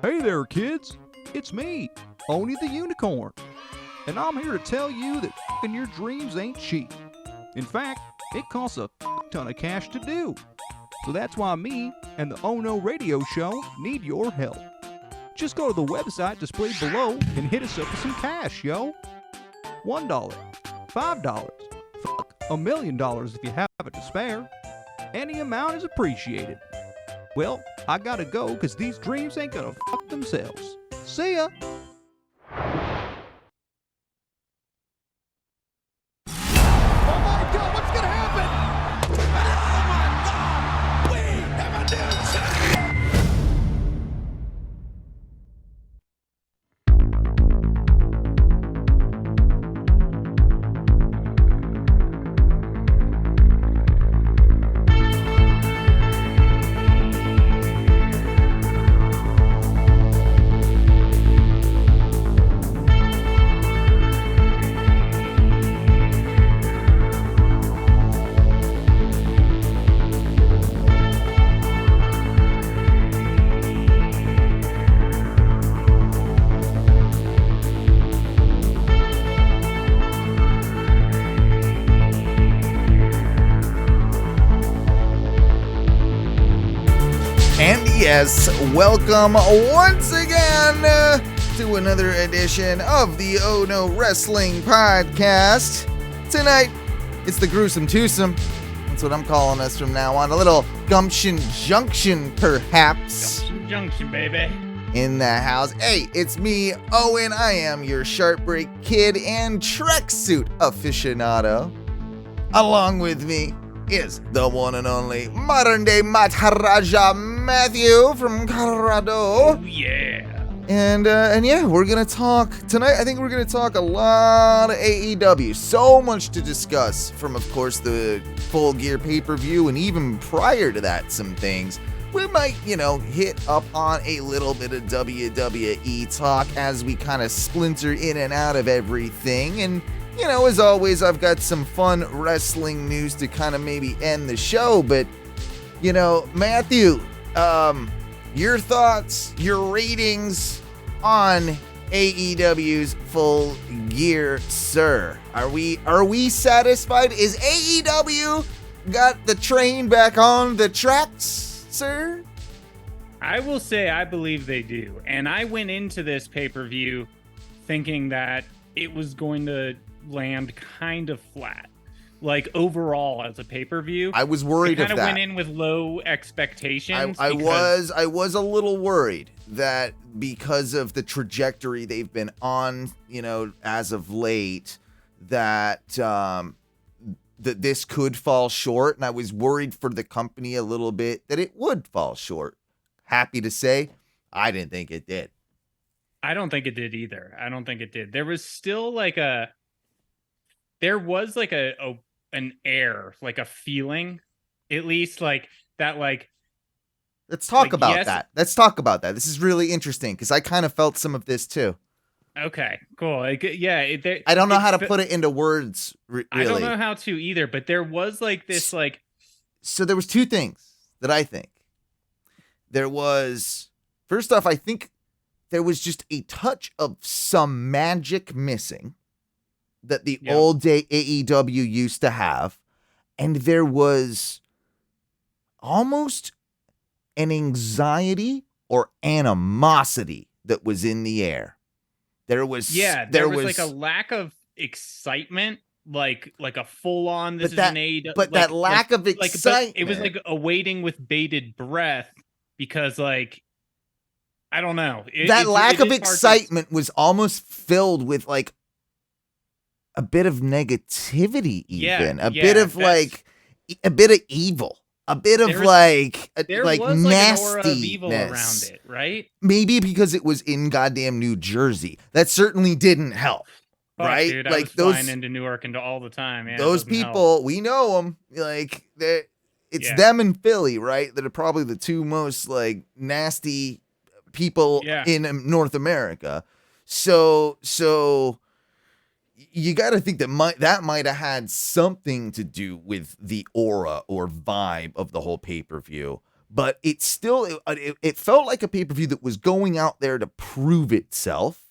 Hey there, kids. It's me, Oni the Unicorn. And I'm here to tell you that f***ing your dreams ain't cheap. In fact, it costs a ton of cash to do. So that's why me and the Oh No Radio Show need your help. Just go to the website displayed below and hit us up with some cash, yo. $1, $5, $1 million if you have it to spare. Any amount is appreciated. Well, I gotta go because these dreams ain't gonna fuck themselves. See ya! Yes, welcome once again to another edition of the Oh No Wrestling Podcast. Tonight, it's the Gruesome Twosome. That's what I'm calling us from now on. A little Gumption Junction, perhaps. Gumption Junction, baby. In the house. Hey, it's me, Owen. I am your Sharp Break Kid and tracksuit aficionado. Along with me is the one and only modern day Maharaja Matthew from Colorado. Oh yeah. And yeah, we're gonna talk tonight. I think we're gonna talk a lot of AEW. So much to discuss from, of course, the Full Gear pay-per-view, and even prior to that, some things. We might, hit up on a little bit of WWE talk as we kind of splinter in and out of everything. And as always, I've got some fun wrestling news to kind of maybe end the show. But, Matthew, your thoughts, your ratings on AEW's Full Gear, sir. Are we satisfied? Is AEW got the train back on the tracks, sir? I will say I believe they do. And I went into this pay-per-view thinking that it was going to land kind of flat, like overall as a pay-per-view. I was worried of that. I kind of went in with low expectations. I was a little worried that because of the trajectory they've been on, as of late, that that this could fall short, and I was worried for the company a little bit that it would fall short. Happy to say, I didn't think it did. I don't think it did either. I don't think it did. There was still an air, like a feeling, at least like that, like. Let's talk about that. Let's talk about that. This is really interesting because I kind of felt some of this too. Okay, cool. I don't know how to put it into words. Really. I don't know how to either, but there was like this, like. So there was two things that I think. There was, first off, I think there was just a touch of some magic missing that the old day AEW used to have. And there was almost an anxiety or animosity that was in the air. There was like a lack of excitement, like a full on. This is an AEW, but that lack of excitement. It was like awaiting with bated breath because, like, I don't know. That lack of excitement was almost filled with like a bit of negativity, even a bit of evil. A bit of nastiness around it, right? Maybe because it was in goddamn New Jersey. That certainly didn't help, right? Dude, like I was flying into Newark and all the time. Yeah, those people, help. We know them. Like it's them in Philly, right? That are probably the two most like nasty people in North America. So you got to think that that might have had something to do with the aura or vibe of the whole pay-per-view. but it still it felt like a pay-per-view that was going out there to prove itself,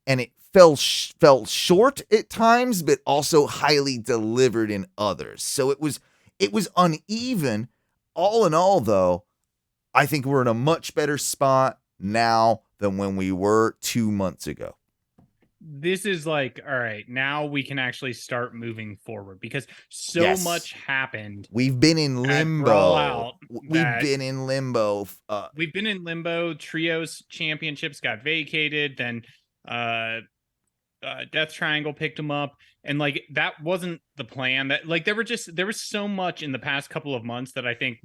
and it fell short at times, but also highly delivered in others. So it was uneven. All in all, though, I think we're in a much better spot now than when we were 2 months ago. This is like, all right, now we can actually start moving forward because Yes. much happened. We've been in limbo. We've been in limbo. We've been in limbo. Trios championships got vacated. Then Death Triangle picked them up. And like, that wasn't the plan. That like, there was so much in the past couple of months that I think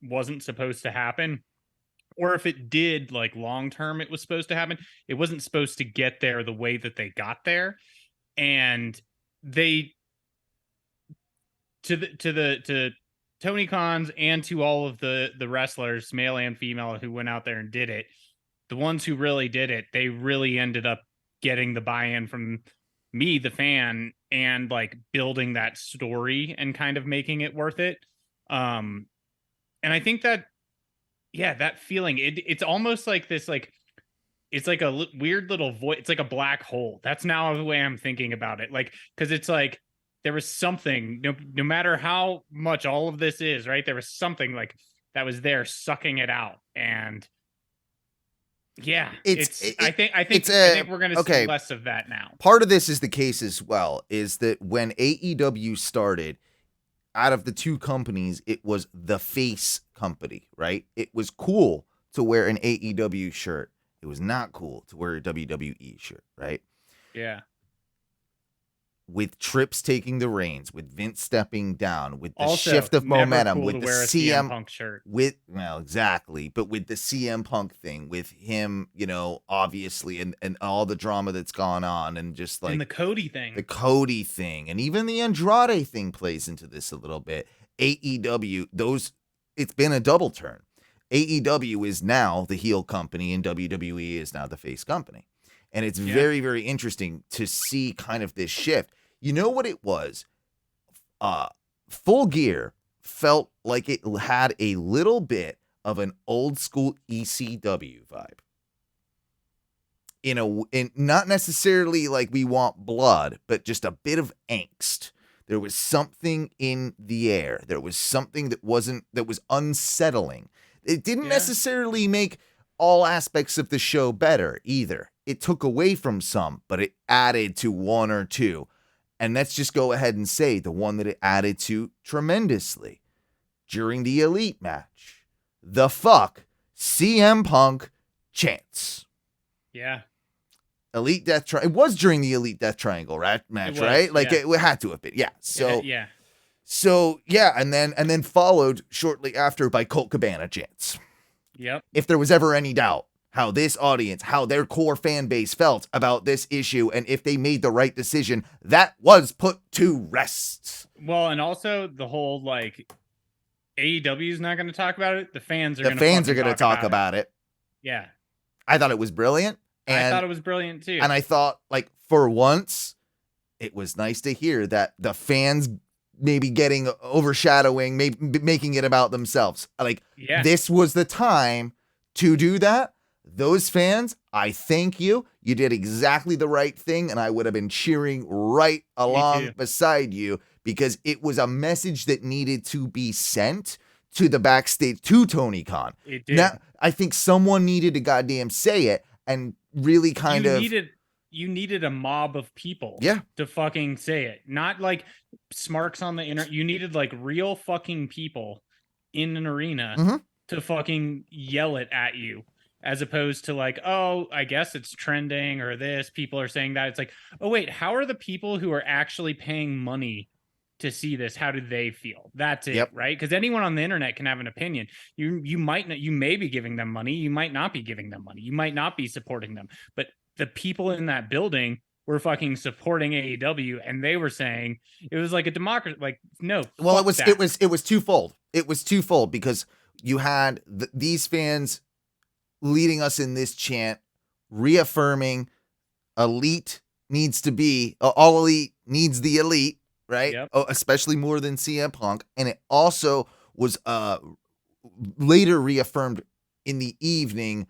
wasn't supposed to happen. Or if it did, like long term, it was supposed to happen. It wasn't supposed to get there the way that they got there, and they to Tony Khan's and to all of the wrestlers, male and female, who went out there and did it. The ones who really did it, they really ended up getting the buy-in from me, the fan, and like building that story and kind of making it worth it. And I think that. Yeah, that feeling, it's almost like this, like, it's like a weird little void. It's like a black hole. That's now the way I'm thinking about it. Like, because it's like there was something, no matter how much all of this is, right? There was something like that was there sucking it out. And yeah, I think we're going to see less of that now. Part of this is the case as well, is that when AEW started, out of the two companies, it was the face company, right? It was cool to wear an AEW shirt. It was not cool to wear a WWE shirt, right? Yeah. With Trips taking the reins, with Vince stepping down, with the also, shift of momentum, cool with the CM Punk shirt, exactly, but with the CM Punk thing, with him, obviously, and all the drama that's gone on, and just like and the Cody thing, and even the Andrade thing plays into this a little bit. AEW, it's been a double turn. AEW is now the heel company, and WWE is now the face company. And it's very, very interesting to see kind of this shift. You know what it was? Full Gear felt like it had a little bit of an old school ECW vibe. In not necessarily like we want blood, but just a bit of angst. There was something in the air. There was something that was unsettling. It didn't necessarily make all aspects of the show better either. It took away from some, but it added to one or two. And let's just go ahead and say the one that it added to tremendously during the Elite match. The fuck CM Punk chants. Yeah. Elite Death Triangle. It was during the Elite Death Triangle match, right? Like it had to have been. Yeah. So yeah. So yeah, and then followed shortly after by Colt Cabana chants. Yep. If there was ever any doubt how this audience, how their core fan base felt about this issue, and if they made the right decision, that was put to rest. Well, and also the whole like AEW is not going to talk about it. The fans are going to talk about it. Yeah. I thought it was brilliant. I thought it was brilliant too. And I thought, like, for once, it was nice to hear that the fans maybe getting overshadowing, maybe making it about themselves. Like, this was the time to do that. Those fans, I thank you. You did exactly the right thing, and I would have been cheering right along beside you because it was a message that needed to be sent to the backstage, to Tony Khan. It did. Now, I think someone needed to goddamn say it and really you needed a mob of people to fucking say it. Not like smarks on the internet. You needed like real fucking people in an arena to fucking yell it at you. As opposed to like, oh, I guess it's trending or this, people are saying that. It's like, oh, wait, how are the people who are actually paying money to see this? How do they feel? That's it, right? Because anyone on the internet can have an opinion. You might not, you may be giving them money. You might not be giving them money. You might not be supporting them. But the people in that building were fucking supporting AEW, and they were saying it was like a democracy. Like, no. Well, it was twofold. It was twofold because you had these fans leading us in this chant, reaffirming elite needs to be, all elite needs the elite, right? Especially more than CM Punk. And it also was later reaffirmed in the evening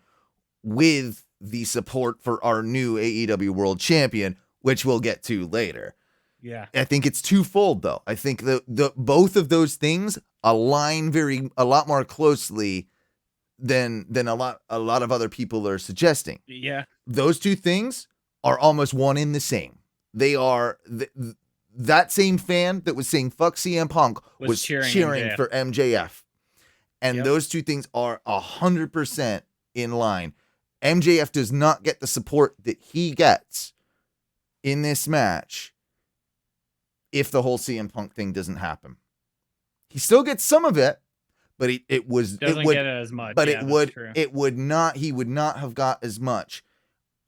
with the support for our new AEW World Champion, which we'll get to later. Yeah. I think it's twofold, though. I think the both of those things align a lot more closely than a lot of other people are suggesting. Yeah. Those two things are almost one in the same. They are that same fan that was saying fuck CM Punk was cheering for MJF. And those two things are 100% in line. MJF does not get the support that he gets in this match if the whole CM Punk thing doesn't happen. He still gets some of it, but he would not have got as much.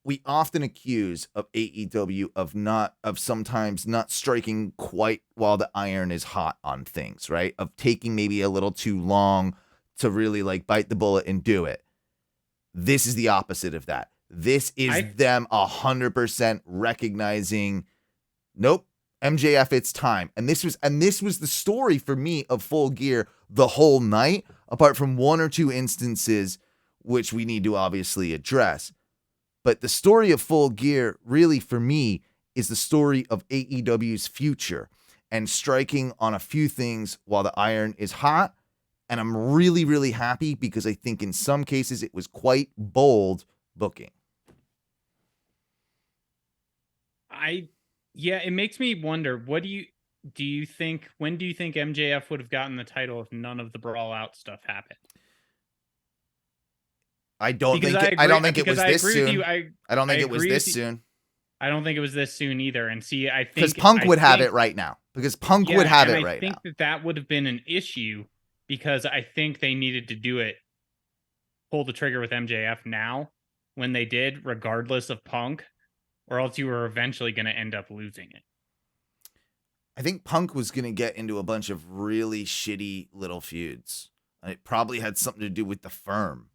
We often accuse of AEW of sometimes not striking quite while the iron is hot on things, right? Of taking maybe a little too long to really like bite the bullet and do it. This is the opposite of that. This is them 100% recognizing, nope, MJF, it's time. And this was the story for me of Full Gear the whole night, apart from one or two instances which we need to obviously address. But the story of Full Gear really for me is the story of AEW's future and striking on a few things while the iron is hot. And I'm really, really happy because I think in some cases it was quite bold booking. It makes me wonder, when do you think MJF would have gotten the title if none of the Brawl Out stuff happened? I don't think it was this soon. I don't think it was this soon. I don't think it was this soon either. And see, I think because Punk would have it right now. Because Punk would have it right now. I think that would have been an issue because I think they needed to pull the trigger with MJF now when they did, regardless of Punk, or else you were eventually going to end up losing it. I think Punk was going to get into a bunch of really shitty little feuds. And it probably had something to do with the Firm.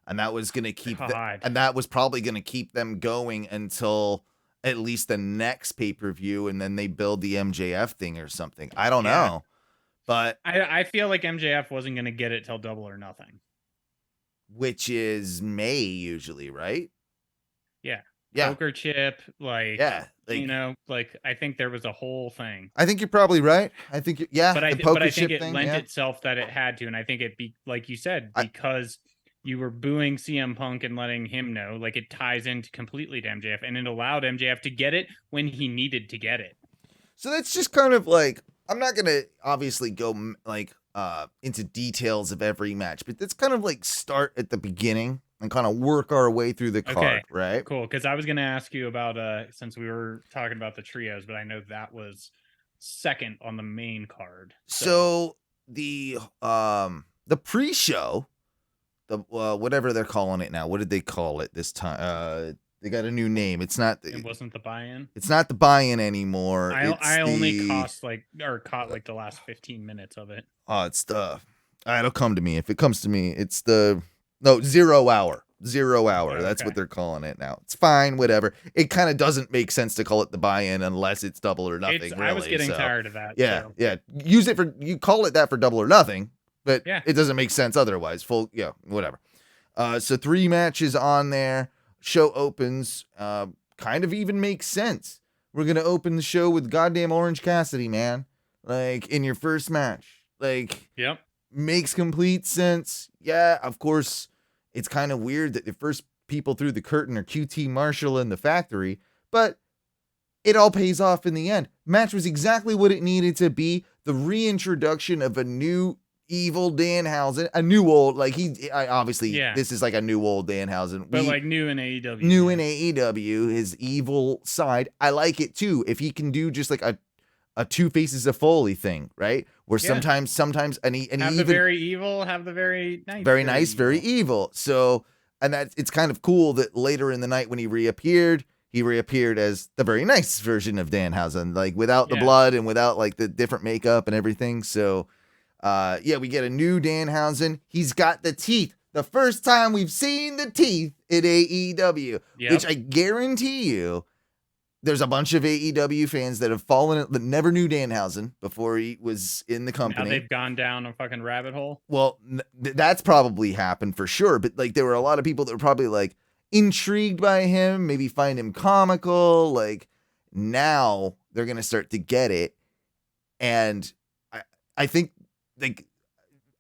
And that was going to keep that was probably going to keep them going until at least the next pay-per-view, and then they build the MJF thing or something. I don't know. But I feel like MJF wasn't going to get it till Double or Nothing. Which is May usually, right? Yeah. Poker chip, I think there was a whole thing. I think you're probably right. I think, but I think it lent itself that it had to, and I think it like you said, because you were booing CM Punk and letting him know, like it ties into completely to MJF, and it allowed MJF to get it when he needed to get it. So that's just kind of like, I'm not gonna obviously go into details of every match, but that's kind of like start at the beginning and kind of work our way through the card, right? Cool, because I was going to ask you about, since we were talking about the trios, but I know that was second on the main card. So the pre-show, the whatever they're calling it now, what did they call it this time? They got a new name. It wasn't the buy-in. It's not the buy-in anymore. I only caught the last 15 minutes of it. Oh, it's it'll come to me. If it comes to me, it's 0 hour. 0 hour. That's what they're calling it now. It's fine, whatever. It kind of doesn't make sense to call it the buy-in unless it's Double or Nothing. Really, I was getting tired of that. Yeah, yeah. You call it that for Double or Nothing, but it doesn't make sense otherwise. Whatever. So 3 matches on there. Show opens. Kind of even makes sense. We're gonna open the show with goddamn Orange Cassidy, man. Like in your first match. Like, makes complete sense. Yeah, of course. It's kind of weird that the first people through the curtain are QT Marshall and the Factory, but it all pays off in the end. Match was exactly what it needed to be. The reintroduction of a new evil Danhausen, a new old, this is like a new old Danhausen. But new in AEW. New in AEW, his evil side. I like it too. If he can do just like a Two Faces of Foley thing, right? Where sometimes, and he have the very evil, have the very nice, very evil. So, and it's kind of cool that later in the night when he reappeared as the very nice version of Danhausen, like without the blood and without like the different makeup and everything. So, we get a new Danhausen. He's got the teeth. The first time we've seen the teeth in AEW, which I guarantee you, there's a bunch of AEW fans that have fallen that never knew Danhausen before he was in the company. Now they've gone down a fucking rabbit hole. Well, that's probably happened for sure. But like, there were a lot of people that were probably like intrigued by him, maybe find him comical. Like, now they're gonna start to get it, and I think like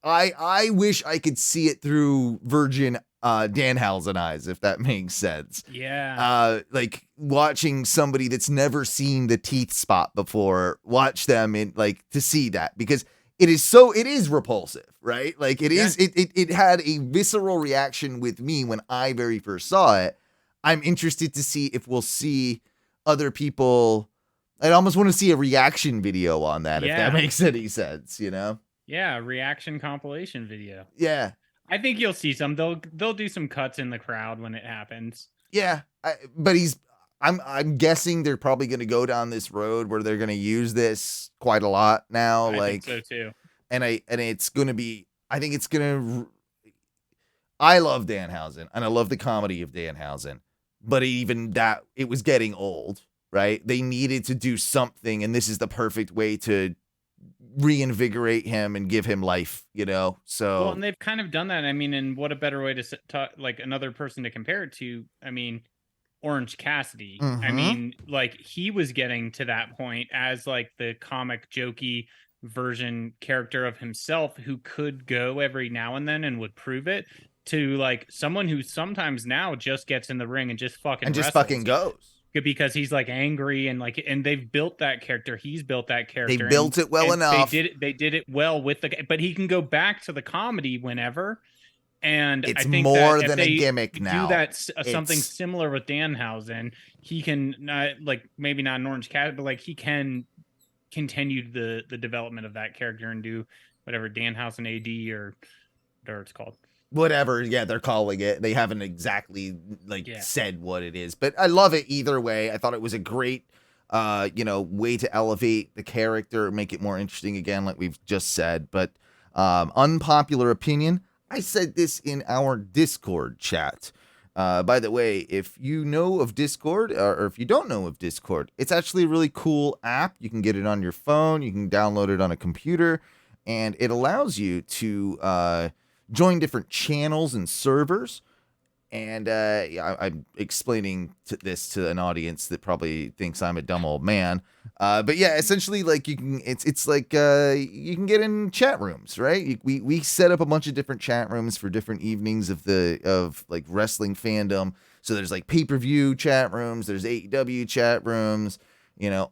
I wish I could see it through virgin Danhausen eyes, if that makes sense. Yeah. Like watching somebody that's never seen the teeth spot before, watch them in like to see that, because it is repulsive, right? Like it had a visceral reaction with me when I very first saw it. I'm interested to see if we'll see other people. I almost want to see a reaction video on that, if that makes any sense, you know? Yeah, reaction compilation video. Yeah. I think you'll see some. They'll do some cuts in the crowd when it happens. Yeah, but I'm guessing they're probably going to go down this road where they're going to use this quite a lot now. I like, think so too. And it's going to be. I think it's going to. I love Danhausen and I love the comedy of Danhausen, but even that, it was getting old, right? They needed to do something, and this is the perfect way to reinvigorate him and give him life, you know? So, well, and they've kind of done that. I mean, and what a better way to talk, like another person to compare it to. I mean, Orange Cassidy. I mean, like he was getting to that point as like the comic jokey version character of himself who could go every now and then and would prove it, to like someone who sometimes now just gets in the ring and just fucking goes. Because he's like angry and like, and they've built that character. He's built that character. They built it well enough. They did it well with but he can go back to the comedy whenever. And it's I think more that than a gimmick now. Do that something similar with Danhausen. He can like maybe not an Orange Cat, but like he can continue the development of that character and do whatever Danhausen AD or whatever it's called. Whatever, yeah, they're calling it. They haven't exactly said what it is, but I love it either way. I thought it was a great, way to elevate the character, make it more interesting again, like we've just said. But unpopular opinion, I said this in our Discord chat. By the way, if you know of Discord, or if you don't know of Discord, it's actually a really cool app. You can get it on your phone, you can download it on a computer, and it allows you to join different channels and servers. And I'm explaining this to an audience that probably thinks I'm a dumb old man. But yeah, essentially, like you can get in chat rooms, right? We set up a bunch of different chat rooms for different evenings of like wrestling fandom. So there's like pay-per-view chat rooms, there's AEW chat rooms,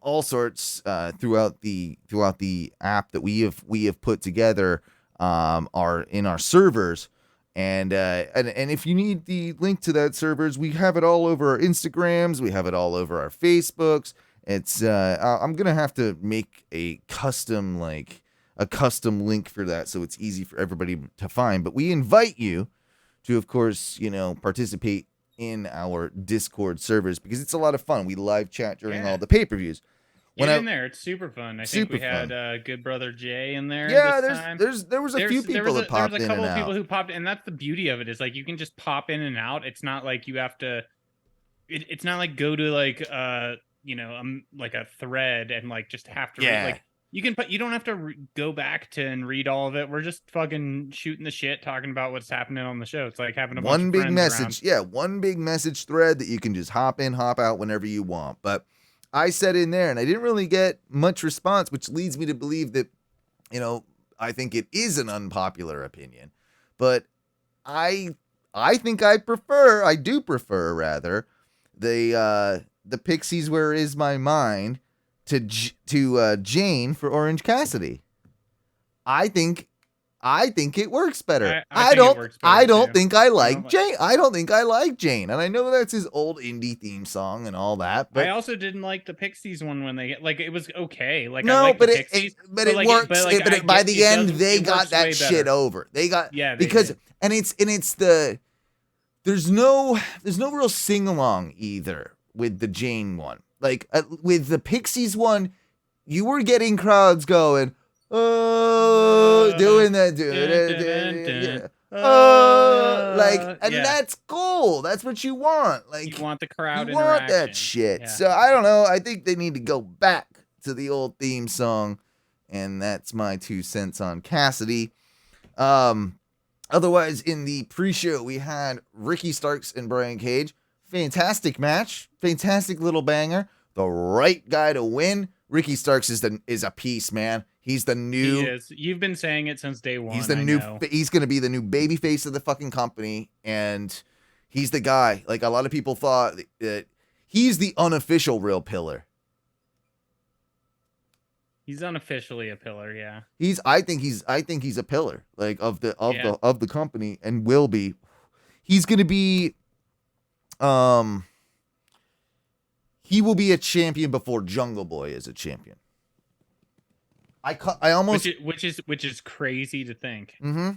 all sorts throughout the app that we have put together. Are in our servers, and if you need the link to that servers, we have it all over our Instagrams, we have it all over our Facebooks. It's I'm gonna have to make a custom link for that so it's easy for everybody to find. But we invite you to, of course, participate in our Discord servers because it's a lot of fun. We live chat during all the pay-per-views. Get in there. It's super fun. I think we had good brother Jay in there. Yeah, this time. there was a few people that popped in and out. There was a couple of people who popped in, and that's the beauty of it, is like you can just pop in and out. It's not like you have to. It's not like go to like like a thread and like just have to read, like you don't have to go back to and read all of it. We're just fucking shooting the shit, talking about what's happening on the show. It's like having one big message. Yeah, one big message thread that you can just hop in, hop out whenever you want. But I said in there, and I didn't really get much response, which leads me to believe that, I think it is an unpopular opinion. But I think I do prefer rather, the Pixies Where Is My Mind to Jane for Orange Cassidy. I think it works better. I don't think I like Jane. I don't think I like Jane. And I know that's his old indie theme song and all that. But I also didn't like the Pixies one when they it was okay. Like no, I like but the it Pixies, works. But by the end, they got that shit over. They got because and it's there's no real sing along either with the Jane one. Like with the Pixies one, you were getting crowds going. Oh, doing that, dude. And that's cool. That's what you want. Like, you want the crowd you want interaction. that shit. Yeah. So I don't know. I think they need to go back to the old theme song, and that's my 2 cents on Cassidy. Otherwise, in the pre-show, we had Ricky Starks and Brian Cage. Fantastic match. Fantastic little banger. The right guy to win. Ricky Starks is a piece, man. He's the new. He is. You've been saying it since day one. He's the He's going to be the new baby face of the fucking company, and he's the guy. Like, a lot of people thought that he's the unofficial real pillar. He's unofficially a pillar, yeah. I think he's a pillar, like, of the company, and will be. He's going to be he will be a champion before Jungle Boy is a champion. I almost which is crazy to think. Mm-hmm.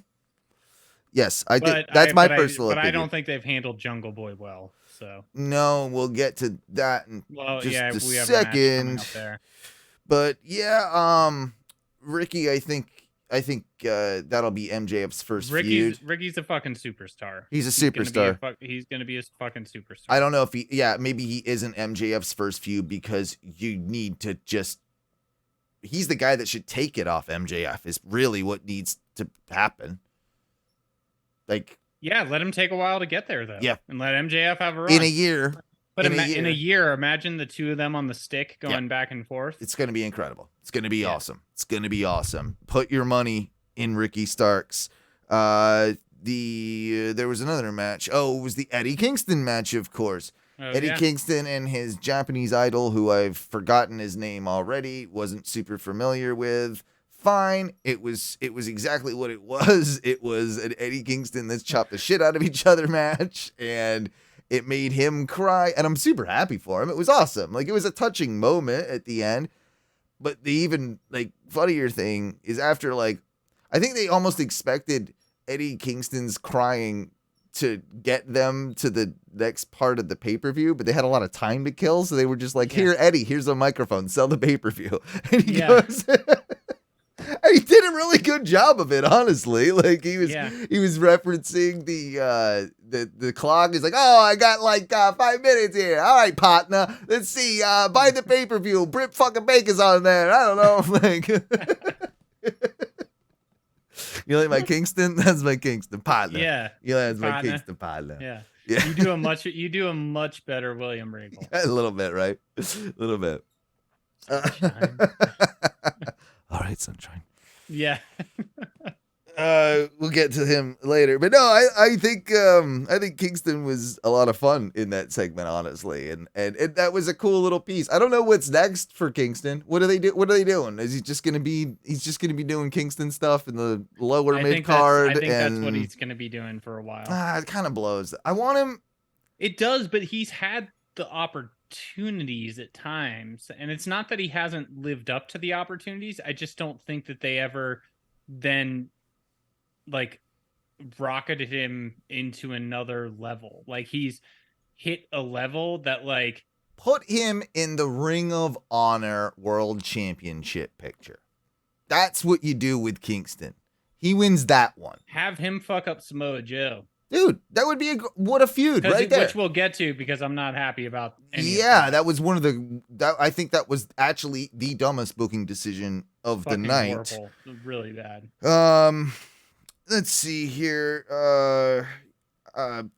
Yes, that's my personal opinion. But I don't think they've handled Jungle Boy well. So no, we'll get to that in just a second. But yeah, Ricky, I think that'll be MJF's first feud. Ricky's a fucking superstar. He's a superstar. He's gonna be a fucking superstar. I don't know if maybe he isn't MJF's first feud because you need to just. He's the guy that should take it off MJF is really what needs to happen. Like, yeah, let him take a while to get there though. Yeah, and let MJF have a run in a year. But in a year, imagine the two of them on the stick going back and forth. It's going to be incredible. It's going to be awesome. It's going to be awesome. Put your money in Ricky Starks. There was another match. Oh, it was the Eddie Kingston match, of course. Eddie Kingston and his Japanese idol, who I've forgotten his name already, wasn't super familiar with. Fine. It was exactly what it was. It was an Eddie Kingston let's chop the shit out of each other match, and it made him cry, and I'm super happy for him. It was awesome. Like, it was a touching moment at the end. But the even funnier thing is after I think they almost expected Eddie Kingston's crying to get them to the next part of the pay-per-view, but they had a lot of time to kill, so they were just like, here, Eddie, here's a microphone, sell the pay-per-view. And he goes, and he did a really good job of it, honestly. Like, he was referencing the clock. He's like, oh, I got 5 minutes here. All right, partner, let's see, buy the pay-per-view. Britt fucking Baker's on there. I don't know, You like my Kingston? That's my Kingston partner. Yeah. That's my Kingston partner. Yeah. Yeah. You do a much better William Regal. A little bit, right? A little bit. All right, sunshine. Yeah. We'll get to him later, but no, I think Kingston was a lot of fun in that segment, honestly, and that was a cool little piece. I don't know what's next for Kingston. What are they doing? Is he just gonna be? He's just gonna be doing Kingston stuff in the lower mid card. I think that's what he's gonna be doing for a while. It kind of blows. I want him. It does, but he's had the opportunities at times, and it's not that he hasn't lived up to the opportunities. I just don't think that they ever then rocketed him into another level. Like, he's hit a level that put him in the Ring of Honor World Championship picture. That's what you do with Kingston. He wins that one. Have him fuck up Samoa Joe. Dude, that would be what a feud right there. Which we'll get to because I'm not happy about any of that was one of I think that was actually the dumbest booking decision of the night. Horrible. Really bad. Let's see here. Man,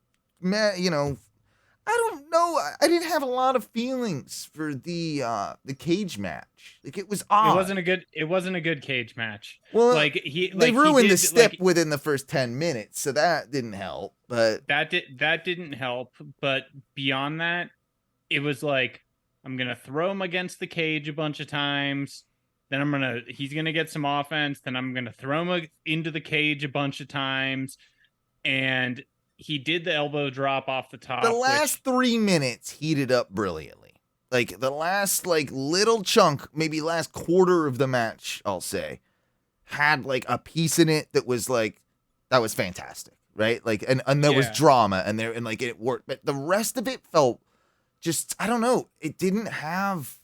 I don't know. I didn't have a lot of feelings for the cage match. It was odd. It wasn't a good cage match. Well, they ruined the step within the first 10 minutes, so that didn't help. But that didn't help. But beyond that, it was I'm gonna throw him against the cage a bunch of times. Then he's gonna get some offense. Then I'm gonna throw him into the cage a bunch of times, and he did the elbow drop off the top. The last 3 minutes heated up brilliantly. The last little chunk, maybe last quarter of the match, I'll say, had a piece in it that was that was fantastic, right? And there was drama and it worked, but the rest of it felt just, I don't know, it didn't have.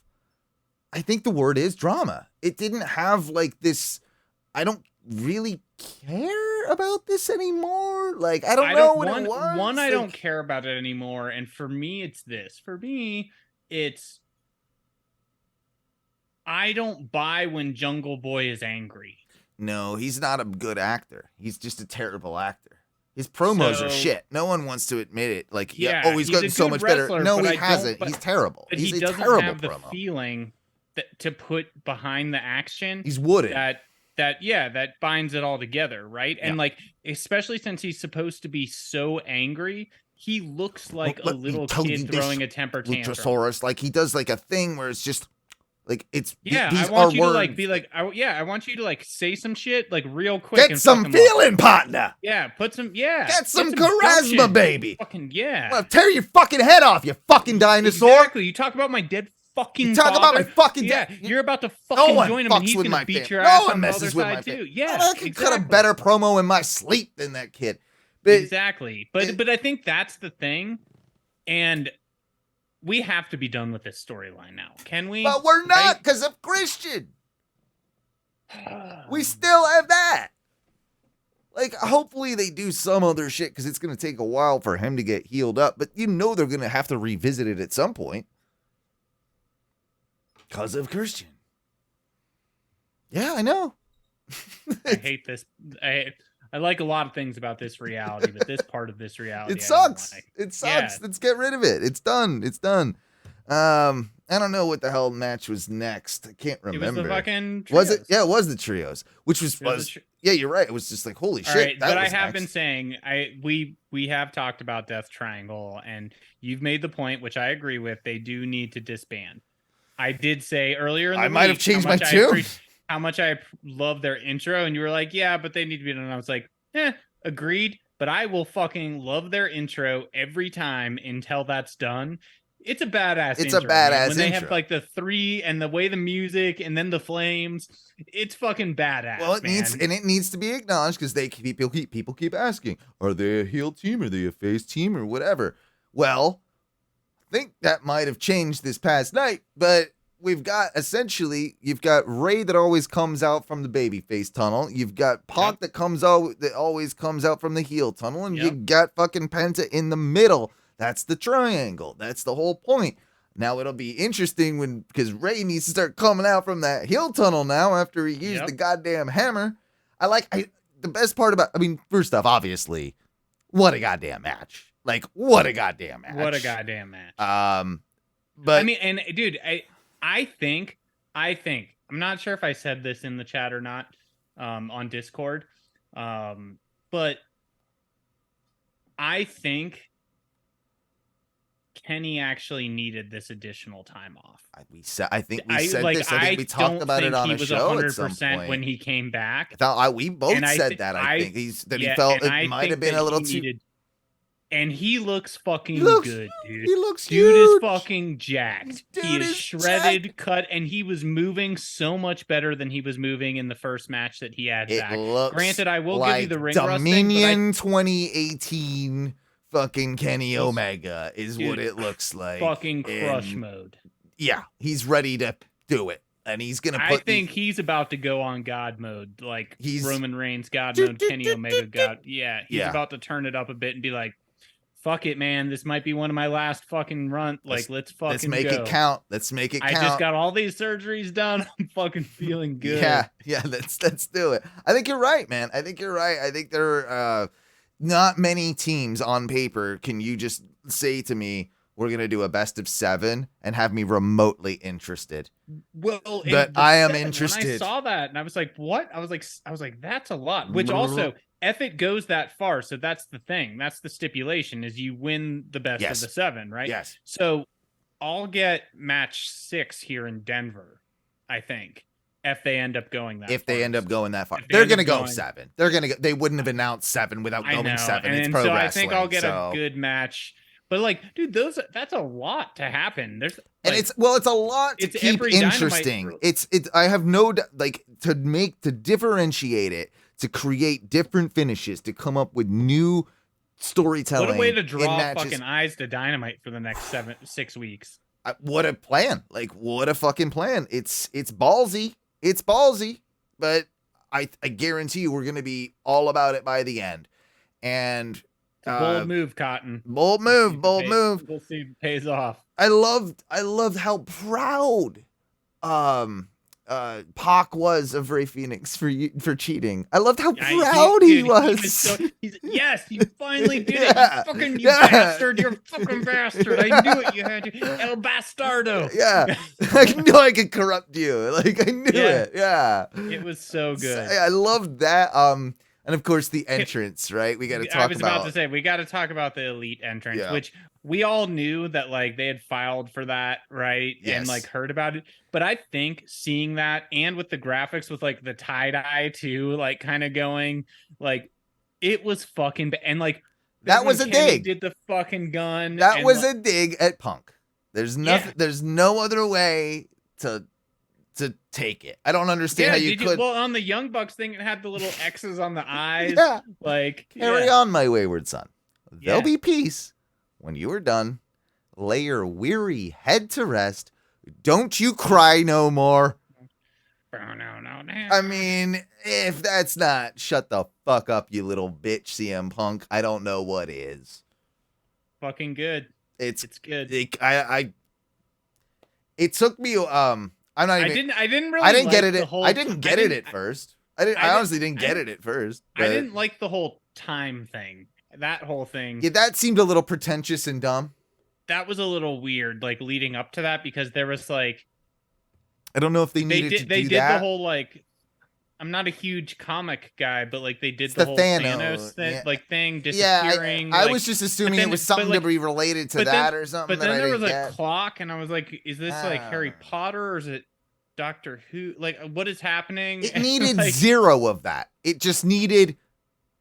I think the word is drama. It didn't have this, I don't really care care about this anymore. Like, I don't know what it was. One, I don't care about it anymore. And for me, it's this. For me, it's I don't buy when Jungle Boy is angry. No, he's not a good actor. He's just a terrible actor. His promos are shit. No one wants to admit it. Like, he's gotten so much better. No, he hasn't. He's terrible. But he's he doesn't have the feeling that to put behind the action. He's wooden. That binds it all together, right? And like, especially since he's supposed to be so angry, he looks like a little kid throwing a temper tantrum. Luchasaurus, like he does like a thing where it's just like it's I want you to like be like I want you to like say some shit like real quick. Get some feeling, partner. Yeah, get some charisma, baby. Fucking Well, tear your fucking head off, you fucking dinosaur. Exactly. You talk about my dead fucking. You talk about my fucking dad. Yeah, you're about to fucking join him, and he's gonna beat your ass on the other side too. Yeah, I can cut a better promo in my sleep than that kid. Exactly, but I think that's the thing, and we have to be done with this storyline now. Can we? But we're not because of Christian. We still have that. Like, hopefully they do some other shit because it's going to take a while for him to get healed up. But you know they're going to have to revisit it at some point. Because of Christian. Yeah, I know. I hate this. I like a lot of things about this reality, but this part of this reality, it sucks. It sucks. Let's get rid of it. It's done. I don't know what the hell match was next. I can't remember. It was the fucking trios. Was it? Yeah, it was the trios, which was yeah, you're right. It was just like, holy shit. Right, but I have been saying, we have talked about Death Triangle, and you've made the point, which I agree with. They do need to disband. I did say earlier in the week, might have changed my tune. How much I love their intro, and you were like, yeah, but they need to be done. And I was like, agreed, but I will fucking love their intro every time until that's done. It's a badass intro. It's a badass when they have like the three and the way the music and then the flames, it's fucking badass. Well, it needs to be acknowledged because people keep asking, are they a heel team? Are they a face team or whatever? Well, I think that might have changed this past night, but you've got Ray that always comes out from the babyface tunnel. You've got Pac that always comes out from the heel tunnel, and you got fucking Penta in the middle. That's the triangle. That's the whole point. Now it'll be interesting because Ray needs to start coming out from that heel tunnel now after he used the goddamn hammer. The best part about, first off, obviously, what a goddamn match. Like, what a goddamn match. What a goddamn match. But dude, I think I'm not sure if I said this in the chat or not on Discord, but I think Kenny actually needed this additional time off. We said this. I think we talked about it on a show at some point when he came back. We both said that. I think he felt it might have been a little too. And he looks fucking good, dude. He looks dude huge. Is fucking jacked. He is shredded, cut, and he was moving so much better than he was moving in the first match that he had back. Granted, I will give you the ring Dominion rusting, 2018 fucking Kenny Omega is what it looks like. Fucking crush mode. Yeah, he's ready to do it. And he's going to I think he's about to go on God mode. Like Roman Reigns God mode, Kenny Omega God. Yeah, he's about to turn it up a bit and be like, fuck it, man. This might be one of my last fucking runs. Like, let's make it count. Let's make it count. I just got all these surgeries done. I'm fucking feeling good. Yeah. Let's do it. I think you're right, man. I think you're right. I think there are not many teams on paper. Can you just say to me, we're gonna do a best of 7 and have me remotely interested? Well, but I am interested. When I saw that, and I was like, what? I was like, that's a lot. Which also, if it goes that far, so that's the thing. That's the stipulation, is you win the best of the 7, right? Yes. So I'll get match 6 here in Denver, I think, if they end up going that far. They're going to go 7. They wouldn't have announced 7 without going 7. It's pro wrestling. I think I'll get a good match. But like, dude, that's a lot to happen. There's and it's a lot to keep interesting. I have no to differentiate it, to create different finishes, to come up with new storytelling. What a way to draw fucking eyes to Dynamite for the next 6 weeks. What a plan. Like, what a fucking plan. It's ballsy. It's ballsy, but I guarantee you we're going to be all about it by the end. And bold move, Cotton. Bold move. We'll see if it pays off. I loved how proud Pac was of Rey Fenix for cheating. I loved how proud he was. Yes, you finally did it. You bastard. You're a fucking bastard. I knew it. You had to. El Bastardo. Yeah. I knew I could corrupt you. Like, I knew it. Yeah. It was so good. I loved that. And of course the entrance, right? We got to talk about. I was about to say, we got to talk about the Elite entrance, which we all knew that like they had filed for that, right? Yes. And like heard about it. But I think seeing that and with the graphics with like the tie-dye too, like kind of going like it was fucking and like that was a dig. Did the fucking gun. That was a dig at Punk. There's nothing there's no other way to take it. I don't understand how you could. Well, on the Young Bucks thing, it had the little X's on the eyes. Yeah. Like, carry on, my wayward son. There'll be peace when you are done. Lay your weary head to rest. Don't you cry no more. No. I mean, if that's not shut the fuck up, you little bitch, CM Punk, I don't know what is. Fucking good. It's good. It took me I'm not even. I didn't get it. I didn't get it at first. I honestly didn't get it at first. I didn't like the whole time thing. That whole thing. Yeah, that seemed a little pretentious and dumb. That was a little weird, like leading up to that, because there was like. I don't know if they needed to do that. They did the whole like. I'm not a huge comic guy, but like they did the whole Thanos thing, disappearing. Yeah, I was just assuming it was something to be related to that or something. But then there was a clock, and I was like, "Is this like Harry Potter or is it Doctor Who? Like, what is happening?" It needed zero of that. It just needed,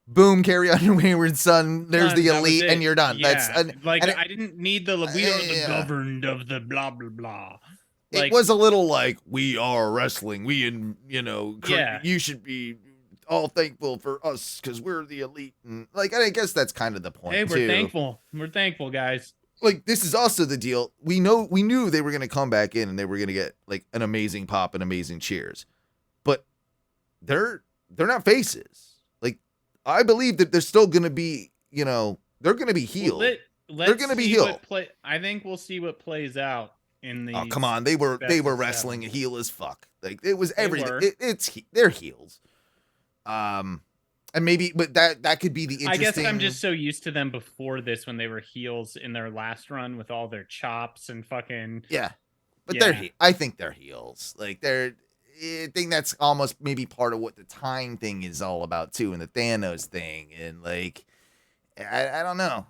boom, carry on your wayward son. There's the Elite, and you're done. Yeah. I didn't need we are the governed of the blah blah blah. It was a little like, we are wrestling. You should be all thankful for us because we're the Elite. And like, I guess that's kind of the point. Hey, we're thankful. We're thankful, guys. Like, this is also the deal. We knew they were going to come back in and they were going to get like an amazing pop and amazing cheers, but they're not faces. Like, I believe that they're still going to be, they're going to be healed. They're going to be healed. I think we'll see what plays out. Oh, come on, they were wrestling a heel as fuck. Like, it was everything. They're heels. And maybe, but that could be the interesting. I guess I'm just so used to them before this when they were heels in their last run with all their chops and fucking. Yeah, but I think they're heels. Like, I think that's almost maybe part of what the time thing is all about too, and the Thanos thing, and like, I don't know.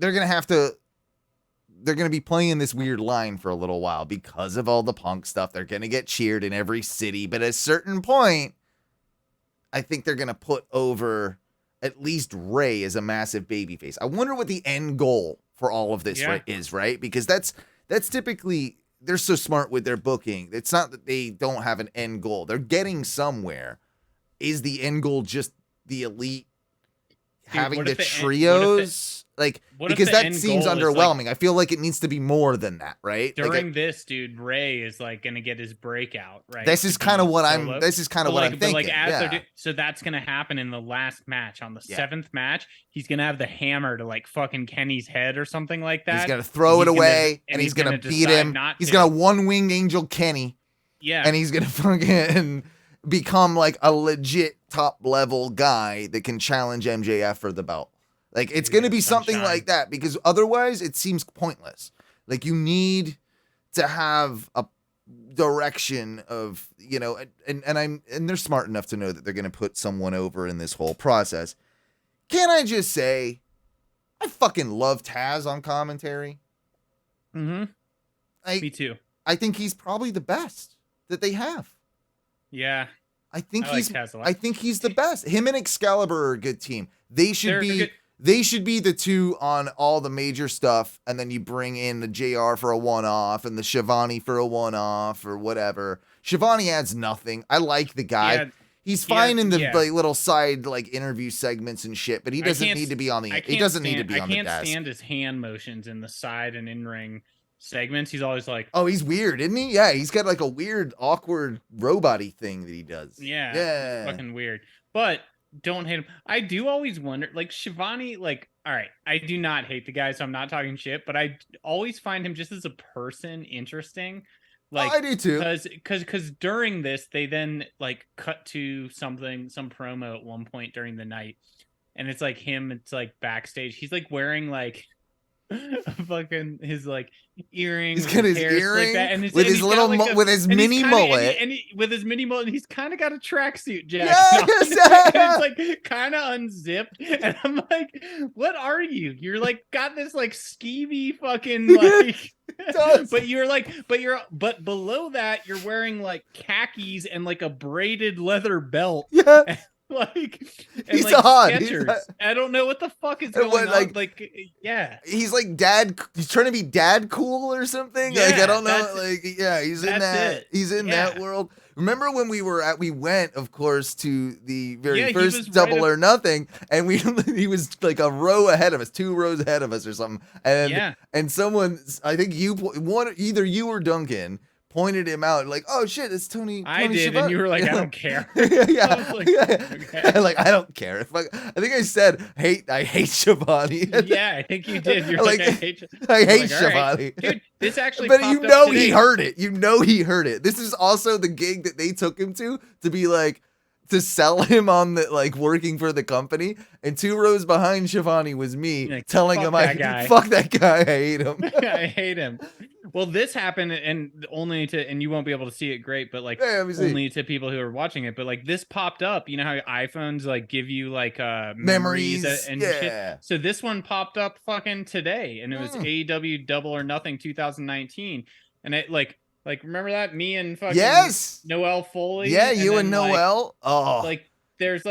They're going to be playing this weird line for a little while because of all the Punk stuff. They're going to get cheered in every city. But at a certain point, I think they're going to put over at least Rey as a massive babyface. I wonder what the end goal for all of this is, right? Because that's typically, they're so smart with their booking. It's not that they don't have an end goal. They're getting somewhere. Is the end goal just the Elite having the trios? Because that seems underwhelming. I feel like it needs to be more than that, right? During this, dude, Rey is like gonna get his breakout, right? This is kind of what I'm thinking. So that's gonna happen in the last match. On the seventh match, he's gonna have the hammer to like fucking Kenny's head or something like that. He's gonna throw it away, and he's gonna beat him. He's gonna one-winged angel Kenny. Yeah. And he's gonna fucking become like a legit top level guy that can challenge MJF for the belt. Like, it's going to be something like that, because otherwise it seems pointless. Like, you need to have a direction of, and they're smart enough to know that they're going to put someone over in this whole process. Can I just say, I fucking love Taz on commentary. Mm-hmm. Me too. I think he's probably the best that they have. Yeah. I think he's the best. Him and Excalibur are a good team. They should be the two on all the major stuff, and then you bring in the JR for a one-off and the Shivani for a one-off or whatever. Shivani adds nothing. I like the guy. Yeah, he's fine in the like, little side like interview segments and shit, but he doesn't need to be on the. He doesn't need to be on the desk. I can't stand his hand motions in the side and in ring. segments, he's always like, Oh, he's weird, isn't he? Yeah, he's got like a weird, awkward, robot-y thing that he does. yeah, fucking weird. But don't hate him. I do always wonder, like Shivani, like, all right, I do not hate the guy, so I'm not talking shit, but I always find him just as a person interesting. Like, I do too. Because during this, they then like cut to some promo at one point during the night, and it's like him. It's like backstage. He's like wearing like fucking his like earrings. He's got his earring with his little with his mini mullet. With his mini mullet, and he's kind of got a tracksuit jacket. Yes! It's like kind of unzipped, and I'm like, "What are you? You're like got this like skeevy fucking like." but below that, you're wearing like khakis and like a braided leather belt. Yeah. He's like odd. I don't know what the fuck is going on. Like, yeah, he's like dad. He's trying to be dad cool or something. Yeah, like I don't know. Like yeah, he's in that. It. He's in that world. Remember when we went, of course, to the very first Double or Nothing, and he was like a row ahead of us, 2 rows ahead of us or something, and someone, I think either you or Duncan pointed him out, like, oh shit, it's Tony. I did, Schiavone. And you were like, I don't care. Yeah, I was like, okay. Like I don't care. I think I said I hate Shivani. Yeah, I think you did. You're like, I hate Shivani, right. Dude. This actually, but popped up today. He heard it. You know he heard it. This is also the gig that they took him to be like, to sell him on the like working for the company, and 2 rows behind Shivani was me like, telling him fuck that guy, I hate him. I hate him. Well, this happened, and you won't be able to see it great, but like only to people who are watching it. But like this popped up. You know how iPhones like give you like memories and shit. So this one popped up fucking today, and it was AEW Double or Nothing 2019, and it like remember that me and fucking Noel Foley. Yeah, you and Noel. Like there's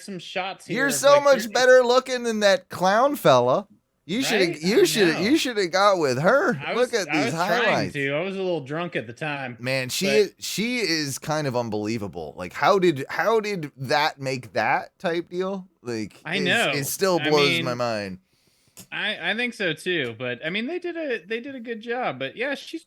some shots here. You're so much better looking than that clown fella. You should have got with her. Look at these highlights. I was a little drunk at the time. Man, she is kind of unbelievable. Like how did that make that type deal? Like I know it still blows my mind. I think so too. But I mean they did a good job. But yeah, she's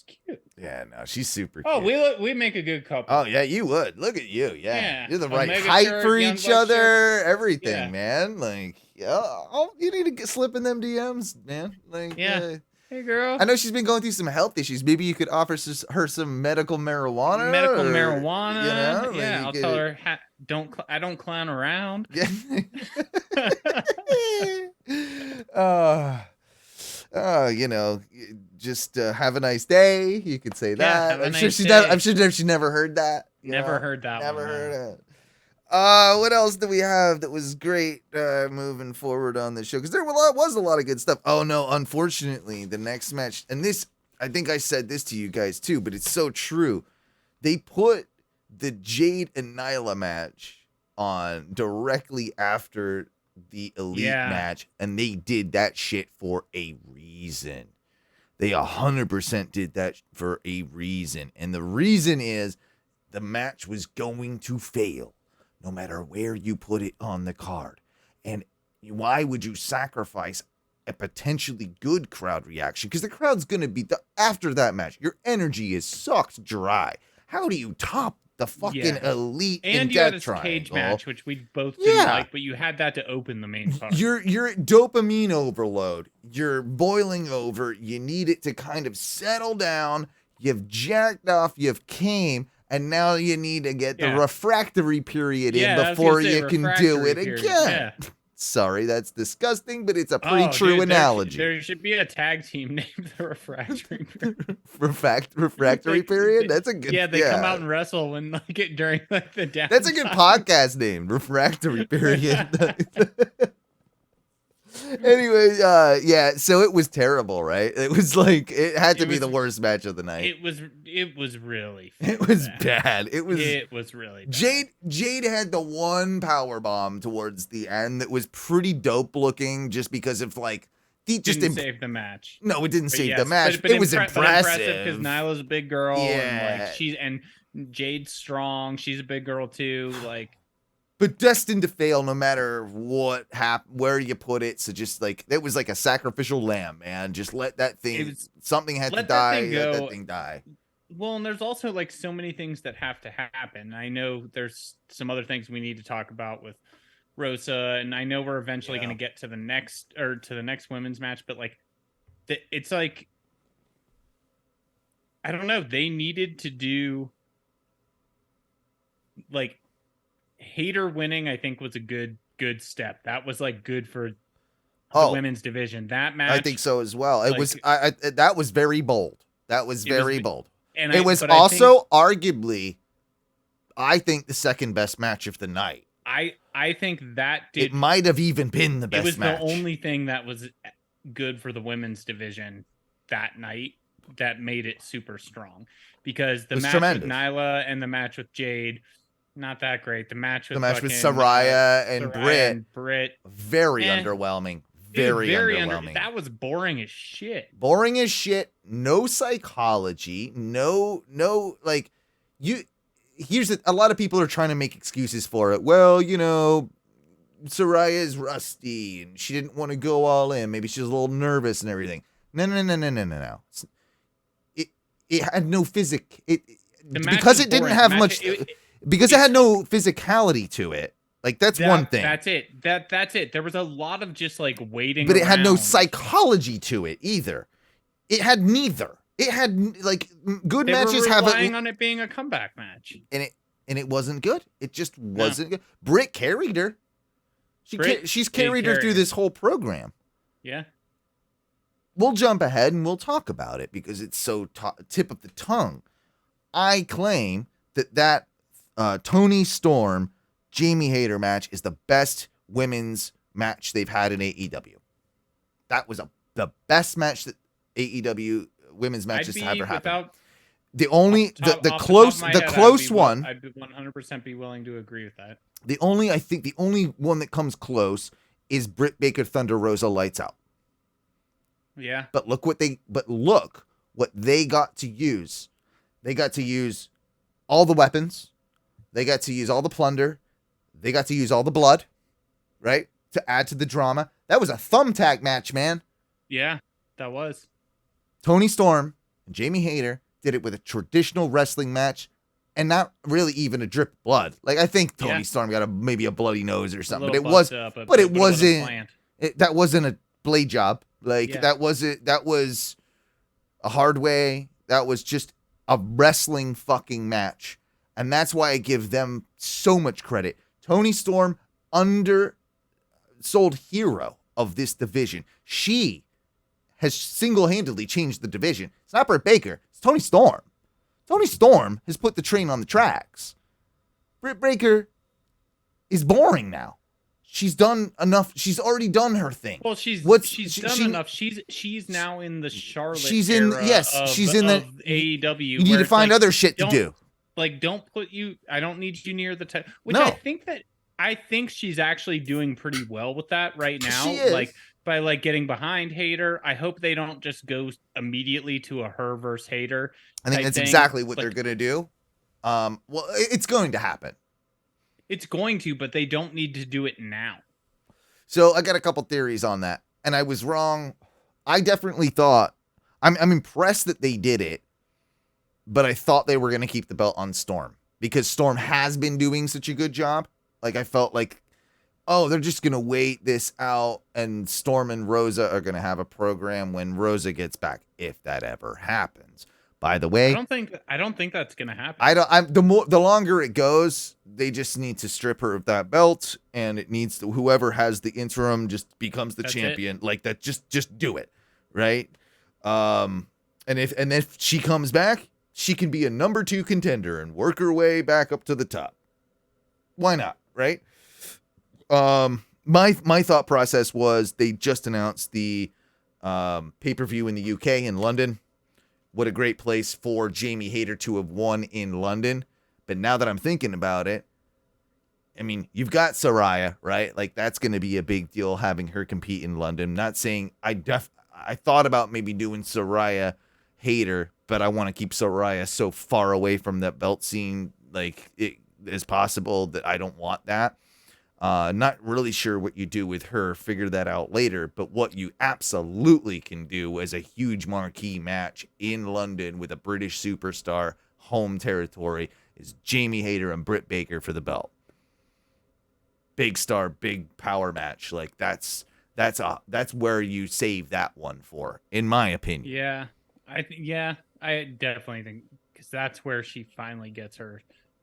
cute. Yeah, no, she's super cute. Oh, we make a good couple. Oh yeah, you would. Look at you. Yeah. You're the right height for each other. Everything, man. Like, you need to slip in them DMs, man. Like, hey girl. I know she's been going through some health issues. Maybe you could offer her some medical marijuana. You know, I'll tell her I don't clown around. You know, just have a nice day. You could say that. I'm sure she never heard that. Never heard that. Never heard it. What else do we have that was great moving forward on the show? Because there was a lot of good stuff. Oh no, unfortunately, the next match, and this, I think I said this to you guys too, but it's so true. They put the Jade and Nyla match on directly after the Elite match, and they did that shit for a reason. They 100% did that for a reason, and the reason is the match was going to fail no matter where you put it on the card. And why would you sacrifice a potentially good crowd reaction? Because the crowd's going to be after that match, your energy is sucked dry. How do you top the fucking Elite and you had a Triangle cage match, which we both didn't like, but you had that to open the main card. You're dopamine overload. You're boiling over. You need it to kind of settle down. You've jacked off. You've came. And now you need to get the refractory period in before you can do it again. Yeah. Sorry, that's disgusting, but it's a pretty true analogy. There should be a tag team named the Refractory Period. Refractory Period? That's a good they come out and wrestle when during the down. That's a good podcast name, Refractory Period. Anyway, so it was terrible, right? It was like it had to be the worst match of the night. It was really it was bad. It was really bad. Jade had the one power bomb towards the end that was pretty dope looking, just because of like didn't save the match. No, it didn't save the match. But it was impressive because Nyla's a big girl, and Jade's strong. She's a big girl too. Like but destined to fail no matter what where you put it. So just like it was like a sacrificial lamb, man. Just let that thing. Something had to die. Let that thing die. Well, and there's also like so many things that have to happen. I know there's some other things we need to talk about with Rosa, and I know we're eventually going to get to the next women's match, but like it's like I don't know. They needed to do like Hayter winning. I think was a good step. That was like good for the women's division. That match, I think so as well. It was that was very bold. That was very bold. And it was also arguably, I think, the second best match of the night. I think that it might have even been the best match. It was the only thing that was good for the women's division that night that made it super strong, because the match with Nyla and the match with Jade, not that great. The match with Saraya and Britt, very underwhelming. Very underwhelming. That was boring as shit. Boring as shit. No psychology. No, like a lot of people are trying to make excuses for it. Well, Saraya is rusty and she didn't want to go all in. Maybe she's a little nervous and everything. No. It had no because it didn't have much, because it had no physicality to it. Like that's one thing. That's it. That's it. There was a lot of just like waiting, but it had no psychology to it either. It had neither. It had like good matches have relying on it being a comeback match, and it wasn't good. It just wasn't good. Britt carried her. She's carried her through this whole program. Yeah. We'll jump ahead and we'll talk about it because it's so tip of the tongue. I claim that Toni Storm Jamie Hayter match is the best women's match they've had in AEW. That was the best match that AEW women's matches have ever happened. The only the close one. I'd 100% be willing to agree with that. I think the only one that comes close is Britt Baker Thunder Rosa Lights Out. Yeah. But look what they got to use. They got to use all the weapons. They got to use all the plunder. They got to use all the blood, right? To add to the drama. That was a thumbtack match, man. Yeah, that was. Toni Storm and Jamie Hayter did it with a traditional wrestling match and not really even a drip of blood. Like, I think Toni Storm got maybe a bloody nose or something, but it wasn't that wasn't a blade job. Like, that was a hard way. That was just a wrestling fucking match. And that's why I give them so much credit. Toni Storm, undersold hero of this division. She has single-handedly changed the division. It's not Britt Baker. It's Toni Storm. Toni Storm has put the train on the tracks. Britt Baker is boring now. She's done enough. She's already done her thing. Well, she's done enough. She's now in the Charlotte. She's in era she's in the AEW. You need to find other shit to do. Like, I don't need you near the title. No. I think she's actually doing pretty well with that right now. She is. Like, by like getting behind Hayter. I hope they don't just go immediately to a her versus Hayter. I think that's exactly what they're gonna do. Well, it's going to happen. It's going to, but they don't need to do it now. So I got a couple theories on that, and I was wrong. I definitely thought I'm impressed that they did it, but I thought they were going to keep the belt on Storm because Storm has been doing such a good job. Like, I felt like, oh, they're just going to wait this out, and Storm and Rosa are going to have a program when Rosa gets back, if that ever happens. By the way, I don't think that's going to happen. The longer it goes, they just need to strip her of that belt, and it needs to, whoever has the interim just becomes the champion. Like that, just do it, right? And if she comes back, she can be a number 2 contender and work her way back up to the top. Why not, right? My thought process was they just announced the pay-per-view in the UK in London. What a great place for Jamie Hayter to have won in London. But now that I'm thinking about it, I mean, you've got Saraya, right? Like, that's going to be a big deal having her compete in London. Not saying I thought about maybe doing Saraya Hayter, but I want to keep Saraya so far away from that belt scene like as possible that I don't want that. Not really sure what you do with her. Figure that out later. But what you absolutely can do as a huge marquee match in London with a British superstar, home territory, is Jamie Hayter and Britt Baker for the belt. Big star, big power match. Like that's where you save that one for, in my opinion. Yeah, I definitely think, because that's where she finally gets her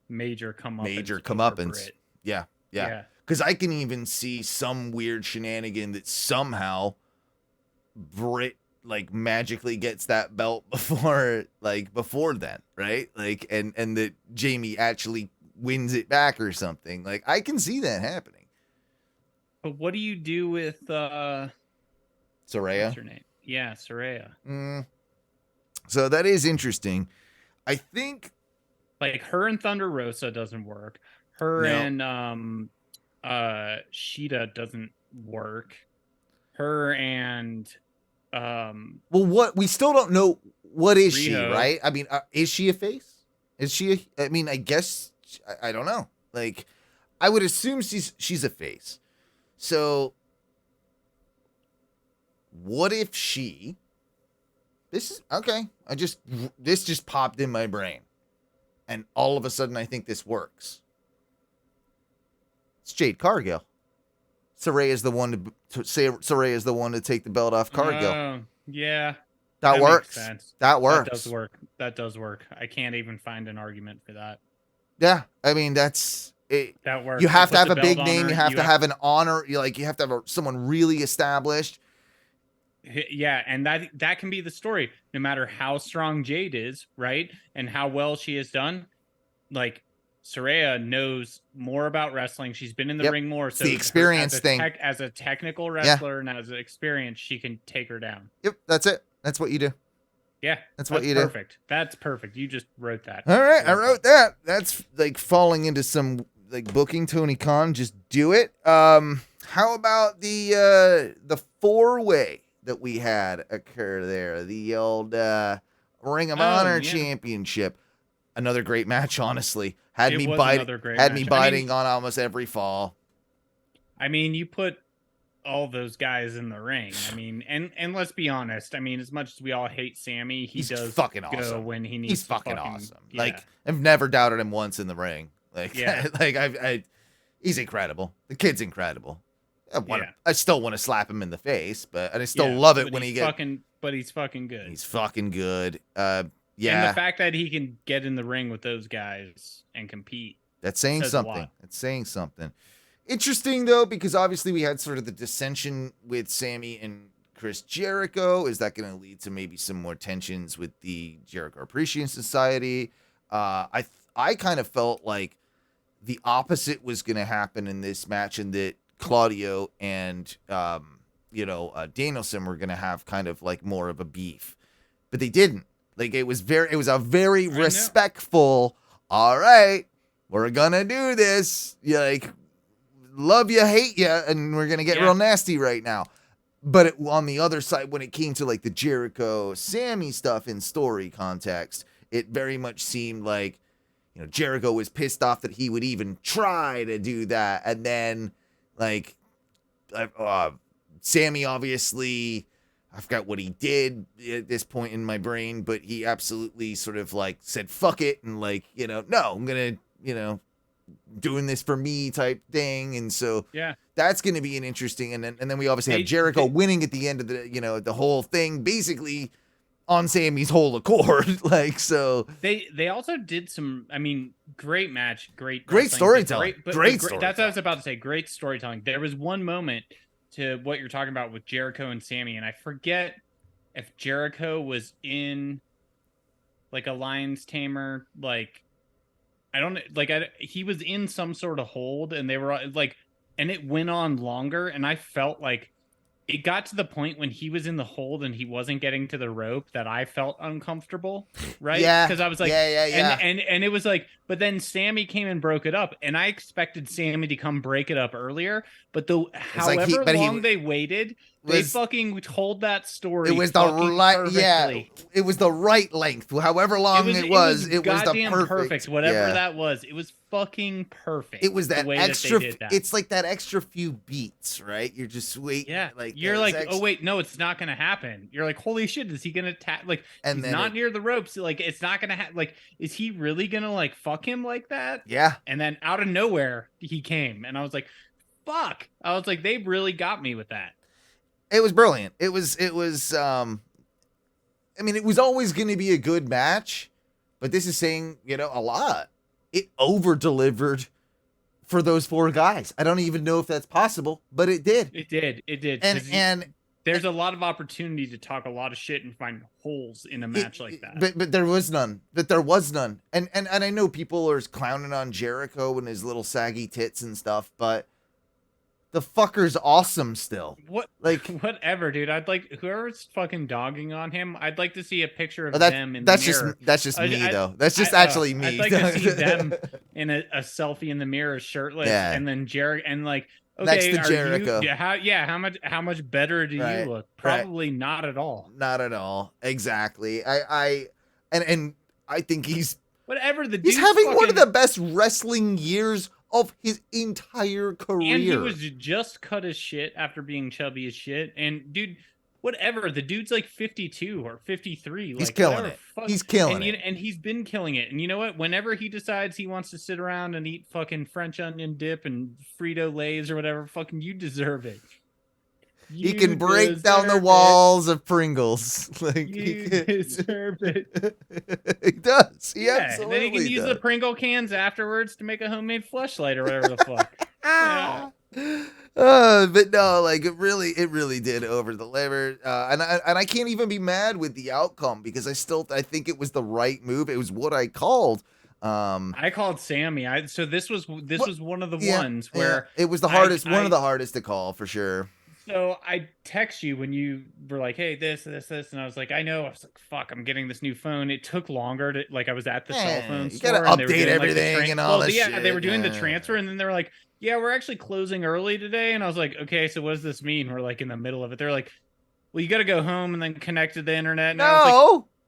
major comeuppance. Yeah. Because I can even see some weird shenanigan that somehow Britt like magically gets that belt before then, right? Like, and that Jamie actually wins it back or something. Like, I can see that happening. But what do you do with Saraya? What's her name? Yeah, Saraya. So that is interesting. I think like her and Thunder Rosa doesn't work. Her and Sheeta doesn't work. Her and well, what we still don't know, what is she, Riho. right? I mean, is she a face? Is she I mean, I guess I don't know. Like, I would assume she's a face. So what if she, this is okay, this just popped in my brain, and all of a sudden I think this works. It's Jade Cargill. Saraya is the one to take the belt off Cargill. Yeah. That works. Makes sense. That works. That does work. I can't even find an argument for that. Yeah, I mean, that's it. That works. You have to have a big name. You have to have an honor. You have to have someone really established. Yeah, and that can be the story. No matter how strong Jade is, right, and how well she has done, like Saraya knows more about wrestling. She's been in the ring more. So the experience thing. As a technical wrestler and as an experience, she can take her down. Yep, that's it. That's what you do. Yeah, that's what you do. Perfect. That's perfect. You just wrote that. All right, I wrote that. That's like falling into some like booking Tony Khan. Just do it. How about the 4-way that we had occur there? The old Ring of Honor Championship. Another great match, honestly. Had me biting on almost every fall. I mean, you put all those guys in the ring. I mean, and let's be honest. I mean, as much as we all hate Sammy, he's does fucking awesome when he needs. He's fucking awesome. Yeah. Like, I've never doubted him once in the ring. Like, he's incredible. The kid's incredible. I still want to slap him in the face, and I still love it when he gets. But he's fucking good. He's fucking good. Yeah. And the fact that he can get in the ring with those guys and compete. That's saying something. It's saying something. Interesting, though, because obviously we had sort of the dissension with Sammy and Chris Jericho. Is that going to lead to maybe some more tensions with the Jericho Appreciation Society? I kind of felt like the opposite was going to happen in this match, and that Claudio and Danielson were going to have kind of like more of a beef, but they didn't. Like, it was a very respectful, all right, we're gonna do this. You like, love you, hate you, and we're gonna get real nasty right now. But on the other side, when it came to like the Jericho Sammy stuff in story context, it very much seemed like, Jericho was pissed off that he would even try to do that. And then like Sammy, obviously, I forgot what he did at this point in my brain, but he absolutely sort of like said, fuck it. And like, no, I'm going to, doing this for me type thing. And so that's going to be an interesting. And then we obviously have Jericho winning at the end of the, the whole thing, basically on Sammy's whole accord. Like, so they also did some, great match, great storytelling. Great storytelling. That's what I was about to say. Great storytelling. There was one moment to what you're talking about with Jericho and Sammy, and I forget if Jericho was in like a lion's tamer, like he was in some sort of hold, and they were like, and it went on longer, and I felt like it got to the point when he was in the hold and he wasn't getting to the rope that I felt uncomfortable, right? Yeah. Because I was like, And it was like, but then Sammy came and broke it up, and I expected Sammy to come break it up earlier, but however long they waited, They fucking told that story. It was the right, it was the right length. However long it was the perfect. Whatever that was, it was fucking perfect. It was that extra. That that. It's like that extra few beats, right? You're just waiting. Yeah, like you're like, oh wait, no, it's not gonna happen. You're like, holy shit, is he gonna tap? Like, and he's not near the ropes. Like, it's not gonna happen. Like, is he really gonna like fuck him like that? Yeah. And then out of nowhere, he came, and I was like, fuck. I was like, they really got me with that. It was brilliant. It was I mean, it was always going to be a good match, but this is saying, a lot. It over-delivered for those 4 guys. I don't even know if that's possible, but it did. It did. And there's a lot of opportunity to talk a lot of shit and find holes in a match like that. But there was none. And I know people are clowning on Jericho and his little saggy tits and stuff, but the fucker's awesome still. Whatever, dude. I'd like whoever's fucking dogging on him. I'd like to see a picture of them in the mirror. That's just me, though. That's just actually me. I'd like to see them in a selfie in the mirror, shirtless, and then Jericho, and like, okay, next to Jericho. How much better do you look? Probably not at all. Not at all. Exactly. I think he's whatever. He's having one of the best wrestling years of his entire career. And he was just cut as shit after being chubby as shit. And dude, whatever. The dude's like 52 or 53. He's killing it. He's killing it. And he's been killing it. And you know what? Whenever he decides he wants to sit around and eat fucking French onion dip and Frito-Lays or whatever, fucking you deserve it. He can break down the walls of Pringles. You deserve it. He does. He absolutely and then he can use the Pringle cans afterwards to make a homemade fleshlight or whatever the fuck. Yeah. But no, like it really did over deliver. And I can't even be mad with the outcome because I think it was the right move. It was what I called. I called Sammy. So this was one of the ones where it was the hardest, one of the hardest to call for sure. So I text you when you were like, hey, this, and I was like, I know. I was like, fuck, I'm getting this new phone. It took longer to, like, I was at the cell phone store. You gotta update everything and all that shit. Yeah, they were doing the transfer, and then they were like, yeah, we're actually closing early today. And I was like, okay, so what does this mean? We're like in the middle of it. They're like, well, you got to go home and then connect to the internet. And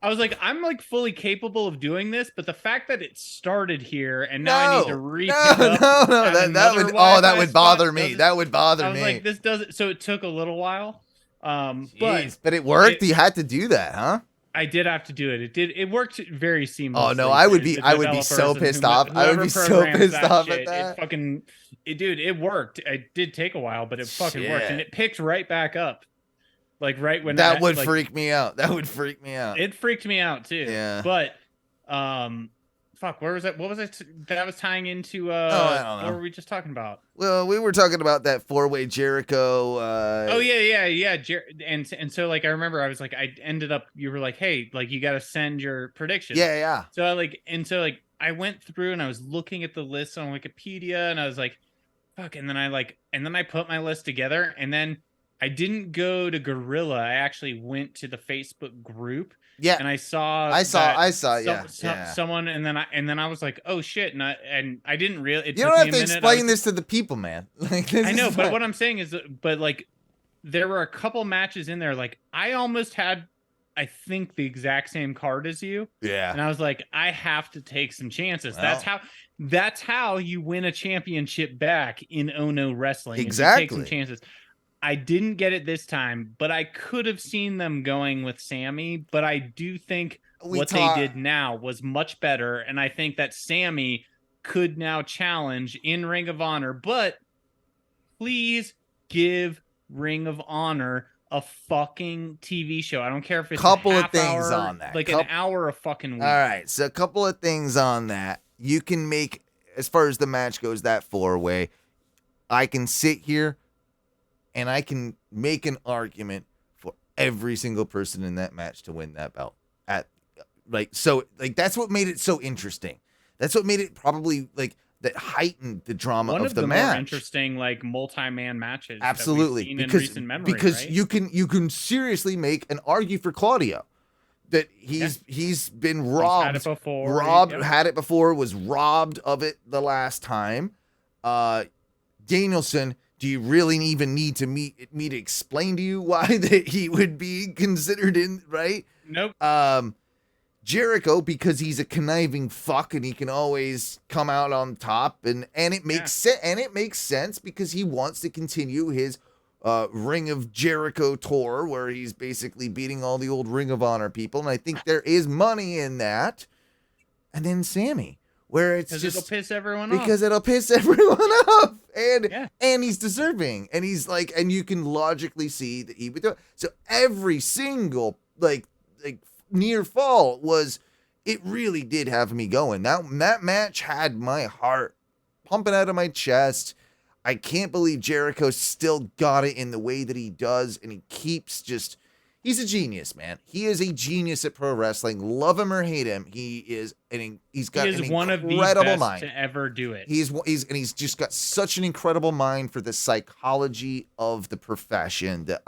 I was like, I'm like fully capable of doing this, but the fact that it started here and now I need to re-pick up that would bother me. That would bother me. I was like, this doesn't. So it took a little while, but it worked. You had to do that, huh? I did have to do it. It worked very seamlessly. Oh no, I would be so pissed off. I would be so pissed off at that. Dude, it worked. It did take a while, but it fucking worked, and it picked right back up. Like right when that would freak me out. That would freak me out. It freaked me out too. Yeah. But, fuck, where was that? What was it that was tying into? I don't know. What were we just talking about? Well, we were talking about that 4-way Jericho. Oh yeah. And so like I remember I was like I ended up. You were like, hey, like you got to send your predictions. Yeah. So I went through and I was looking at the list on Wikipedia and I was like, fuck, and then I put my list together and then. I didn't go to Gorilla. I actually went to the Facebook group. Yeah, and I saw someone, and then I was like, oh shit, and I didn't really. You don't have to explain this to the people, man. Like, I know, but what I'm saying is, like, there were a couple matches in there. Like, I almost had, I think, the exact same card as you. Yeah, and I was like, I have to take some chances. Well, that's how you win a championship back in Ono Wrestling. Exactly, you take some chances. I didn't get it this time, but I could have seen them going with Sammy. But I do think they did now was much better. And I think that Sammy could now challenge in Ring of Honor. But please give Ring of Honor a fucking TV show. I don't care if it's couple a of things hour, on that. Like an hour of fucking week. All right. So a couple of things on that. You can make, as far as the match goes, that 4-way. I can sit here and I can make an argument for every single person in that match to win that belt. That's what made it so interesting. That's what made it probably that heightened the drama of the match. More interesting multi-man matches. Absolutely, that we've seen in recent memory, right? you can seriously make an argument for Claudio that he's been robbed. He's had it before. Had it before. Was robbed of it the last time. Danielson Do you really even need to me to explain to you why that he would be considered in, right? Nope. Jericho, because he's a conniving fuck and he can always come out on top, and it makes sense, and it makes sense because he wants to continue his Ring of Jericho tour where he's basically beating all the old Ring of Honor people, and I think there is money in that. And then Sammy, where it's just it'll piss everyone off. Because it'll piss everyone off, and he's deserving, and he's like, and you can logically see that he would do it. So every single like near fall it really did have me going. That match had my heart pumping out of my chest. I can't believe Jericho still got it in the way that he does, and he keeps just, he's a genius, man. He is a genius at pro wrestling. Love him or hate him, he's got an one of the incredible best mind to ever do it. He's just got such an incredible mind for the psychology of the profession that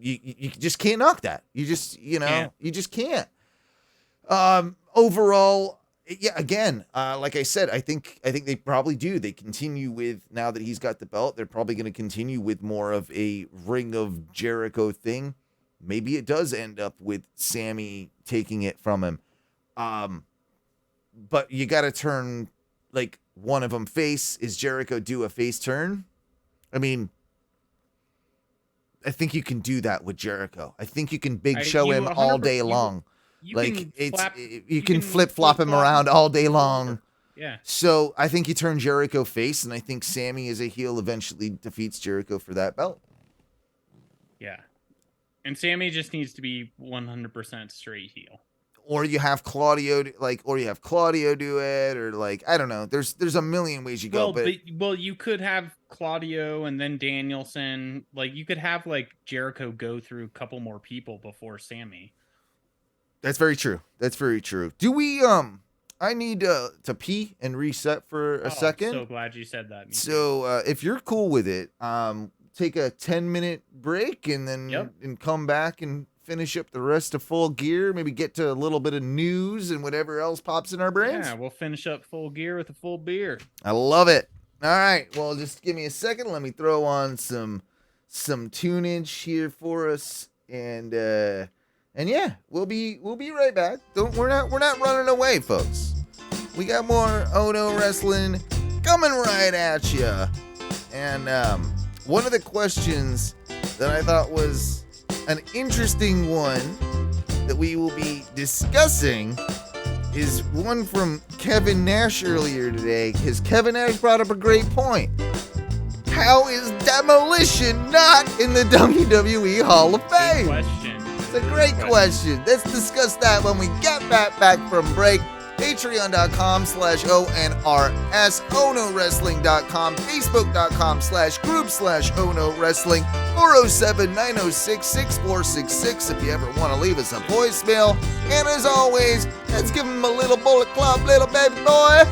you just can't knock that. You just can't. Overall, yeah, again, like I said, I think they probably do. They continue with, now that he's got the belt, they're probably going to continue with more of a Ring of Jericho thing. Maybe it does end up with Sammy taking it from him. But you got to turn like one of them face. Is Jericho do a face turn? I mean, I think you can do that with Jericho. I think you can big show him all day long. You can flip flop him around all day long. Yeah. So I think you turn Jericho face, and I think Sammy as a heel eventually defeats Jericho for that belt. Yeah. And Sammy just needs to be 100% straight heel. Or you have Claudio do it, or like, I don't know. There's a million ways you go. Well, you could have Claudio and then Danielson. Like, you could have like Jericho go through a couple more people before Sammy. That's very true. Do we I need to pee and reset for a second. I'm so glad you said that. So if you're cool with it, take a 10-minute break and then and come back and finish up the rest of Full Gear, maybe get to a little bit of news and whatever else pops in our brains. Yeah, we'll finish up Full Gear with a full beer. I love it. All right, well, just give me a second. Let me throw on some tunage here for us, and yeah, we'll be right back. We're not running away, folks. We got more Ono Wrestling coming right at you. And one of the questions that I thought was an interesting one that we will be discussing is one from Kevin Nash earlier today, because Kevin Nash brought up a great point. How is Demolition not in the WWE Hall of Fame? Good question. It's a great question. Let's discuss that when we get back from break. Patreon.com/ONRS, OnoWrestling.com, Facebook.com/group/Ono Wrestling, 407-906-6466 if you ever want to leave us a voicemail. And as always, let's give him a little Bullet Club, little baby boy.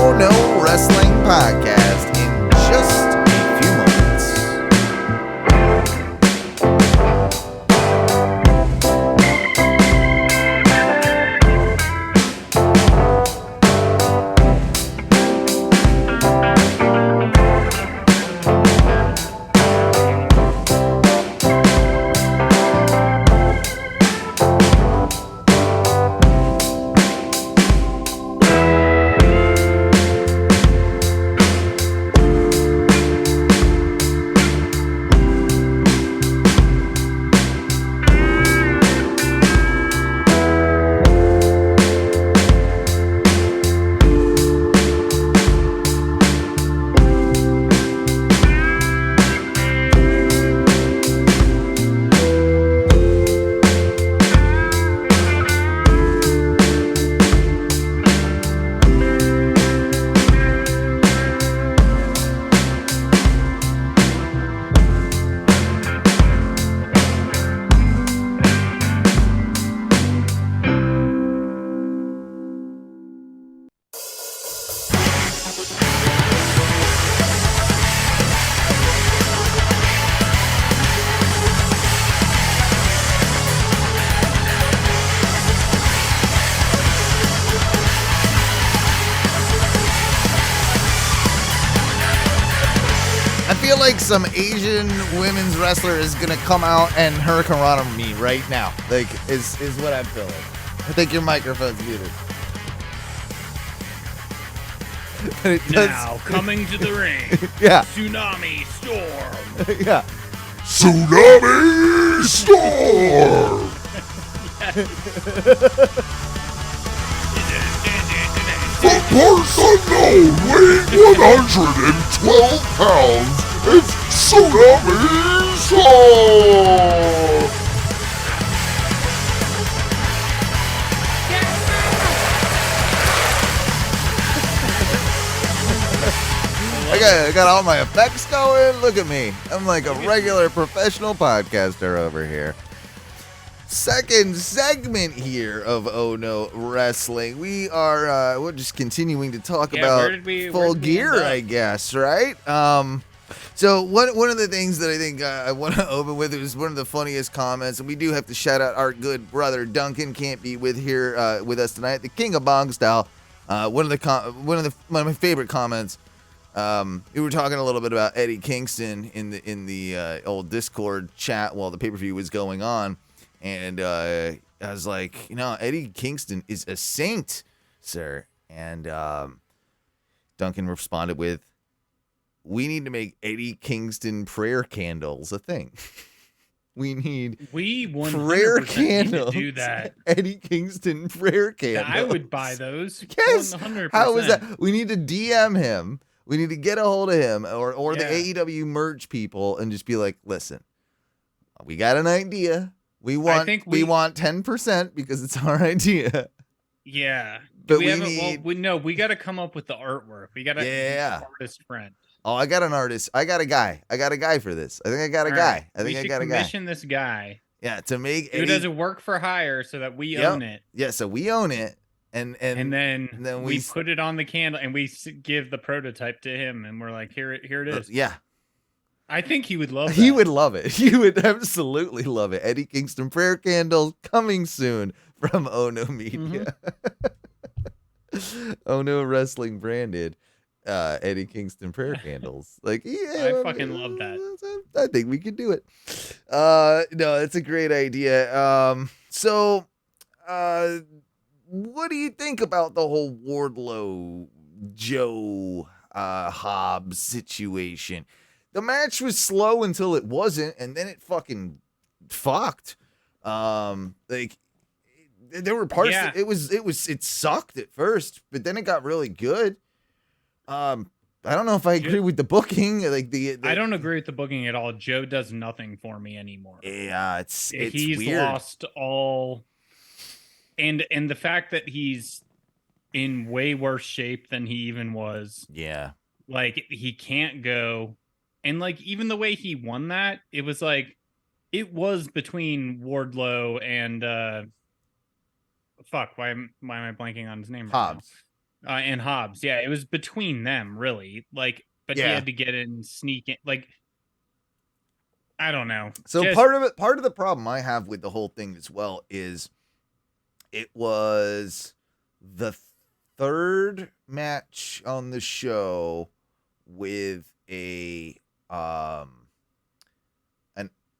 Oh No Wrestling Podcast in just a few moments. I feel like some Asian women's wrestler is gonna come out and hurricane run me right now. Like, is what I'm feeling. I think your microphone's muted. But it does, Now coming to the ring. yeah, Tsunami Storm. yeah. Tsunami Storm! The parts unknown, weighing 112 pounds, it's Tsunami Storm! I got all my effects going. Look at me. I'm like a regular professional podcaster over here. Second segment here of Oh No Wrestling. We are we're just continuing to talk about Full Gear, I guess, right? So one of the things that I think I want to open with is one of the funniest comments, and we do have to shout out our good brother Duncan. Can't be with us tonight. The King of Bong Style. One of my favorite comments. We were talking a little bit about Eddie Kingston in the old Discord chat while the pay-per-view was going on. And I was like, Eddie Kingston is a saint, sir. And Duncan responded with, we need to make Eddie Kingston prayer candles a thing. We need prayer candles. Do that. Eddie Kingston prayer candles. I would buy those. Yes. 100%. How is that? We need to DM him. We need to get a hold of him or the Yeah. AEW merch people and just be like, listen, we got an idea. We want 10% because it's our idea. Yeah. But we got to come up with the artwork. We got to Yeah. artist friend. Oh, I got an artist. I got a guy. I got a guy for this. I think I got a guy. I think I got a guy. Commission this guy. Yeah, to make Who does a work for hire so that we own it. Yeah, so we own it. And then we put it on the candle and we give the prototype to him and we're like, here it is. Yeah. I think he would love that. He would love it. He would absolutely love it. Eddie Kingston prayer candles coming soon from Oh No Media. Mm-hmm. Oh No Wrestling branded Eddie Kingston prayer candles. Like, yeah, I fucking love that. I think we could do it. No, it's a great idea. So what do you think about the whole Wardlow Joe Hobbs situation? The match was slow until it wasn't, and then it fucking fucked. Like there were parts that it sucked at first, but then it got really good. I don't know if I agree with the booking. Like I don't agree with the booking at all. Joe does nothing for me anymore. Yeah, he's weird. Lost all, and the fact that he's in way worse shape than he even was. Yeah, like he can't go, and like even the way he won that, it was like it was between Wardlow and fuck. Why am I blanking on his name? Hobbs. And Hobbs. Yeah, it was between them, really. Like, but he Yeah. had to get in, sneak in. Like, I don't know. So Just- part of the problem I have with the whole thing as well is it was the third match on the show with a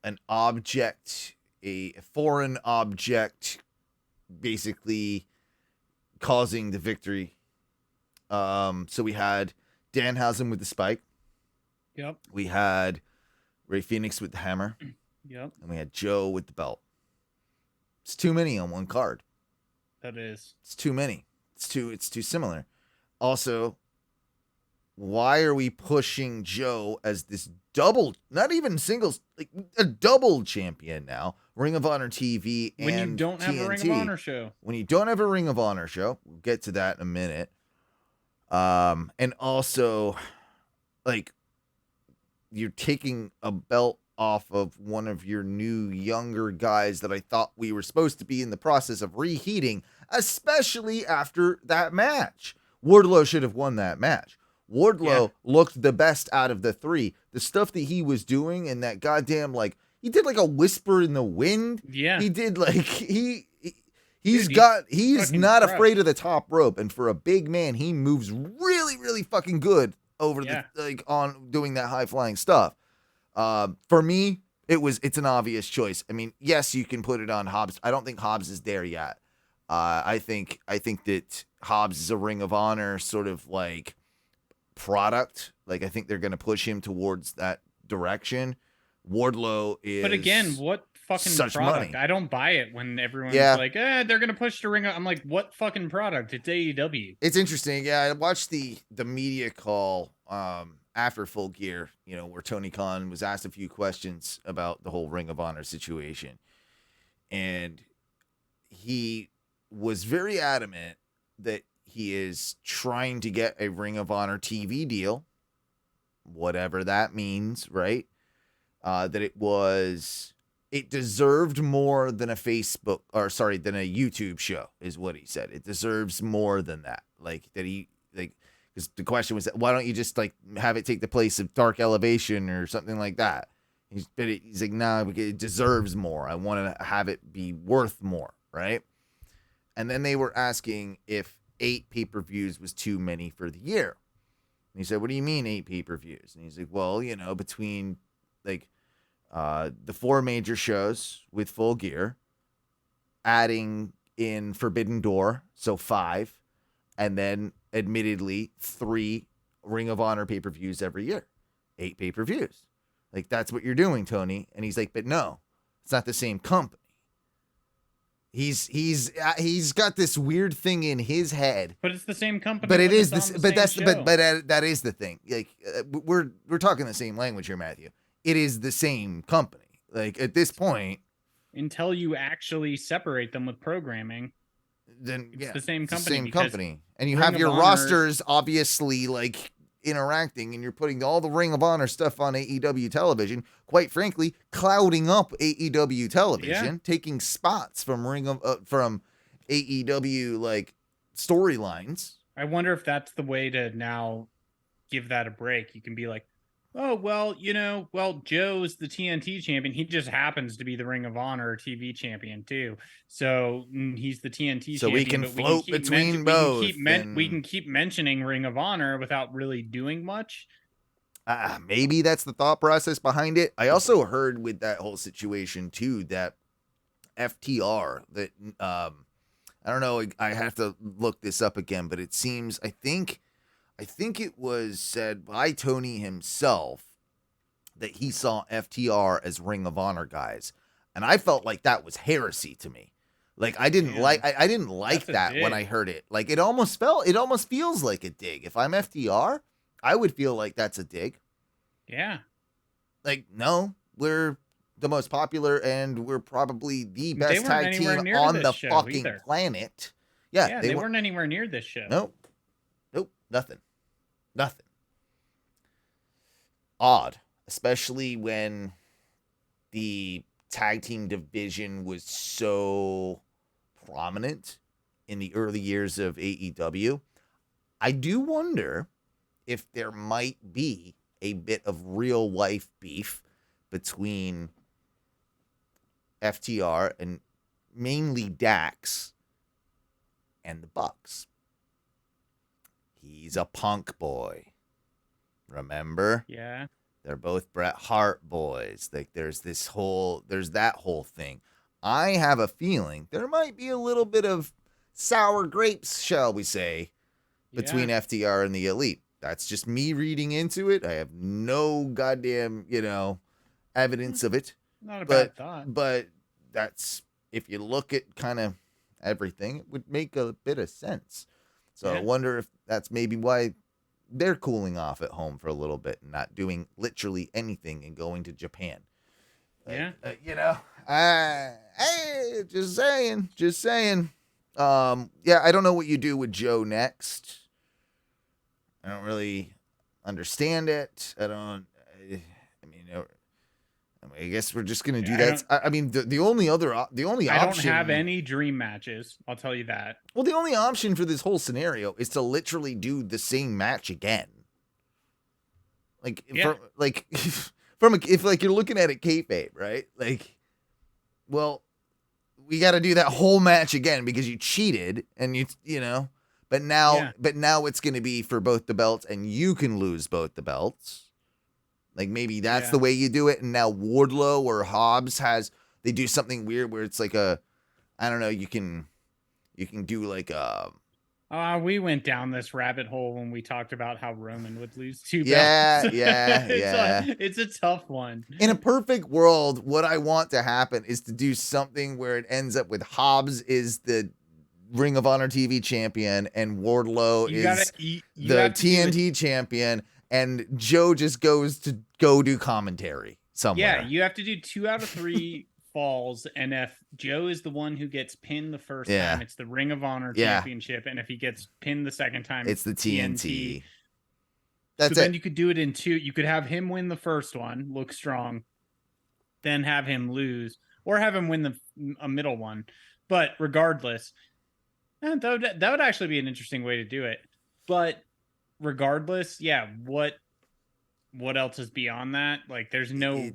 an object, a foreign object, basically causing the victory. So we had Danhausen with the spike. Yep. We had Ray Phoenix with the hammer. Yep. And we had Joe with the belt. It's too many on one card. That is. It's too many. It's too similar. Also, why are we pushing Joe as this double, not even singles, like a double champion now? Ring of Honor TV and When you don't have a Ring of TNT. Honor show. When you don't have a Ring of Honor show, we'll get to that in a minute. And also, like, you're taking a belt off of one of your new younger guys that I thought we were supposed to be in the process of reheating, especially after that match. Wardlow should have won that match. Wardlow looked the best out of the three. The stuff that he was doing and that goddamn, like, he did like a whisper in the wind. Yeah. He did like he's fucking not crushed. afraid of the top rope, and for a big man, he moves really, really fucking good over the like on doing that high flying stuff. For me, it's an obvious choice. I mean, yes, you can put it on Hobbs. I don't think Hobbs is there yet. I think that Hobbs is a Ring of Honor sort of like product. Like, I think they're going to push him towards that direction. Wardlow is, But again, what fucking such product? money. I don't buy it when everyone's Yeah. like, they're gonna push the Ring of. I'm like, what fucking product? It's AEW. It's interesting. Yeah, I watched the media call after Full Gear, where Tony Khan was asked a few questions about the whole Ring of Honor situation. And he was very adamant that he is trying to get a Ring of Honor TV deal, whatever that means, right? That it deserved more than a than a YouTube show, is what he said. It deserves more than that. Because the question was, why don't you just like have it take the place of Dark Elevation or something like that? He's like, nah, it deserves more. I want to have it be worth more, right? And then they were asking if 8 pay-per-views was too many for the year. And he said, what do you mean 8 pay-per-views? And he's like, well, between like the 4 major shows with Full Gear, adding in Forbidden Door, so 5, and then admittedly 3 Ring of Honor pay-per-views every year. 8 pay-per-views. Like, that's what you're doing, Tony. And he's like, but no, it's not the same company. He's got this weird thing in his head. But it's the same company. But it when is it's on this. the But same that's show. but that is the thing. Like, we're talking the same language here, Matthew. It is the same company. Like, at this point, until you actually separate them with programming, then it's yeah, the same it's the company. same because company, and you Ring have of your Honor- rosters obviously like interacting, and you're putting all the Ring of Honor stuff on AEW television. Quite frankly, clouding up AEW television, taking spots from from AEW like storylines. I wonder if that's the way to now give that a break. You can be like, oh, well, Joe's the TNT champion. He just happens to be the Ring of Honor TV champion too. So he's the TNT So champion. we can but float keep between both. We can keep mentioning Ring of Honor without really doing much. Maybe that's the thought process behind it. I also heard with that whole situation too that FTR, that I don't know, I have to look this up again, but it seems I think it was said by Tony himself that he saw FTR as Ring of Honor guys, and I felt like that was heresy to me. Like, I didn't like That's a that when dig. I heard it. Like, it almost feels like a dig. If I'm FTR, I would feel like that's a dig. Yeah. Like, no, we're the most popular and we're probably the They best weren't tag anywhere team near on this the show fucking either. planet. Yeah, Yeah, they weren't anywhere near this show. Nope, nothing. Odd, especially when the tag team division was so prominent in the early years of AEW. I do wonder if there might be a bit of real life beef between FTR and mainly Dax and the Bucks. He's a Punk boy. Remember? Yeah. They're both Bret Hart boys. Like there's that whole thing. I have a feeling there might be a little bit of sour grapes, shall we say, between FTR and the Elite. That's just me reading into it. I have no goddamn, evidence of it. Not a bad thought. But that's, if you look at kind of everything, it would make a bit of sense. So I wonder if that's maybe why they're cooling off at home for a little bit and not doing literally anything and going to Japan. Yeah. Hey, just saying. I don't know what you do with Joe next. I don't really understand it. I guess we're just gonna do that. The only option. I don't have any dream matches. I'll tell you that. Well, the only option for this whole scenario is to literally do the same match again. If you're looking at it kayfabe, right? We got to do that whole match again because you cheated and but now it's going to be for both the belts and you can lose both the belts. Maybe that's the way you do it. And now Wardlow or Hobbs they do something weird where it's you can do we went down this rabbit hole when we talked about how Roman would lose 2 belts. Yeah. It's a tough one. In a perfect world, what I want to happen is to do something where it ends up with Hobbs is the Ring of Honor TV champion and Wardlow is the TNT champion, and Joe just goes to go do commentary somewhere. Yeah, you have to do 2 out of 3 falls, and if Joe is the one who gets pinned the first time, it's the Ring of Honor championship, and if he gets pinned the second time, it's the TNT. Then you could do it in 2. You could have him win the first one, look strong, then have him lose, or have him win a middle one. But regardless, that would actually be an interesting way to do it. But regardless, what else is beyond that? There's no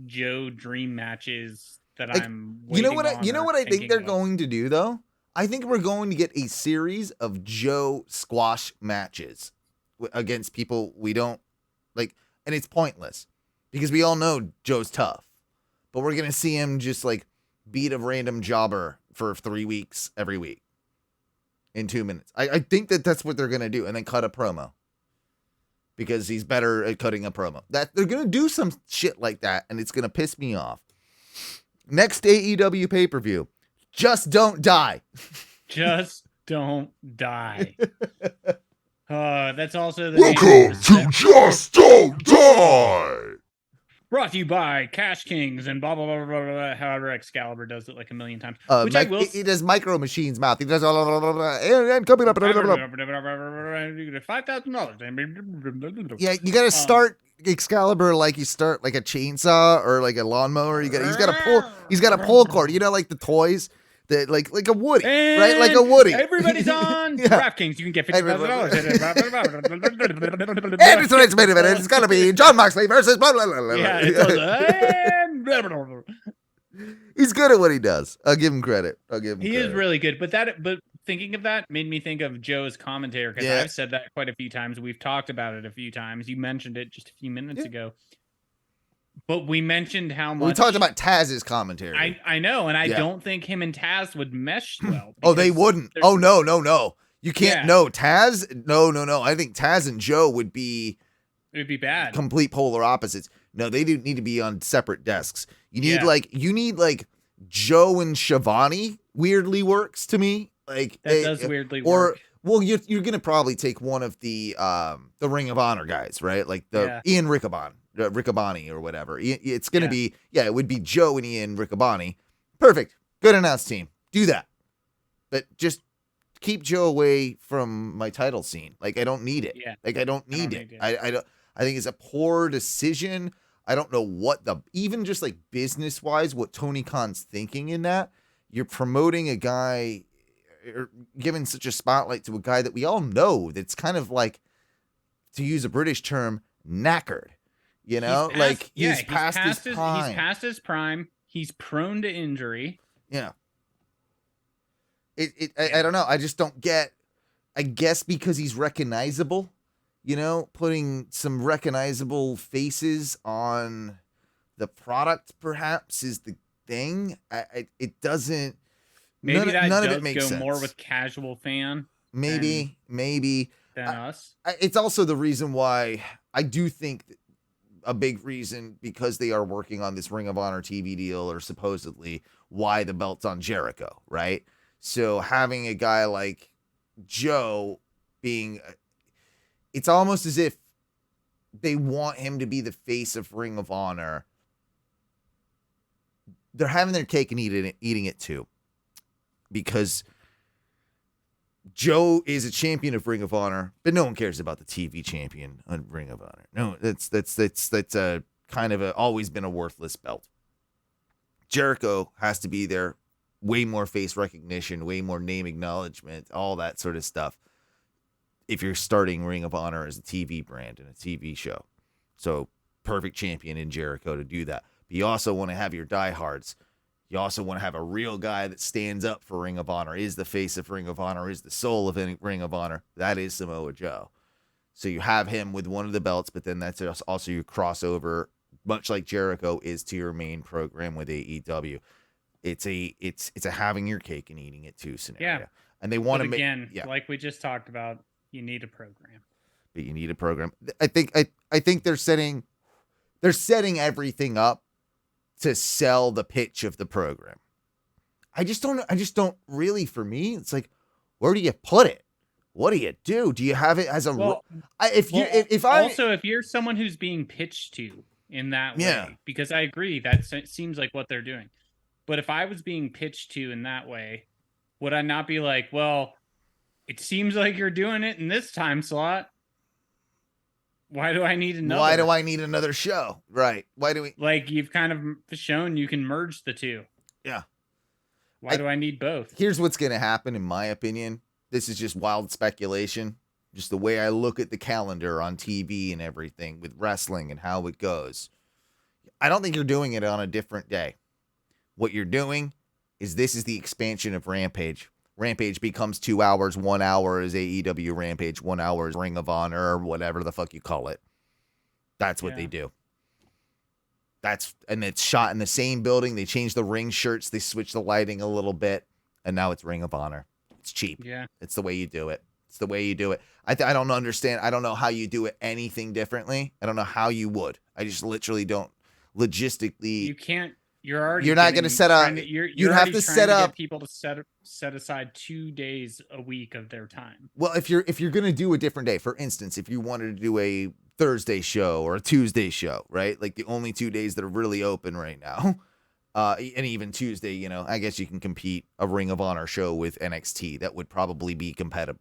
Joe dream matches that I'm waiting on. You know what I think they're going to do though? I think we're going to get a series of Joe squash matches against people we don't like, and it's pointless because we all know Joe's tough. But we're gonna see him just beat a random jobber for 3 weeks every week in 2 minutes. I think that's what they're gonna do, and then cut a promo. Because he's better at cutting a promo. That they're gonna do some shit like that, and it's gonna piss me off. Next AEW pay-per-view, just don't die. Just don't die. That's also the Welcome to Just Don't Die. Brought to you by Cash Kings and blah blah blah blah blah. However, Excalibur does it a million times. Which I will. He does Micro Machine's mouth. He does and coming up. $5,000. Yeah, you gotta start Excalibur like you start a chainsaw or a lawnmower. He's got a pull cord. The toys. Like a Woody, right? Like a Woody. Everybody's on DraftKings. You can get $50,000. And tonight's main event is going to be John Moxley versus blah, blah, blah, blah. Yeah, He's good at what he does. I'll give him credit. He is really good. But thinking of that made me think of Joe's commentary because I've said that quite a few times. We've talked about it a few times. You mentioned it just a few minutes ago. But we mentioned how much... We talked about Taz's commentary. I know, and I don't think him and Taz would mesh well. Oh, they wouldn't. Oh, no. You can't... No, Taz... No. I think Taz and Joe would be... It would be bad. Complete polar opposites. No, they do need to be on separate desks. You need, Joe and Shivani weirdly works to me. That does weirdly work. Well, you're going to probably take one of the Ring of Honor guys, right? Ian Riccaboni or whatever. It's going to be, it would be Joe and Ian Riccaboni. Perfect. Good announced team. Do that. But just keep Joe away from my title scene. I don't need it. Yeah. I don't need it. I think it's a poor decision. I don't know even just business wise, what Tony Khan's thinking in that. You're promoting a guy or giving such a spotlight to a guy that we all know that's kind of like, to use a British term, knackered. You know, he's past his prime. He's past his prime. He's prone to injury. Yeah. I don't know. I just don't get. I guess because he's recognizable, you know, putting some recognizable faces on the product perhaps is the thing. It doesn't. Maybe none of it makes sense. More with casual fan. Maybe than us. It's also the reason why I do think a big reason, because they are working on this Ring of Honor TV deal, or supposedly why the belt's on Jericho, right? So having a guy like Joe being, it's almost as if they want him to be the face of Ring of Honor. They're having their cake and eating it too, because Joe is a champion of Ring of Honor, but no one cares about the TV champion on Ring of Honor. No, that's a kind of always been a worthless belt. Jericho has to be there, way more face recognition, way more name acknowledgement, all that sort of stuff, if you're starting Ring of Honor as a TV brand and a TV show. So perfect champion in Jericho to do that. But you also want to have your diehards. You also want to have a real guy that stands up for Ring of Honor, is the face of Ring of Honor, is the soul of Ring of Honor. That is Samoa Joe. So you have him with one of the belts, but then that's also your crossover, much like Jericho is to your main program with AEW. It's a having your cake and eating it too scenario. Yeah. And they want to make, like we just talked about, you need a program. But you need a program. I think they're setting everything up to sell the pitch of the program. I just don't really, for me, it's like, where do you put it? What do you do? Do you have it as a, if you're someone who's being pitched to in that way, because I agree, that seems like what they're doing. But if I was being pitched to in that way, would I not be like, well, it seems like you're doing it in this time slot. Why do I need another? Why do I need another show? Right. Why do we? Like, you've kind of shown you can merge the two. Yeah. Why do I need both? Here's what's going to happen, in my opinion. This is just wild speculation. Just the way I look at the calendar on TV and everything with wrestling and how it goes. I don't think you're doing it on a different day. What you're doing is, this is the expansion of Rampage. Rampage becomes 2 hours. 1 hour is AEW Rampage. 1 hour is Ring of Honor, or whatever the fuck you call it. That's what they do. And it's shot in the same building. They changed the ring shirts. They switched the lighting a little bit. And now it's Ring of Honor. It's cheap. Yeah. It's the way you do it. It's the way you do it. I don't understand. I don't know how you do it anything differently. I don't know how you would. I just literally don't. Logistically. You can't. You're not going to set up. You'd have to set up people to set aside 2 days a week of their time. Well, if you're going to do a different day, for instance, if you wanted to do a Thursday show or a Tuesday show, right? Like the only 2 days that are really open right now, and even Tuesday, you know, I guess you can compete a Ring of Honor show with NXT. That would probably be competitive,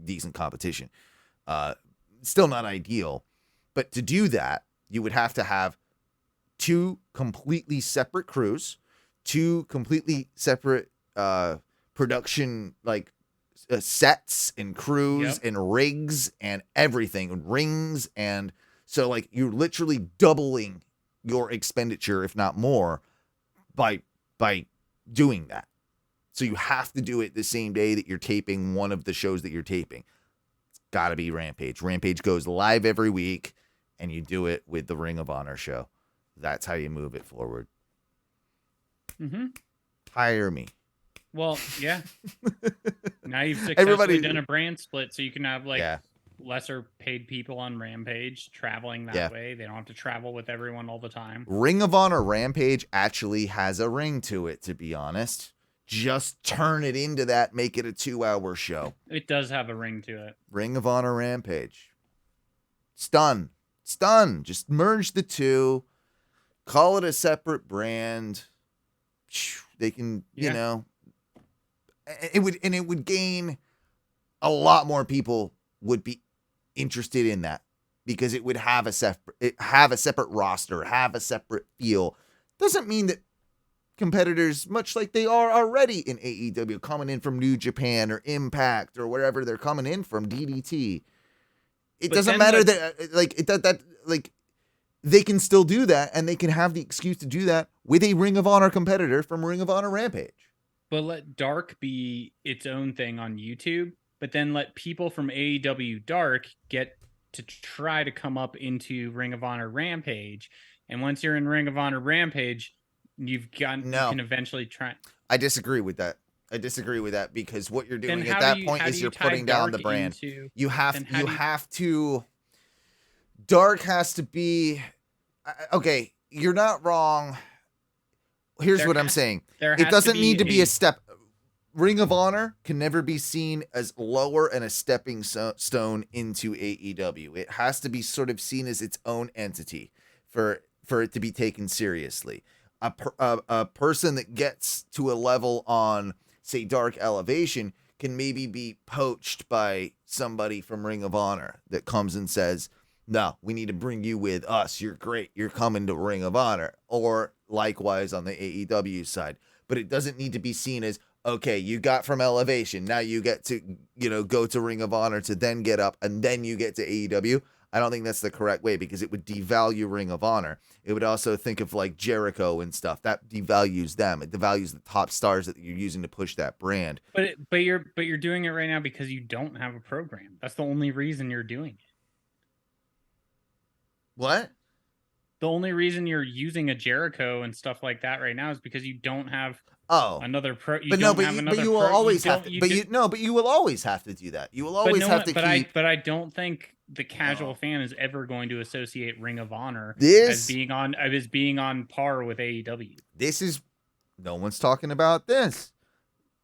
decent competition. Still not ideal, but to do that, you would have to have 2 completely separate crews, 2 completely separate production, sets and crews and rigs and everything, and rings. And so, like, you're literally doubling your expenditure, if not more, by doing that. So you have to do it the same day that you're taping one of the shows that you're taping. It's got to be Rampage. Rampage goes live every week, and you do it with the Ring of Honor show. That's how you move it forward. Mm-hmm. Hire me. Well, yeah. Now you've successfully done a brand split, so you can have lesser paid people on Rampage traveling that way. They don't have to travel with everyone all the time. Ring of Honor Rampage actually has a ring to it, to be honest. Just turn it into that, make it a 2-hour show. It does have a ring to it. Ring of Honor Rampage. It's done. Just merge the two. Call it a separate brand. They can, it would gain a lot more people would be interested in that, because it would have a separate roster, have a separate feel. Doesn't mean that competitors, much like they are already in AEW, coming in from New Japan or Impact or wherever they're coming in from, DDT. It doesn't matter that they can still do that, and they can have the excuse to do that with a Ring of Honor competitor from Ring of Honor Rampage. But let Dark be its own thing on YouTube, but then let people from AEW Dark get to try to come up into Ring of Honor Rampage. And once you're in Ring of Honor Rampage, you can eventually try. I disagree with that. Because what you're doing at that point is you're putting down the brand. You have to. Dark has to be. Okay, you're not wrong. Here's what I'm saying. It doesn't need to be a step. Ring of Honor can never be seen as lower and a stepping stone into AEW. It has to be sort of seen as its own entity for it to be taken seriously. A person that gets to a level on, say, Dark Elevation can maybe be poached by somebody from Ring of Honor that comes and says, no, we need to bring you with us. You're great. You're coming to Ring of Honor. Or likewise on the AEW side. But it doesn't need to be seen as, okay, you got from Elevation. Now you get to, go to Ring of Honor to then get up and then you get to AEW. I don't think that's the correct way because it would devalue Ring of Honor. It would also think of like Jericho and stuff. That devalues them. It devalues the top stars that you're using to push that brand. But you're doing it right now because you don't have a program. That's the only reason you're doing it. What? The only reason you're using a Jericho and stuff like that right now is because you don't have another pro. You will always have to. But you will always have to do that. You will always have to keep. But I don't think the casual fan is ever going to associate Ring of Honor as being on par with AEW. No one's talking about this.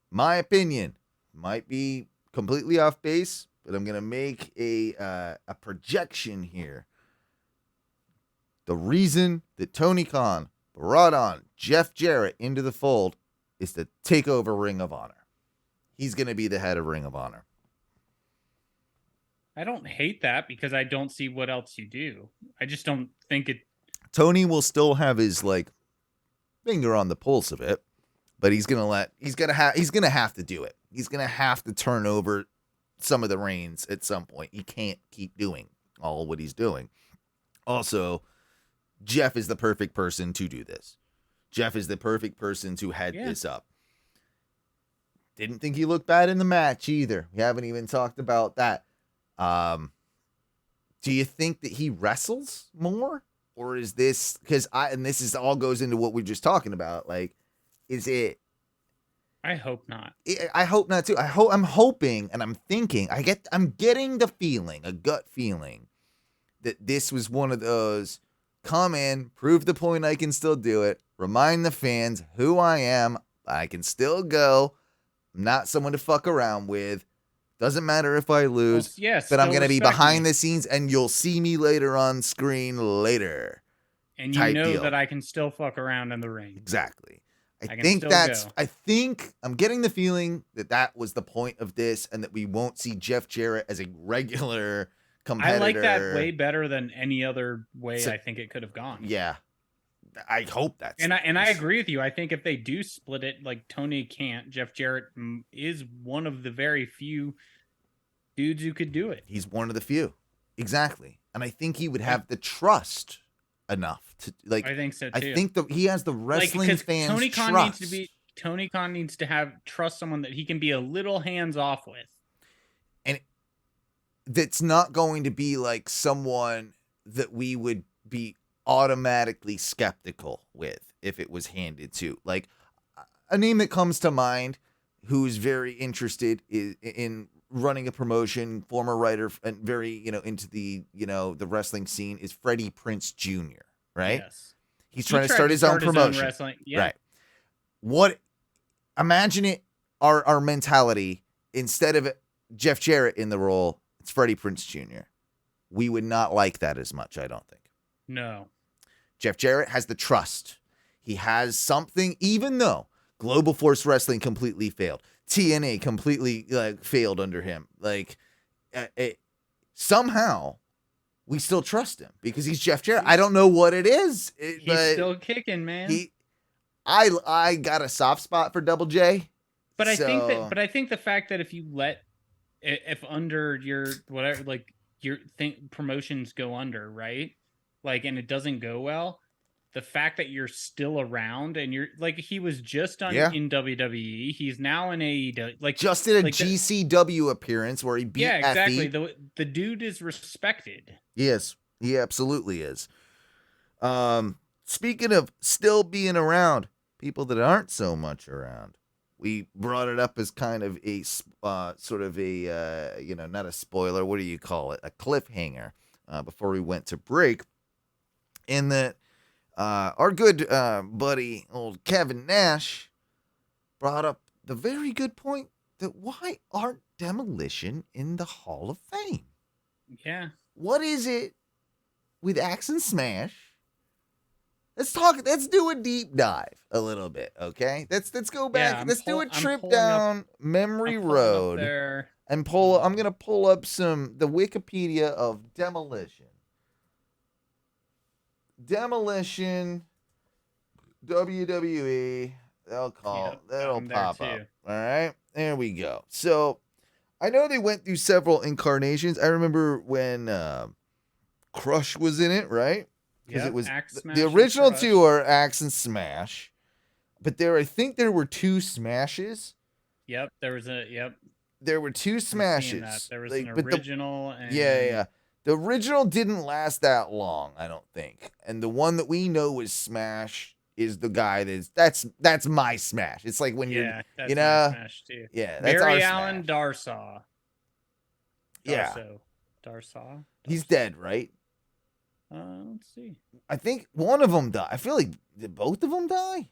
My opinion might be completely off base, but I'm gonna make a projection here. The reason that Tony Khan brought on Jeff Jarrett into the fold is to take over Ring of Honor. He's going to be the head of Ring of Honor. I don't hate that because I don't see what else you do. I just don't think it. Tony will still have his finger on the pulse of it, but he's going to have to do it. He's going to have to turn over some of the reins at some point. He can't keep doing all what he's doing. Also, Jeff is the perfect person to do this. Jeff is the perfect person to head this up. Didn't think he looked bad in the match either. We haven't even talked about that. Do you think that he wrestles more? Or is this, this all goes into what we're just talking about. Is it? I hope not. I hope not too. I'm hoping and I'm thinking, I'm getting the feeling, a gut feeling that this was one of those, come in, prove the point I can still do it, remind the fans who I am, I can still go, I'm not someone to fuck around with, doesn't matter if I lose, but I'm going to be behind the scenes and you'll see me later on screen later. And you know that I can still fuck around in the ring. Exactly. I think I'm getting the feeling that was the point of this and that we won't see Jeff Jarrett as a regular competitor. I like that way better than any other way I think it could have gone. Yeah. I hope that's and I agree with you. I think if they do split it, like Tony can't, Jeff Jarrett is one of the very few dudes who could do it. He's one of the few. Exactly. And I think he would have the trust enough to I think so too. I think he has the wrestling fans Tony Khan trust. Tony Khan needs to have trust someone that he can be a little hands off with. And that's not going to be like someone that we would be automatically skeptical with if it was handed to. Like a name that comes to mind who's very interested in running a promotion, former writer and very, into the, the wrestling scene is Freddie Prinze Jr., right? Yes. He's trying to start his own promotion. Wrestling. Yeah. Right. Imagine our mentality, instead of Jeff Jarrett in the role, it's Freddie Prinze Jr. We would not like that as much, I don't think. No. Jeff Jarrett has the trust. He has something, even though Global Force Wrestling completely failed. TNA completely failed under him. Somehow we still trust him because he's Jeff Jarrett. I don't know what it is. He's still kicking, man. I got a soft spot for Double J. But I think the fact that if under your whatever, like your promotions go under, right? Like, and it doesn't go well, the fact that you're still around and you're like, he was just in WWE, he's now in AEW, like just did a GCW appearance where he beat exactly. Effie. The dude is respected. Yes, he absolutely is. Speaking of still being around, people that aren't so much around, we brought it up as kind of a sort of a not a spoiler. What do you call it? A cliffhanger before we went to break. In that, our good buddy, old Kevin Nash, brought up the very good point that why aren't Demolition in the Hall of Fame? Yeah. What is it with Axe and Smash? Let's do a deep dive a little bit, okay? Let's go back. Yeah, let's do a trip down memory road and I'm gonna pull up the Wikipedia of Demolition. Demolition, WWE. That'll pop up. All right, there we go. So I know they went through several incarnations. I remember when Crush was in it, right? Because it was the original two are Axe and Smash, but I think there were two Smashes. Yep, there were two Smashes. There was an original. Yeah. The original didn't last that long, I don't think. And the one that we know is Smash is the guy that's my Smash. It's like when that's my Smash too. Yeah, that's Barry our Allen Smash. Darsaw. Yeah. Darsaw. He's dead, right? Let's see. I think one of them died. I feel like, did both of them die?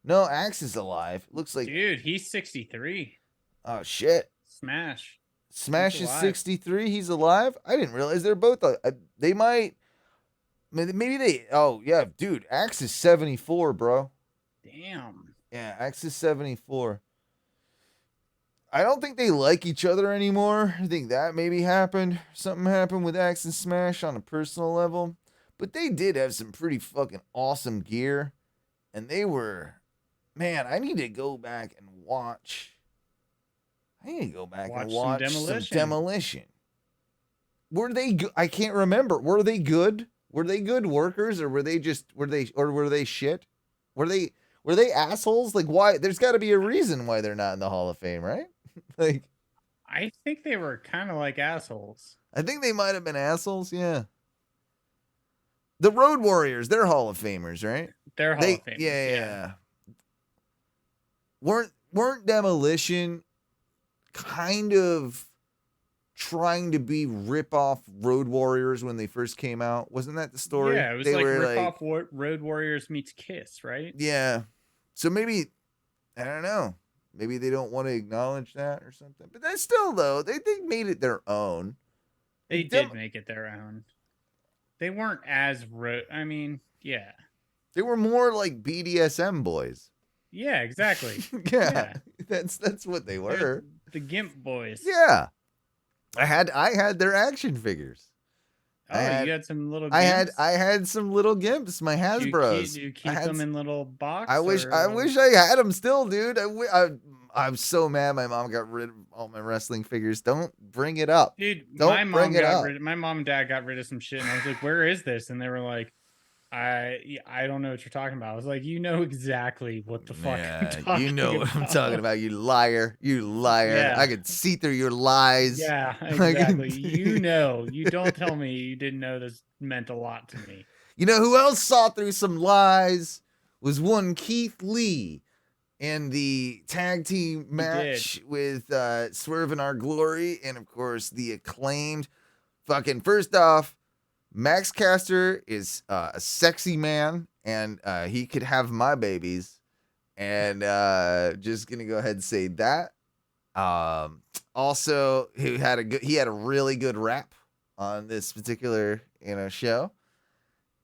No, Axe is alive. Looks like... Dude, he's 63. Oh, shit. Smash is 63. He's alive? I didn't realize they're both... they might... Maybe they... Oh, yeah, dude. Axe is 74, bro. Damn. Yeah, Axe is 74. I don't think they like each other anymore. I think that maybe happened. Something happened with Axe and Smash on a personal level. But they did have some pretty fucking awesome gear. And they were... Man, I need to go back and watch... watch some Demolition. Were they good? I can't remember. Were they good? Were they good workers, or were they shit? Were they assholes? Like, why? There's got to be a reason why they're not in the Hall of Fame, right? Like, I think they were kind of like assholes. I think they might have been assholes. Yeah. The Road Warriors, they're Hall of Famers, right? They're Hall of Famers. Yeah. Weren't Demolition kind of trying to be rip-off Road Warriors when they first came out? Wasn't that the story? Yeah, it was rip-off Road Warriors meets Kiss, right? Yeah. So maybe, I don't know. Maybe they don't want to acknowledge that or something. But that's still, though, they made it their own. They did make it their own. They weren't as yeah. They were more like BDSM boys. Yeah, exactly. Yeah. That's what they were. The Gimp Boys. Yeah. I had their action figures. Oh, you had some little gimps? I had some little gimps, my Hasbros. Do you keep them in little box? I wish I had them still, dude. I'm so mad my mom got rid of all my wrestling figures. Don't bring it up. Dude, my mom and dad got rid of some shit, and I was like, where is this? And they were like, I don't know what you're talking about. I was like, you know exactly what the fuck I'm talking about. You know what I'm talking about, you liar. You liar. Yeah. I could see through your lies. Yeah, exactly. You don't tell me you didn't know this meant a lot to me. You know who else saw through some lies was one Keith Lee in the tag team match with Swerve in Our Glory, and of course the Acclaimed. Fucking first off, Max Caster is a sexy man, and he could have my babies. And just gonna go ahead and say that. Also, he had a really good rap on this particular show.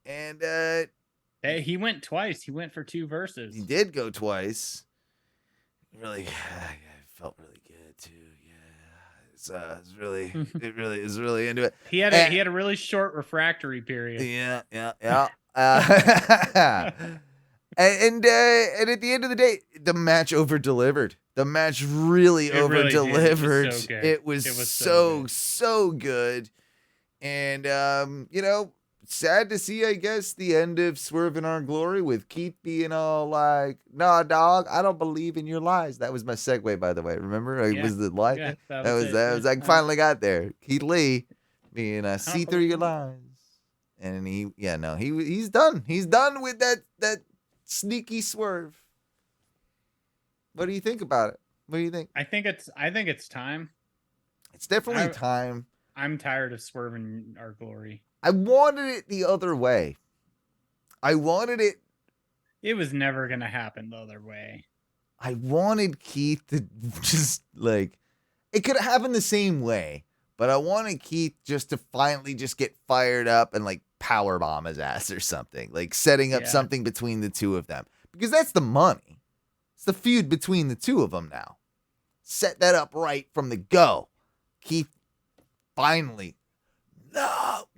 And hey, he went twice. He went for 2 verses. He did go twice. Really, I felt really good too. It's really into it. He had a really short refractory period. Yeah. And at the end of the day, the match over delivered. The match really over really did. delivered. It was so good. It was so good. And sad to see, I guess, the end of Swerve in Our Glory with Keith being all like, "Nah, dog, I don't believe in your lies." That was my segue, by the way. Remember, it was the lie. Yeah, that was I finally got there. Keith Lee being see through your lies, and he's done. He's done with that sneaky Swerve. What do you think about it? What do you think? I think it's time. It's definitely time. I'm tired of Swerve in Our Glory. I wanted it the other way. I wanted it. It was never going to happen the other way. I wanted Keith to just it could have happened the same way, but I wanted Keith just to finally just get fired up and powerbomb his ass or something, setting up something between the two of them, because that's the money. It's the feud between the two of them now. Set that up right from the go. Keith finally,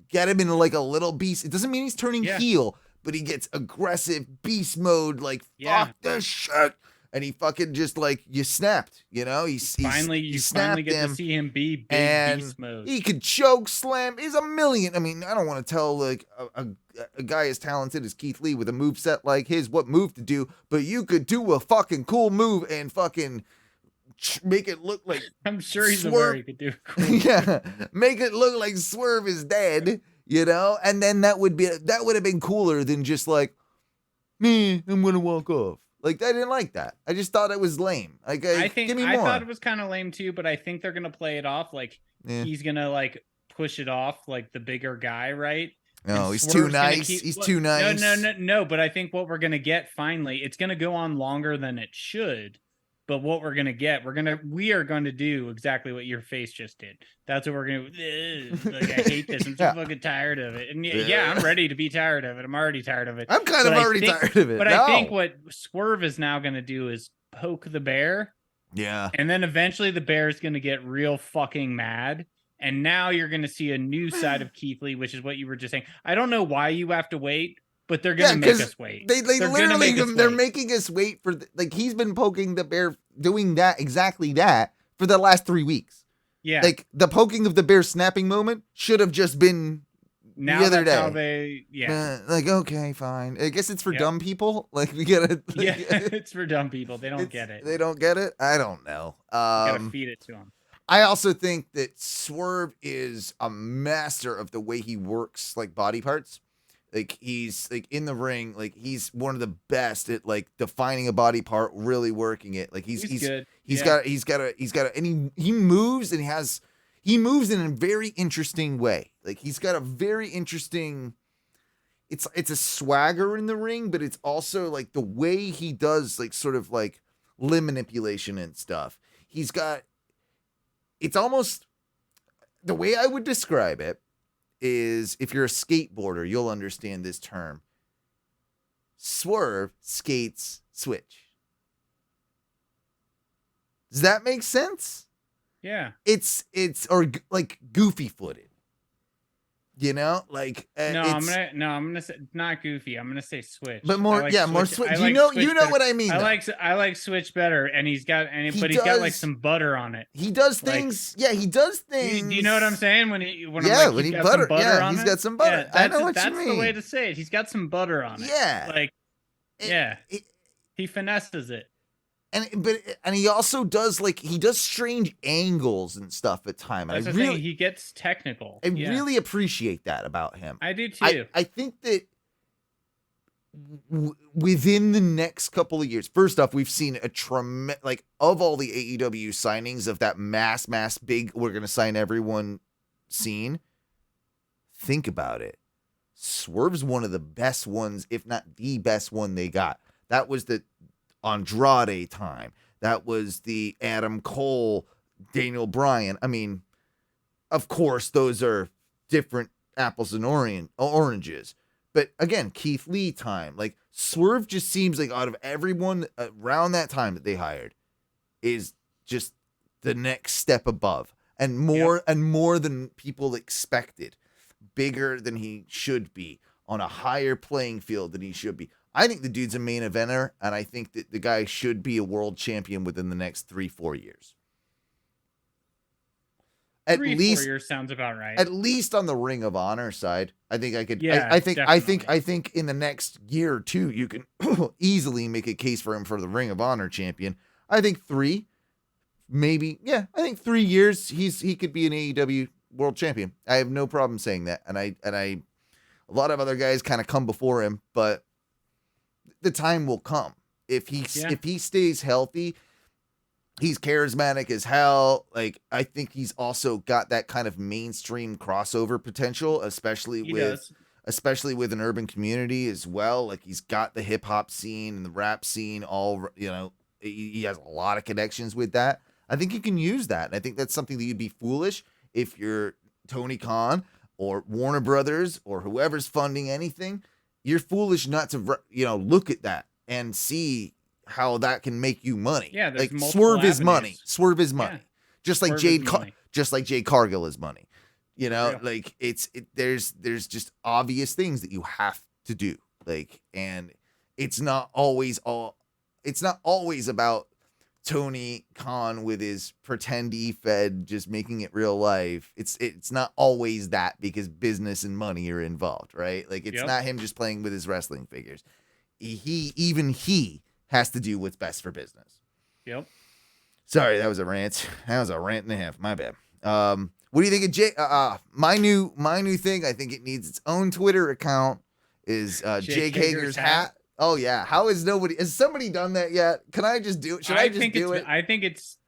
get him into a little beast. It doesn't mean he's turning heel, but he gets aggressive beast mode, fuck this shit. And he fucking just you snapped, you finally get to see him be big beast mode. He could choke slam. He's a million. I mean, I don't want to tell a guy as talented as Keith Lee with a move set like his what move to do, but you could do a fucking cool move and fucking make it look like I'm sure he's aware he could do. Cool. Yeah, make it look like Swerve is dead, and then that would have been cooler than just me, I'm gonna walk off. I didn't like that. I just thought it was lame. Give me more. I thought it was kind of lame too, but I think they're gonna play it off he's gonna push it off the bigger guy, right? No, he's too nice. He's too nice. No. But I think what we're gonna get finally, it's gonna go on longer than it should. But what we're gonna get, we are going to do exactly what your face just did. That's what we're gonna. I hate this. I'm so fucking tired of it. And I'm ready to be tired of it. I'm already tired of it. I'm kind of already tired of it. But I think what Swerve is now gonna do is poke the bear. Yeah. And then eventually the bear is gonna get real fucking mad. And now you're gonna see a new side of Keith Lee, which is what you were just saying. I don't know why you have to wait. But they're gonna make us wait. They're making us wait for he's been poking the bear, doing exactly that for the last 3 weeks. Yeah, the poking of the bear snapping moment should have just been the other day. How they, okay, fine. I guess it's for dumb people. We gotta. It's for dumb people. They don't get it. They don't get it. I don't know. Gotta feed it to them. I also think that Swerve is a master of the way he works body parts. He's in the ring, he's one of the best at defining a body part, really working it. He's good. He's got and he moves, and he moves in a very interesting way. He's got a very interesting, it's a swagger in the ring, but it's also the way he does limb manipulation and stuff. It's almost the way I would describe it is, if you're a skateboarder, you'll understand this term. Swerve skates switch. Does that make sense? Yeah. It's goofy footed. I'm gonna say not goofy. I'm gonna say switch. But more switch. You know what I mean. I like switch better, and he's got got some butter on it. He does things. He does things. Do you know what I'm saying? When he butter. He's got some butter. I know what you mean. That's the way to say it. He's got some butter on it. Yeah. He finesses it. And he also does strange angles and stuff at times. He gets technical. I really appreciate that about him. I do too. I think that within the next couple of years, first off, we've seen a tremendous, of all the AEW signings, of that mass big, we're gonna sign everyone scene. Think about it. Swerve's one of the best ones, if not the best one they got. That was the Andrade time. That was the Adam Cole, Daniel Bryan. I mean, of course, those are different apples and oranges. But again, Keith Lee time. Swerve just seems out of everyone around that time that they hired is just the next step above, and more than people expected. Bigger than he should be, on a higher playing field than he should be. I think the dude's a main eventer, and I think that the guy should be a world champion within the next 3-4 years. At 3-4 least years sounds about right. At least on the Ring of Honor side, I think I could. Yeah, I think definitely. in the next year or two, you can easily make a case for him for the Ring of Honor champion. I think 3, maybe. Yeah, I think 3 years he could be an AEW world champion. I have no problem saying that. And I a lot of other guys kind of come before him, but the time will come if he stays healthy. He's charismatic as hell. Like, I think he's also got that kind of mainstream crossover potential, especially with an urban community as well. Like, he's got the hip hop scene and the rap scene all, he has a lot of connections with that. I think you can use that. And I think that's something that you'd be foolish if you're Tony Khan or Warner Brothers or whoever's funding anything. You're foolish not to, look at that and see how that can make you money. Yeah, like Swerve is money. Swerve is money. Yeah. Just like Jade Cargill is money. Like there's just obvious things that you have to do. Like, and it's not always about Tony Khan with his pretend E-Fed just making it real life. It's not always that, because business and money are involved, right? Like, it's not him just playing with his wrestling figures. He has to do what's best for business. Yep. Sorry, that was a rant. That was a rant and a half. My bad. What do you think of my new thing? I think it needs its own Twitter account. Is Jake Hager's hat? Oh yeah. Has somebody done that yet? Can I just do it? Should I just do it? I think it's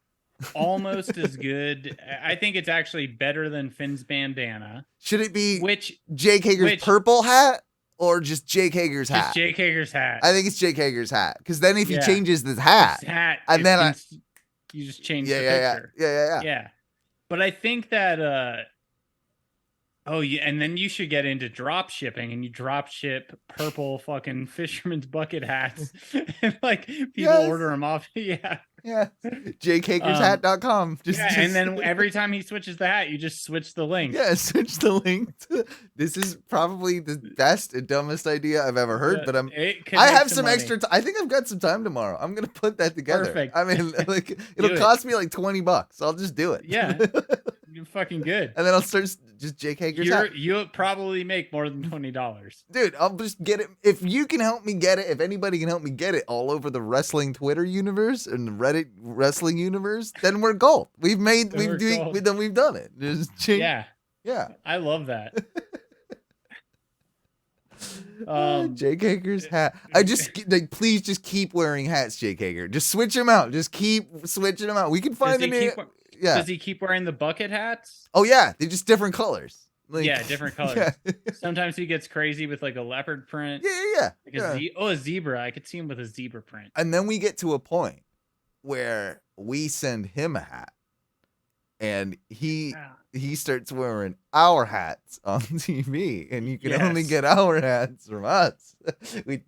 almost as good. I think it's actually better than Finn's bandana. Should it be Jake Hager's purple hat? Or just Jake Hager's hat? Just Jake Hager's hat. I think it's Jake Hager's hat. Because then if he changes the hat, and then you just change the picture. Yeah. But I think that and then you should get into drop shipping, and you drop ship purple fucking fisherman's bucket hats, and like people order them off. Yeah. JakeHagersHat.com. And then every time he switches the hat, you just switch the link. Yeah, switch the link. This is probably the best and dumbest idea I've ever heard, but I have some extra time. I think I've got some time tomorrow. I'm going to put that together. Perfect. I mean, like, it'll cost me like $20. I'll just do it. Yeah. You're fucking good. And then I'll start just Jake Hager's hat. You'll probably make more than $20. Dude, I'll just get it. If you can help me get it, if anybody can help me get it all over the wrestling Twitter universe and the Reddit wrestling universe, then we're gold. We've done it. Yeah. Yeah. I love that. Jake Hager's hat. Please just keep wearing hats, Jake Hager. Just switch them out. Just keep switching them out. We can find the name. Yeah. Does he keep wearing the bucket hats? Oh yeah, they're just different colors. Different colors. Yeah. Sometimes he gets crazy with like a leopard print. Yeah. A zebra. I could see him with a zebra print. And then we get to a point where we send him a hat, and he starts wearing our hats on TV, and you can only get our hats from us. We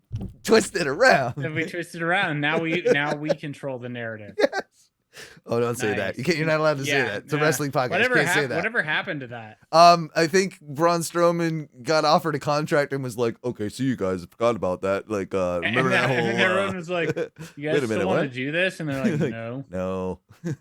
twist it around. And we twist it around. Now we control the narrative. Yes. Oh, don't say that. You're not allowed to say that. It's a wrestling podcast. You can't say that. Whatever happened to that? I think Braun Strowman got offered a contract and was like, "Okay, see you guys. I forgot about that. Like, remember that whole?" And everyone was like, "You guys still want to do this?" And they're like, "No, no."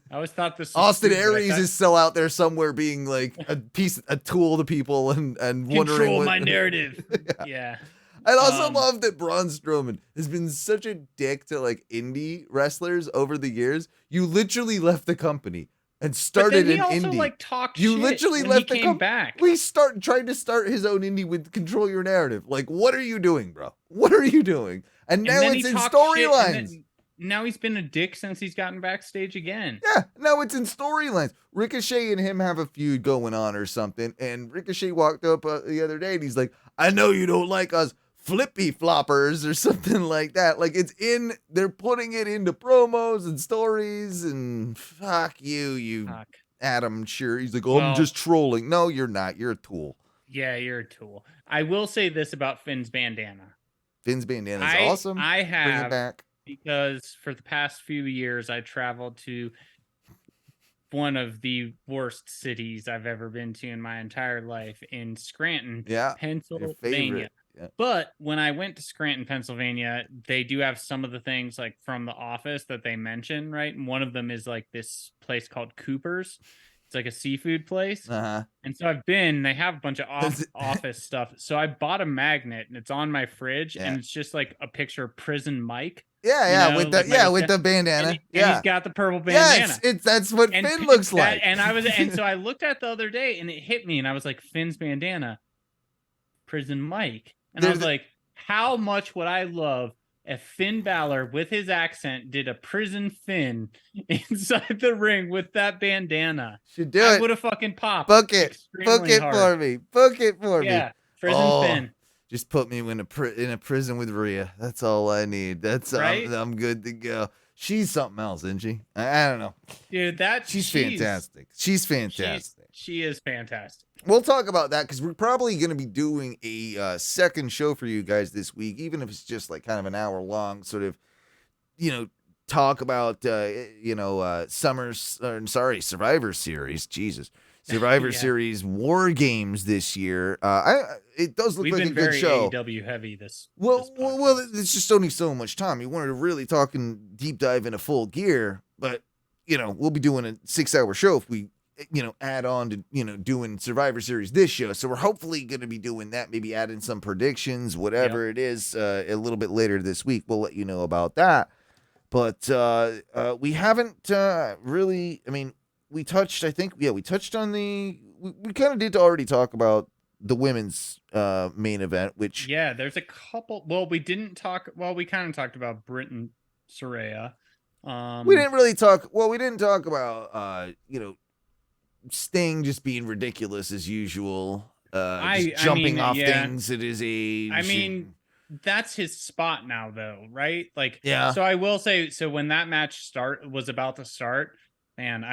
I always thought this. Austin Aries is still out there somewhere, being like a tool to people and wondering. Control my narrative. Yeah. I also love that Braun Strowman has been such a dick to like indie wrestlers over the years. You literally left the company and started an indie. Like talked you shit literally when left he the came back. Tried to start his own indie with Control Your Narrative. Like, what are you doing, bro? What are you doing? And now it's in storylines. Now he's been a dick since he's gotten backstage again. Yeah, now it's in storylines. Ricochet and him have a feud going on or something. And Ricochet walked up the other day and he's like, "I know you don't like us flippy floppers," or something like that. Like, they're putting it into promos and stories, and fuck you Adam. Sure, he's like, "Oh, I'm just trolling." No, you're not. You're a tool. Yeah, you're a tool. I will say this about Finn's bandana. Finn's bandana is awesome. I have, bring it back, because for the past few years I traveled to one of the worst cities I've ever been to in my entire life, in Scranton, Pennsylvania. Yeah. But when I went to Scranton, Pennsylvania, they do have some of the things like from The Office that they mention, right? And one of them is like this place called Cooper's. It's like a seafood place. Uh-huh. And so I've been, they have a bunch of office stuff. So I bought a magnet and it's on my fridge and it's just like a picture of Prison Mike. Yeah, with the like with the bandana. And he's got the purple bandana. Yeah, that's what Finn looks like. And so I looked at the other day and it hit me and I was like, Finn's bandana, Prison Mike. And I was like, how much would I love if Finn Balor with his accent did a Prison Finn inside the ring with that bandana? Should do it. I would have fucking popped. Book it for me. Book it for me. Yeah, Prison Finn. Just put me in a prison with Rhea. That's all I need. That's right? I'm good to go. She's something else, isn't she? I don't know. Dude, she's fantastic. She's fantastic. She is fantastic. We'll talk about that because we're probably going to be doing a second show for you guys this week, even if it's just like kind of an hour long, sort of, talk about, Survivor Series. Jesus. Survivor Series War Games this year. It does look like a good show. We've been very AEW heavy this Well, it's just only so much time. You wanted to really talk and deep dive into Full Gear, but we'll be doing a 6-hour show if we add on to doing Survivor Series this show. So we're hopefully going to be doing that. Maybe add in some predictions, whatever it is, a little bit later this week. We'll let you know about that. But we haven't really. I mean. We touched on we kind of did already talk about the women's main event, which there's a couple. Well, we kind of talked about Britt and Saraya. We didn't talk about Sting just being ridiculous as usual, jumping off things at his age. I mean, that's his spot now, though, right? Like, yeah. So I will say, when that match was about to start, man,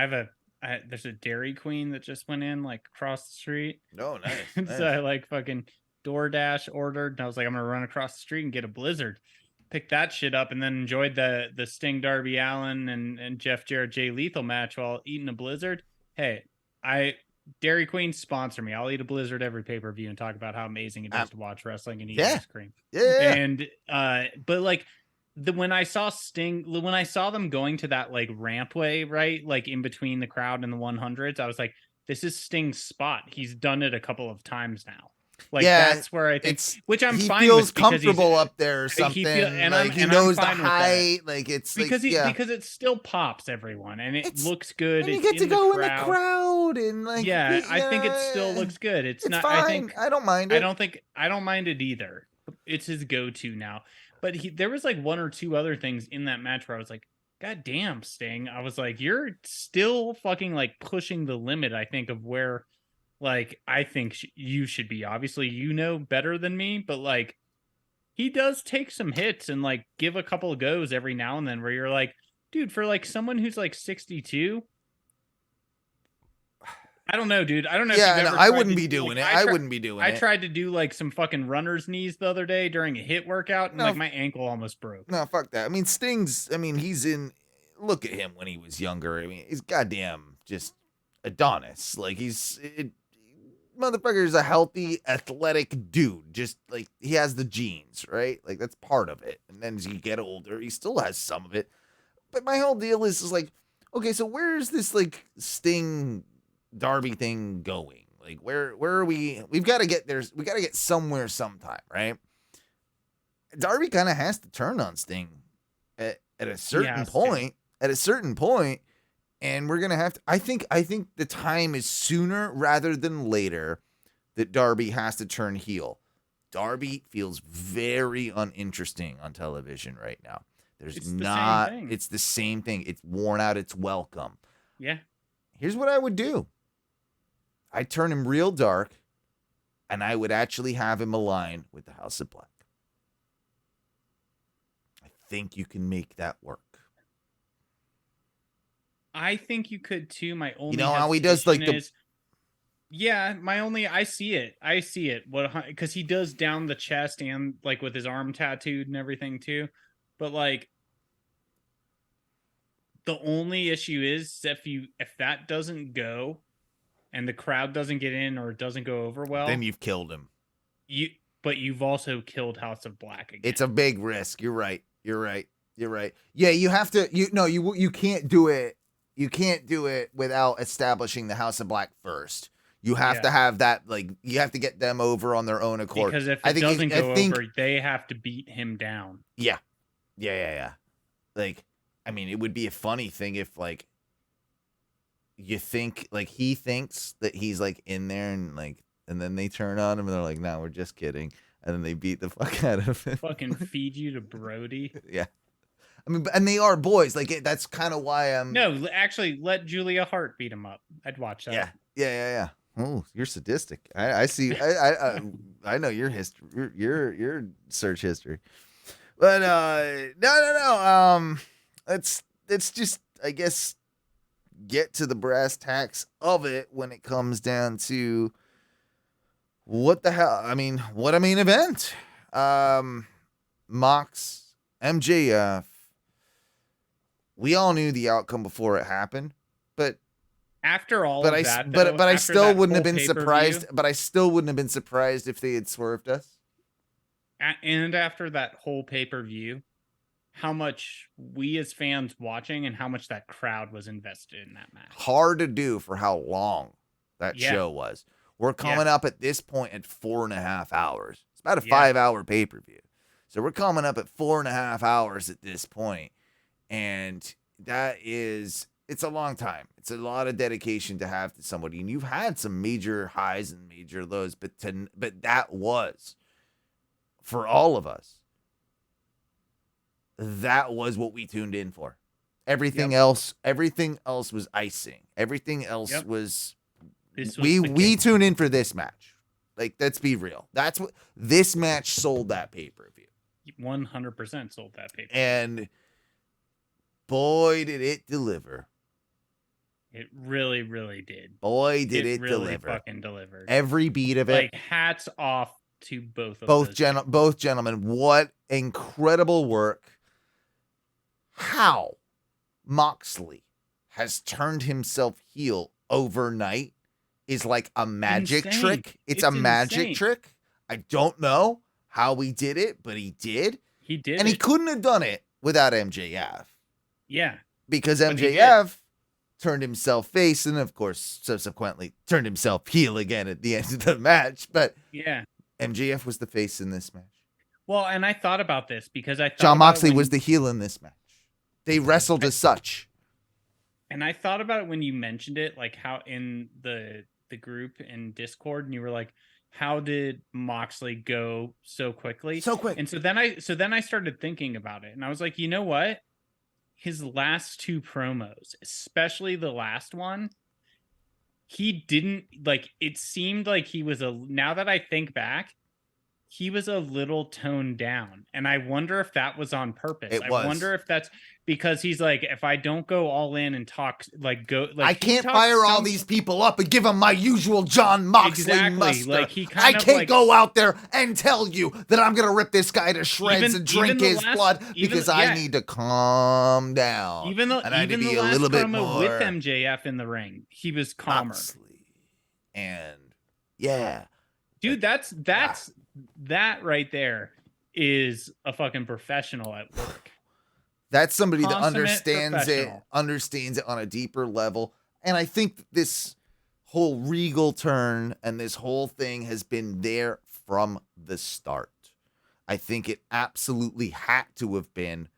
there's a Dairy Queen that just went in like across the street. Oh, nice. So I like fucking DoorDash ordered, and I was like, I'm gonna run across the street and get a Blizzard. Picked that shit up, and then enjoyed the Sting, Darby Allin, and Jeff Jarrett Jay Lethal match while eating a Blizzard. Hey, Dairy Queen sponsor me. I'll eat a Blizzard every pay-per-view and talk about how amazing it is to watch wrestling and eat ice cream. Yeah. And but like. When I saw them going to that like rampway, right, like in between the crowd and the 100s, I was like, this is Sting's spot. He's done it a couple of times now. Like that's where I think, which I'm fine with. He feels comfortable up there or something. He knows the height. Like it's because it still pops everyone and it looks good. And you get to go in the crowd and like I think it still looks good. It's not. Fine. I don't mind it. I don't mind it either. It's his go-to now. But there was like one or two other things in that match where I was like, God damn, Sting. I was like, you're still fucking like pushing the limit, I think, of where like I think you should be. Obviously, better than me, but like he does take some hits and like give a couple of goes every now and then where you're like, dude, for like someone who's like 62. I don't know, dude. I don't know. I wouldn't be doing it. I wouldn't be doing it. I tried to do like some fucking runner's knees the other day during a HIIT workout, and like my ankle almost broke. No, fuck that. I mean, he's in. Look at him when he was younger. I mean, he's goddamn just Adonis. Like motherfucker is a healthy, athletic dude. Just like he has the genes, right? Like that's part of it. And then as you get older, he still has some of it. But my whole deal is like, okay, so where is this like Sting Darby thing going? Like where are we? We've got to get there. We got to get somewhere sometime, right? Darby kind of has to turn on Sting at a certain point. At a certain point, and we're gonna have to. I think the time is sooner rather than later that Darby has to turn heel. Darby feels very uninteresting on television right now. It's the same thing. It's worn out its welcome. Yeah. Here's what I would do. I'd turn him real dark, and I would actually have him align with the House of Black. I think you can make that work. I think you could too. My only how he does like I see it. Because he does down the chest and like with his arm tattooed and everything too. But like the only issue is if that doesn't go and the crowd doesn't get in or it doesn't go over well, then you've killed him. but you've also killed House of Black again. It's a big risk. You're right. Yeah, you have to. You can't do it. You can't do it without establishing the House of Black first. You have to have that. Like, you have to get them over on their own accord. Because if it doesn't go over, they have to beat him down. Yeah. Like, I mean, it would be a funny thing if, like, you think, like, he thinks that he's, like, in there and, like, and then they turn on him and they're like, no, we're just kidding. And then they beat the fuck out of him. Fucking feed you to Brody. Yeah. I mean, and they are boys. Like, that's kind of why I'm. No, actually, let Julia Hart beat him up. I'd watch that. Yeah. Oh, you're sadistic. I see. I know your history. Your search history. But no. Let's just, I guess, get to the brass tacks of it when it comes down to what the hell. I mean, what a main event. Mox, MJF. We all knew the outcome before it happened, but after all of that, though, I still wouldn't have been pay-per-view, surprised. But I still wouldn't have been surprised if they had swerved us. And after that whole pay-per-view, how much we as fans watching and how much that crowd was invested in that match. Hard to do for how long that show was. We're coming up at this point at 4.5 hours. It's about a 5-hour pay-per-view. So we're coming up at 4.5 hours at this point. And that is, it's a long time. It's a lot of dedication to have to somebody. And you've had some major highs and major lows, but that was, for all of us, that was what we tuned in for. Everything else was icing. Everything else was, we tune in for this match. Like, let's be real. That's what, this match sold that pay-per-view. 100% sold that pay-per-view. And boy, did it deliver. It really, really did. Boy, did it really deliver. Fucking delivered. Every beat of it. Like, hats off to both gentlemen. What incredible work. How Moxley has turned himself heel overnight is like a magic trick. It's a magic trick. I don't know how he did it, but he did. He did. And he couldn't have done it without MJF. Yeah. Because MJF turned himself face and, of course, subsequently turned himself heel again at the end of the match. But yeah, MJF was the face in this match. Well, and I thought about this because I thought Jon Moxley was the heel in this match. They wrestled as such. And I thought about it when you mentioned it, like how in the group in Discord, and you were like, how did Moxley go so quickly? So quick. And so then I started thinking about it, and I was like, you know what? His last two promos, especially the last one, he didn't, like, it seemed like he was now that I think back, he was a little toned down. And I wonder if that was on purpose. I wonder if that's because he's like, if I don't go all in and talk, like, go, like, I can't fire all these people up and give them my usual Jon Moxley muster. Like, he I can't go out there and tell you that I'm going to rip this guy to shreds and drink his blood because I need to calm down. Even the last promo with MJF in the ring, he was calmer. Moxley. And yeah. Dude, that right there is a fucking professional at work. That's somebody that understands it on a deeper level. And I think this whole Regal turn and this whole thing has been there from the start. I think it absolutely had to have been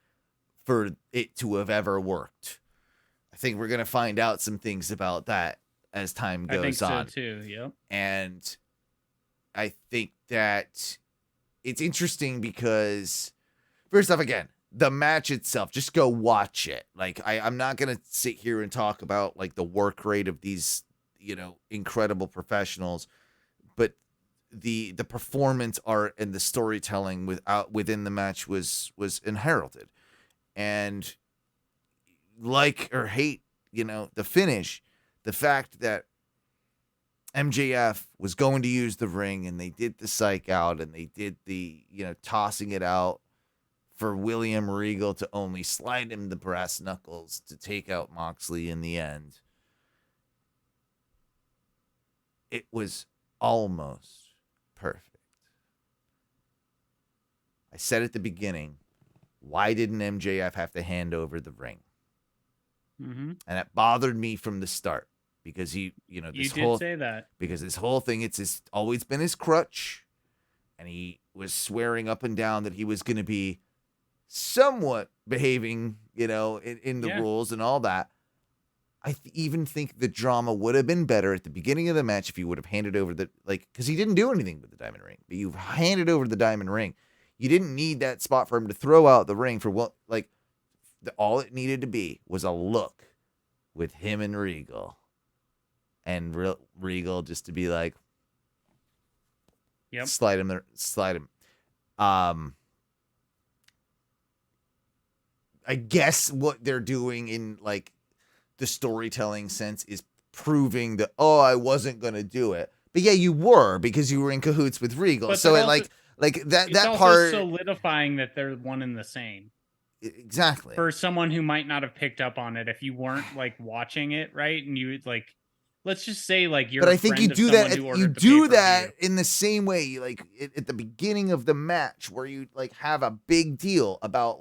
for it to have ever worked. I think we're going to find out some things about that as time goes on. I think so too, yep. And I think that it's interesting because, first off, again, the match itself, just go watch it. Like, I'm not going to sit here and talk about, like, the work rate of these, incredible professionals, but the performance art and the storytelling within the match was inheralded. And like or hate, the finish, the fact that MJF was going to use the ring and they did the psych out and they did the, tossing it out for William Regal to only slide him the brass knuckles to take out Moxley in the end. It was almost perfect. I said at the beginning, why didn't MJF have to hand over the ring? Mm-hmm. And it bothered me from the start because this did say that. Because this whole thing, it's always been his crutch, and he was swearing up and down that he was going to be somewhat behaving, in the rules and all that. I even think the drama would have been better at the beginning of the match if you would have handed over because he didn't do anything with the diamond ring, but you've handed over the diamond ring. You didn't need that spot for him to throw out the ring for all it needed to be was a look with him and Regal. And Regal just to be like, yep, slide him. I guess what they're doing in the storytelling sense is proving that, I wasn't going to do it. But yeah, you were, because you were in cahoots with Regal. But so it also, that also part solidifying that they're one and the same. Exactly. For someone who might not have picked up on it if you weren't watching it, right? And you let's just say you're. But I think you do that. You do that in the same way, at the beginning of the match, where you have a big deal about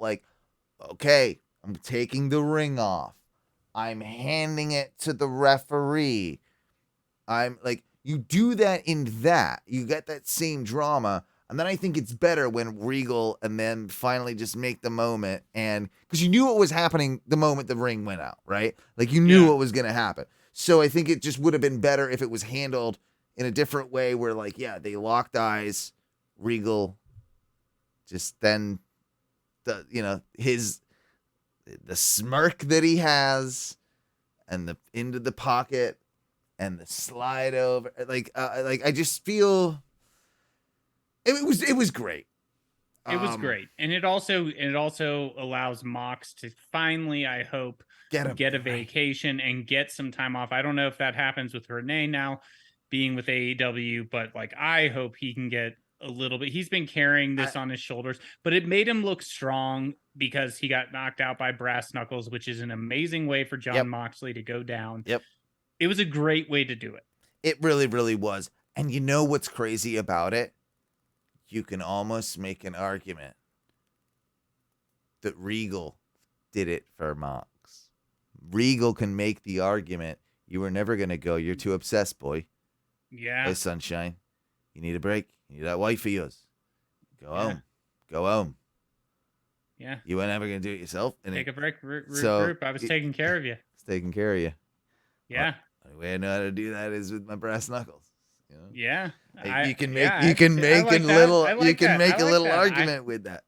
okay, I'm taking the ring off. I'm handing it to the referee. I'm you do that in that. You get that same drama. And then I think it's better when Regal and then finally just make the moment. And because you knew what was happening the moment the ring went out, right? You knew what was going to happen. So I think it just would have been better if it was handled in a different way where they locked eyes. Regal just then, the smirk that he has and the into the pocket and the slide over. I just feel it was great. It was great. And it also allows Mox to finally, I hope, get a vacation and get some time off. I don't know if that happens with Renee now being with AEW, but I hope he can get a little bit. He's been carrying this on his shoulders, but it made him look strong because he got knocked out by Brass Knuckles, which is an amazing way for Jon Moxley to go down. Yep. It was a great way to do it. It really, really was. And you know what's crazy about it? You can almost make an argument that Regal did it for Mox. Regal can make the argument, you were never going to go. You're too obsessed, boy. Yeah. Hey, sunshine. You need a break. You need that wife of yours. Go home. Go home. Yeah. You weren't ever going to do it yourself. Take a break, group. I was taking care of you. It's taking care of you. Yeah. Well, the way I know how to do that is with my brass knuckles. Yeah. You can make a little argument with that.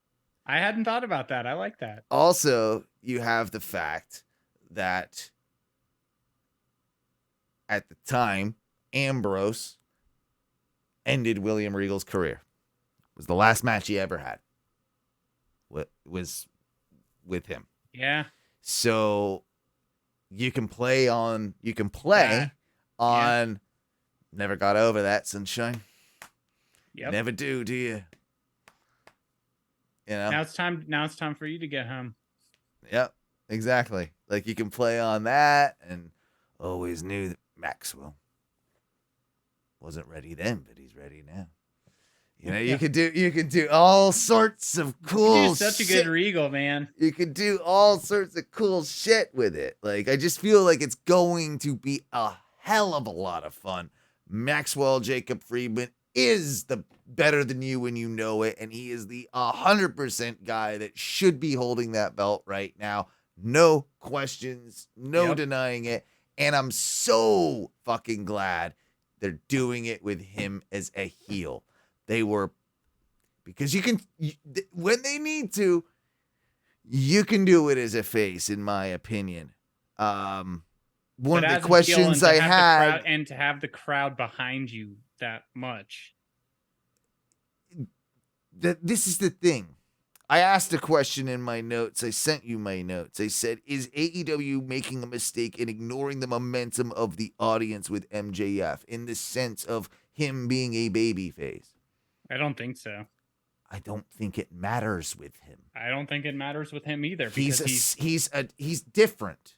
I hadn't thought about that. I like that. Also, you have the fact that at the time, Ambrose ended William Regal's career. It was the last match he ever had. Was with him. Yeah. So you can play on never got over that, sunshine. Yep. Never do you? Now it's time for you to get home. Yep, exactly. You can play on that, and always knew that Maxwell wasn't ready then, but he's ready now. You could do all sorts of cool shit. Such a good Regal, man. You could do all sorts of cool shit with it. I just feel like it's going to be a hell of a lot of fun. Maxwell Jacob Friedman is the better than you when you know it, and he is the 100% guy that should be holding that belt right now. No questions, no denying it. And I'm so fucking glad they're doing it with him as a heel. They were, because when they need to, you can do it as a face, in my opinion. One of the questions I had, and to have the crowd behind you that much. This is the thing. I asked a question in my notes. I sent you my notes. I said, is AEW making a mistake in ignoring the momentum of the audience with MJF in the sense of him being a babyface? I don't think so. I don't think it matters with him. I don't think it matters with him either. He's different.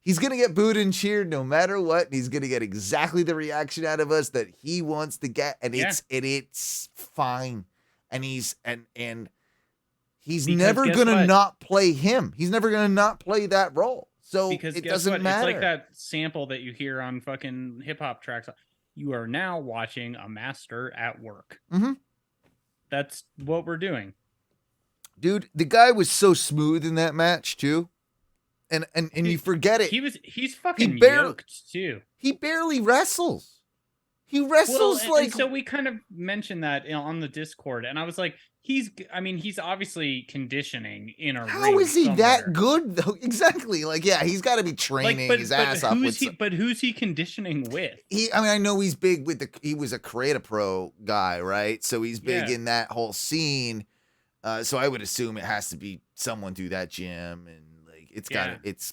He's gonna get booed and cheered no matter what, and he's gonna get exactly the reaction out of us that he wants to get, and it's fine. and he's Because never guess gonna what? not play him. He's never gonna not play that role. So Because it guess doesn't what? matter. It's like that sample that you hear on fucking hip hop tracks. You are now watching a master at work. Mhm. That's what we're doing. Dude, the guy was so smooth in that match too. And you forget it. He's fucking barely- yoked too. He barely wrestles. He Well, wrestles and like so we kind of mentioned that on the Discord, and I was like, he's obviously conditioning in a how ring is he somewhere. that good though? Exactly. Like, yeah, he's got to be training his ass off with who's he conditioning with? I know he's big with he was a Create a Pro guy, right? So he's big Yeah. in that whole scene. So I would assume it has to be someone through that gym, and like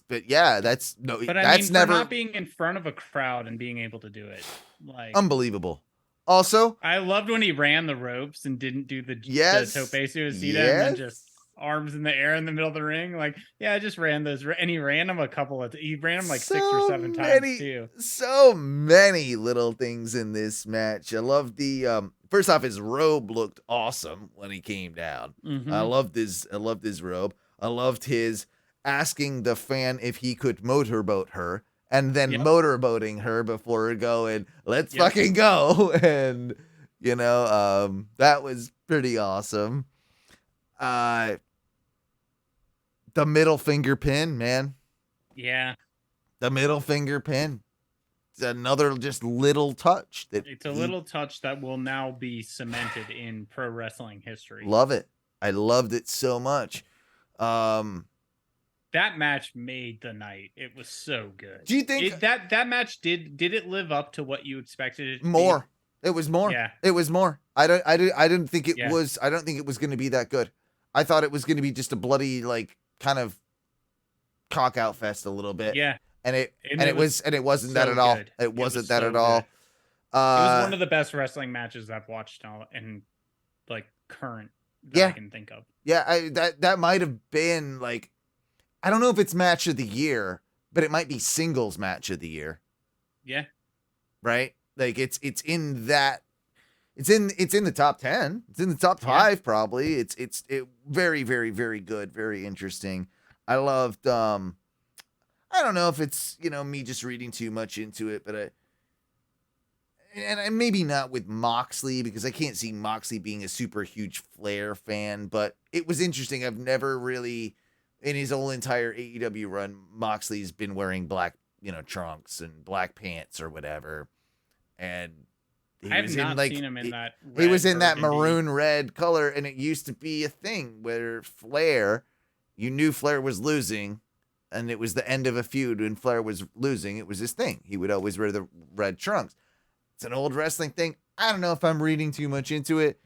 but yeah, that's But that's for never not being in front of a crowd and being able to do it, like unbelievable. Also, I loved when he ran the ropes and didn't do the Yes. tope suicida and Yes. then just arms in the air in the middle of the ring. Like, yeah, I just ran those, and he ran them he ran them like 6 or 7 times too. So many little things in this match. I love the first off, his robe looked awesome when he came down. Mhm. I loved his robe. I loved his asking the fan if he could motorboat her and then Yep. motorboating her before going, let's Yep. fucking go. And that was pretty awesome. The middle finger pin, man. Yeah, The middle finger pin. It's another just little touch that it's a little touch that will now be cemented in pro wrestling history. love it. I loved it so much. That match made the night. It was so good. Do you think that match did it live up to what you expected it to more? It was more. Yeah. It was more. I didn't think it Yeah. was. I don't think it was going to be that good. I thought it was going to be just a bloody like kind of cock out fest a little bit. be? Yeah. And it wasn't so that at all. good. It wasn't was that so at all. good. It was one of the best wrestling matches I've watched in like current that Yeah. I can think of. Yeah, that might have been like, I don't know if it's match of the year, but it might be singles match of the year, Yeah. right? Like it's in that, it's in the top 10. It's in the top 5 probably. It's very, very, very good, very interesting. I loved. I don't know if it's me just reading too much into it, but and maybe not with Moxley, because I can't see Moxley being a super huge Flair fan, but it was interesting. I've never really, in his whole entire AEW run, Moxley's been wearing black, trunks and black pants or whatever. And I have not seen him in that. he was red in that burgundy. maroon red color, and it used to be a thing where Flair, you knew Flair was losing, and it was the end of a feud when Flair was losing. It was his thing. He would always wear the red trunks. It's an old wrestling thing. I don't know if I'm reading too much into it.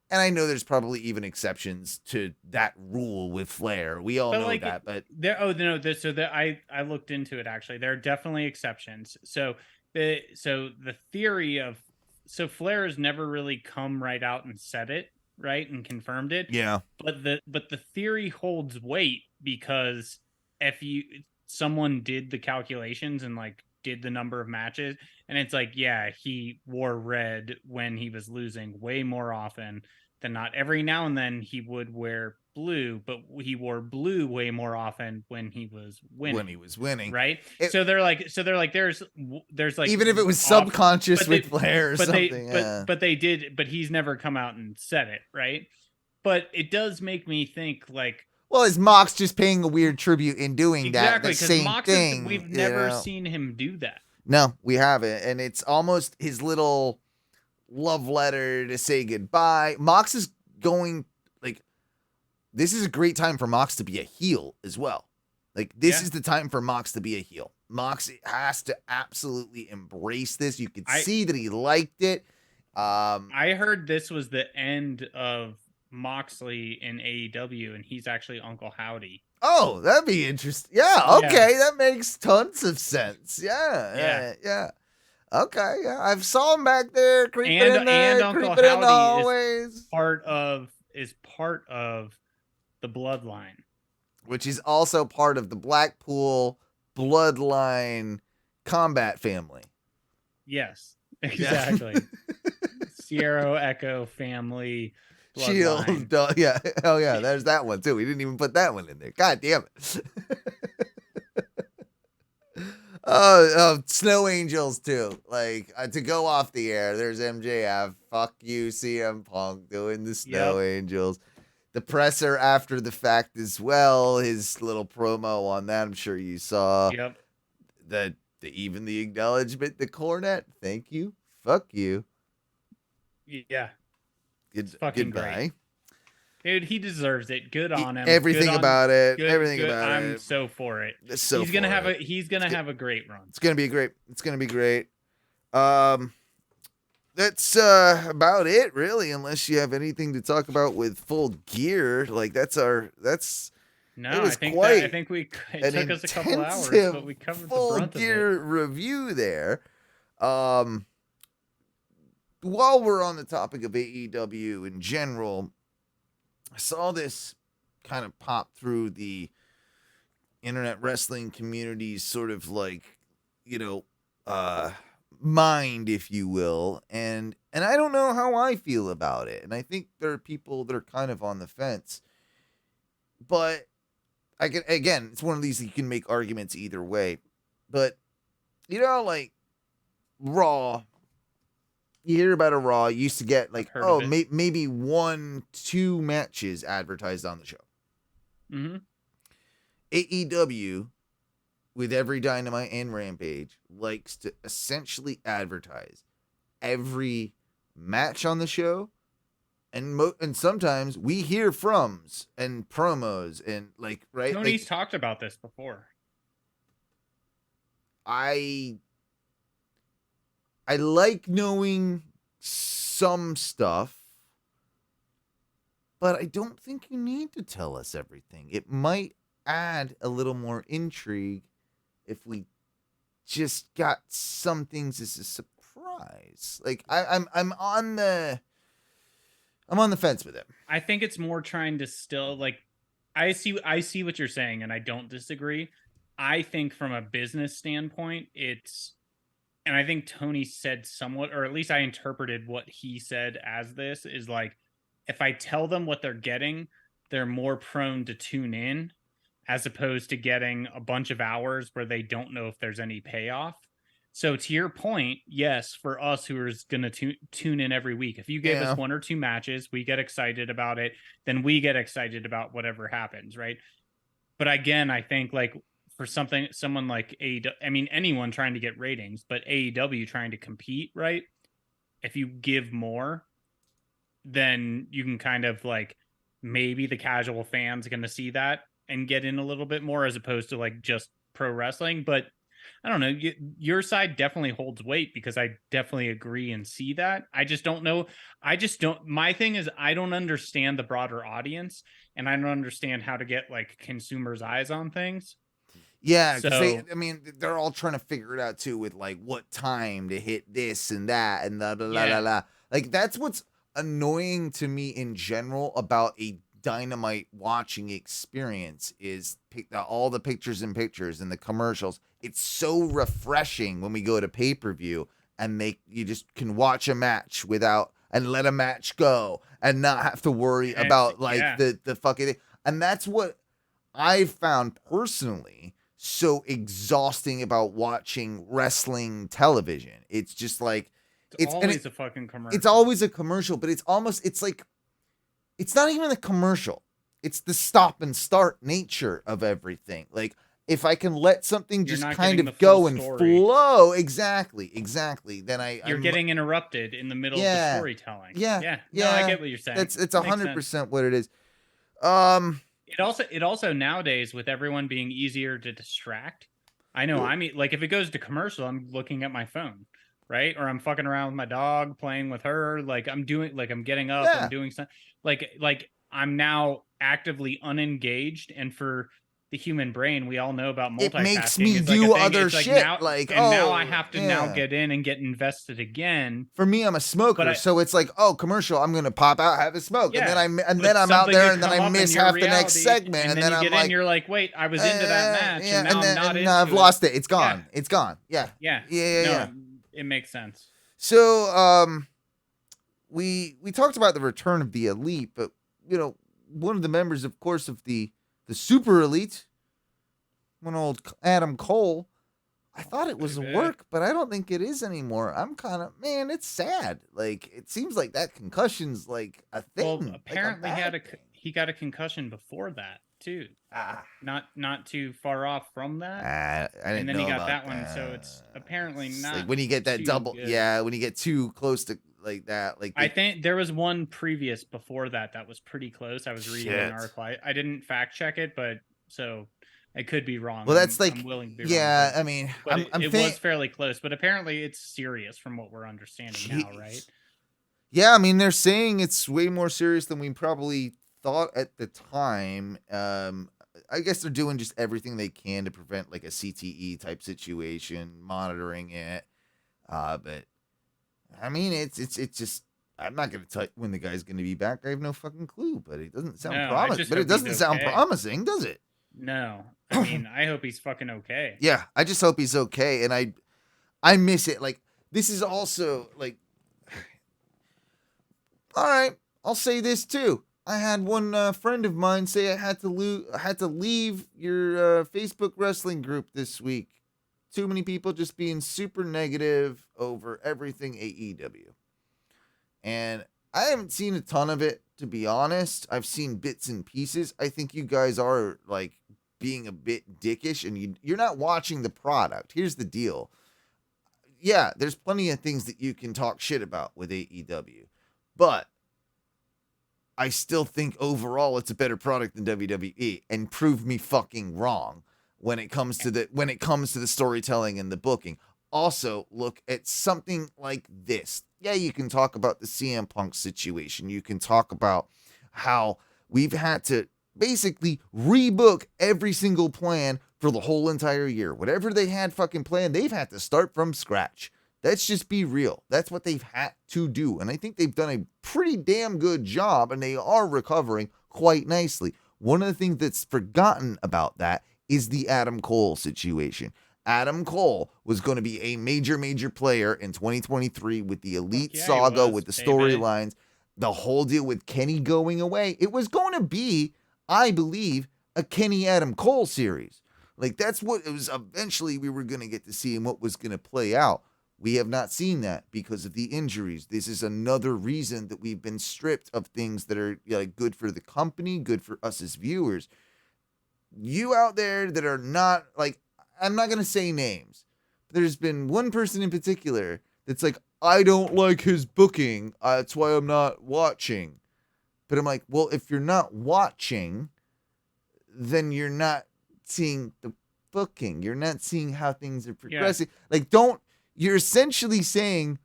And I know there's probably even exceptions to that rule with Flair. We all know that, but I looked into it actually. There are definitely exceptions. So the theory of Flair has never really come right out and said it, right, and confirmed it. yeah. But the theory holds weight because if someone did the calculations and like did the number of matches, and it's like, yeah, he wore red when he was losing way more often than not. Every now and then he would wear blue, but he wore blue way more often when he was winning. Right. So they're like, there's like, even if it was subconscious but with they- Flair or but something. but he's never come out and said it. Right. But it does make me think like, Well, is Mox just paying a weird tribute in doing exactly, that same Mox thing? We've never seen him do that. No, we haven't. And it's almost his little love letter to say goodbye. Mox is going, like, this is a great time for Mox to be a heel as well. Like, this is the time for Mox to be a heel. Mox has to absolutely embrace this. You could see that he liked it. I heard this was the end of Moxley in AEW, and he's actually Uncle Howdy. Oh, that'd be interesting. Yeah, okay, that makes tons of sense. Yeah. Okay, yeah. I've saw him back there creeping in there, and Uncle creeping in the Howdy hallways. is part of the bloodline, which is also part of the Blackpool bloodline combat family. Yes, exactly. Sierra Echo family. bloodline. Shield. Yeah. Oh, yeah. There's that one, too. We didn't even put that one in there. God damn it. Snow Angels, too. Like, to go off the air, there's MJF. Fuck you, CM Punk, doing the Snow Angels. The presser after the fact as well. His little promo on that, I'm sure you saw. Yep. Even the acknowledgement, the cornet. Thank you. Fuck you. Yeah. Goodbye. Great. Dude, he deserves it. Good on him. Everything about it. I'm so for it. He's gonna have a great run. It's gonna be great. That's about it, really. Unless you have anything to talk about with Full Gear, like it took us a couple hours, but we covered the brunt of it. Full Gear review there. While we're on the topic of AEW in general, I saw this kind of pop through the internet wrestling community's sort of like, mind, if you will. And I don't know how I feel about it. And I think there are people that are kind of on the fence. But it's one of these that you can make arguments either way. But, like Raw, you hear about a Raw, you used to get like, maybe 1-2 matches advertised on the show. Mm-hmm. AEW, with every Dynamite and Rampage, likes to essentially advertise every match on the show. And sometimes we hear froms and promos and right. Tony's talked about this before. I like knowing some stuff, but I don't think you need to tell us everything. It might add a little more intrigue if we just got some things as a surprise. Like I'm on the fence with it. I think it's more trying to still I see what you're saying, and I don't disagree. I think from a business standpoint, and I think Tony said somewhat, or at least I interpreted what he said as this, is like, if I tell them what they're getting, they're more prone to tune in, as opposed to getting a bunch of hours where they don't know if there's any payoff. So to your point, yes, for us who are going to tune in every week, if you gave us 1 or 2 matches, we get excited about it, then we get excited about whatever happens, right? But again, I think for someone like AEW, I mean, anyone trying to get ratings, but AEW trying to compete, right? If you give more, then you can kind of maybe the casual fans are going to see that and get in a little bit more, as opposed to just pro wrestling. But I don't know, your side definitely holds weight, because I definitely agree and see that. I just don't know. My thing is, I don't understand the broader audience, and I don't understand how to get consumers' eyes on things. Yeah, because they're all trying to figure it out too, with what time to hit this and that and la la la la. That's what's annoying to me in general about a Dynamite watching experience, is all the pictures and the commercials. It's so refreshing when we go to pay-per-view and you just can watch a match without and let a match go and not have to worry about the fucking thing. And that's what I've found personally so exhausting about watching wrestling television. It's just it's always a fucking commercial. It's always a commercial, but it's not even a commercial. It's the stop and start nature of everything. If I can let something just kind of go and flow, exactly, then you're getting interrupted in the middle of the storytelling. Yeah. No, I get what you're saying. It's 100% what it is. It also nowadays, with everyone being easier to distract, I know. I mean, if it goes to commercial, I'm looking at my phone, right? Or I'm fucking around with my dog, playing with her. I'm doing, I'm getting up, I'm doing something. I'm now actively unengaged, and for the human brain, we all know about multitasking. It makes me do other shit. Now I have to now get in and get invested again. For me, I'm a smoker, so it's commercial. I'm gonna pop out, have a smoke, and then I'm out there, and then I miss half the next segment, and then you I'm get in, you're like, wait, I was into that match, and now I'm not into it. I've lost it. It's gone. It's gone. Yeah. Yeah. It makes sense. So, we talked about the return of the Elite, but one of the members, of course, of the Super Elite, one old Adam Cole. I thought it was a work, but I don't think it is anymore. I'm kind of, man, it's sad. Like, it seems like that concussion's like a thing. Well, apparently he got a concussion before that too. Not too far off from that. I didn't and then know he got about that one, so it's apparently not. Like when you get that double, good. yeah, when you get too close to like that, like I think there was one previous before that was pretty close. I was reading an article. I didn't fact check it, but so I could be wrong. Well, that's I'm willing to be yeah. wrong, I mean, it was fairly close, but apparently it's serious from what we're understanding now, right? Yeah, I mean, they're saying it's way more serious than we probably thought at the time. I guess they're doing just everything they can to prevent like a CTE type situation, monitoring it. But I mean, it's just. I'm not gonna tell you when the guy's gonna be back. I have no fucking clue, but it doesn't sound promising. But it doesn't sound promising, does it? No, I mean, I hope he's fucking okay. Yeah, I just hope he's okay, and I miss it. Like, this is also like, all right, I'll say this too. I had one friend of mine say I had to leave your Facebook wrestling group this week. Too many people just being super negative over everything AEW, and I haven't seen a ton of it, to be honest. I've seen bits and pieces. I think you guys are like being a bit dickish, and you're not watching the product. Here's the deal. Yeah, there's plenty of things that you can talk shit about with AEW, but I still think overall it's a better product than WWE, and prove me fucking wrong when it comes to the storytelling and the booking. Also, look at something like this. Yeah, you can talk about the CM Punk situation. You can talk about how we've had to basically rebook every single plan for the whole entire year. Whatever they had fucking planned, they've had to start from scratch. Let's just be real. That's what they've had to do. And I think they've done a pretty damn good job, and they are recovering quite nicely. One of the things that's forgotten about that is the Adam Cole situation. Adam Cole was going to be a major player in 2023 with the Elite Saga, with the storylines, the whole deal with Kenny going away. It was going to be, I believe, a Kenny Adam Cole series. Like, that's what it was eventually we were going to get to see and what was going to play out. We have not seen that because of the injuries. This is another reason that we've been stripped of things that are like good for the company, good for us as viewers. You out there that are not like, I'm not going to say names, but there's been one person in particular that's like, I don't like his booking. That's why I'm not watching. But I'm like, well, if you're not watching, then you're not seeing the booking. You're not seeing how things are progressing. Yeah. Like, you're essentially saying,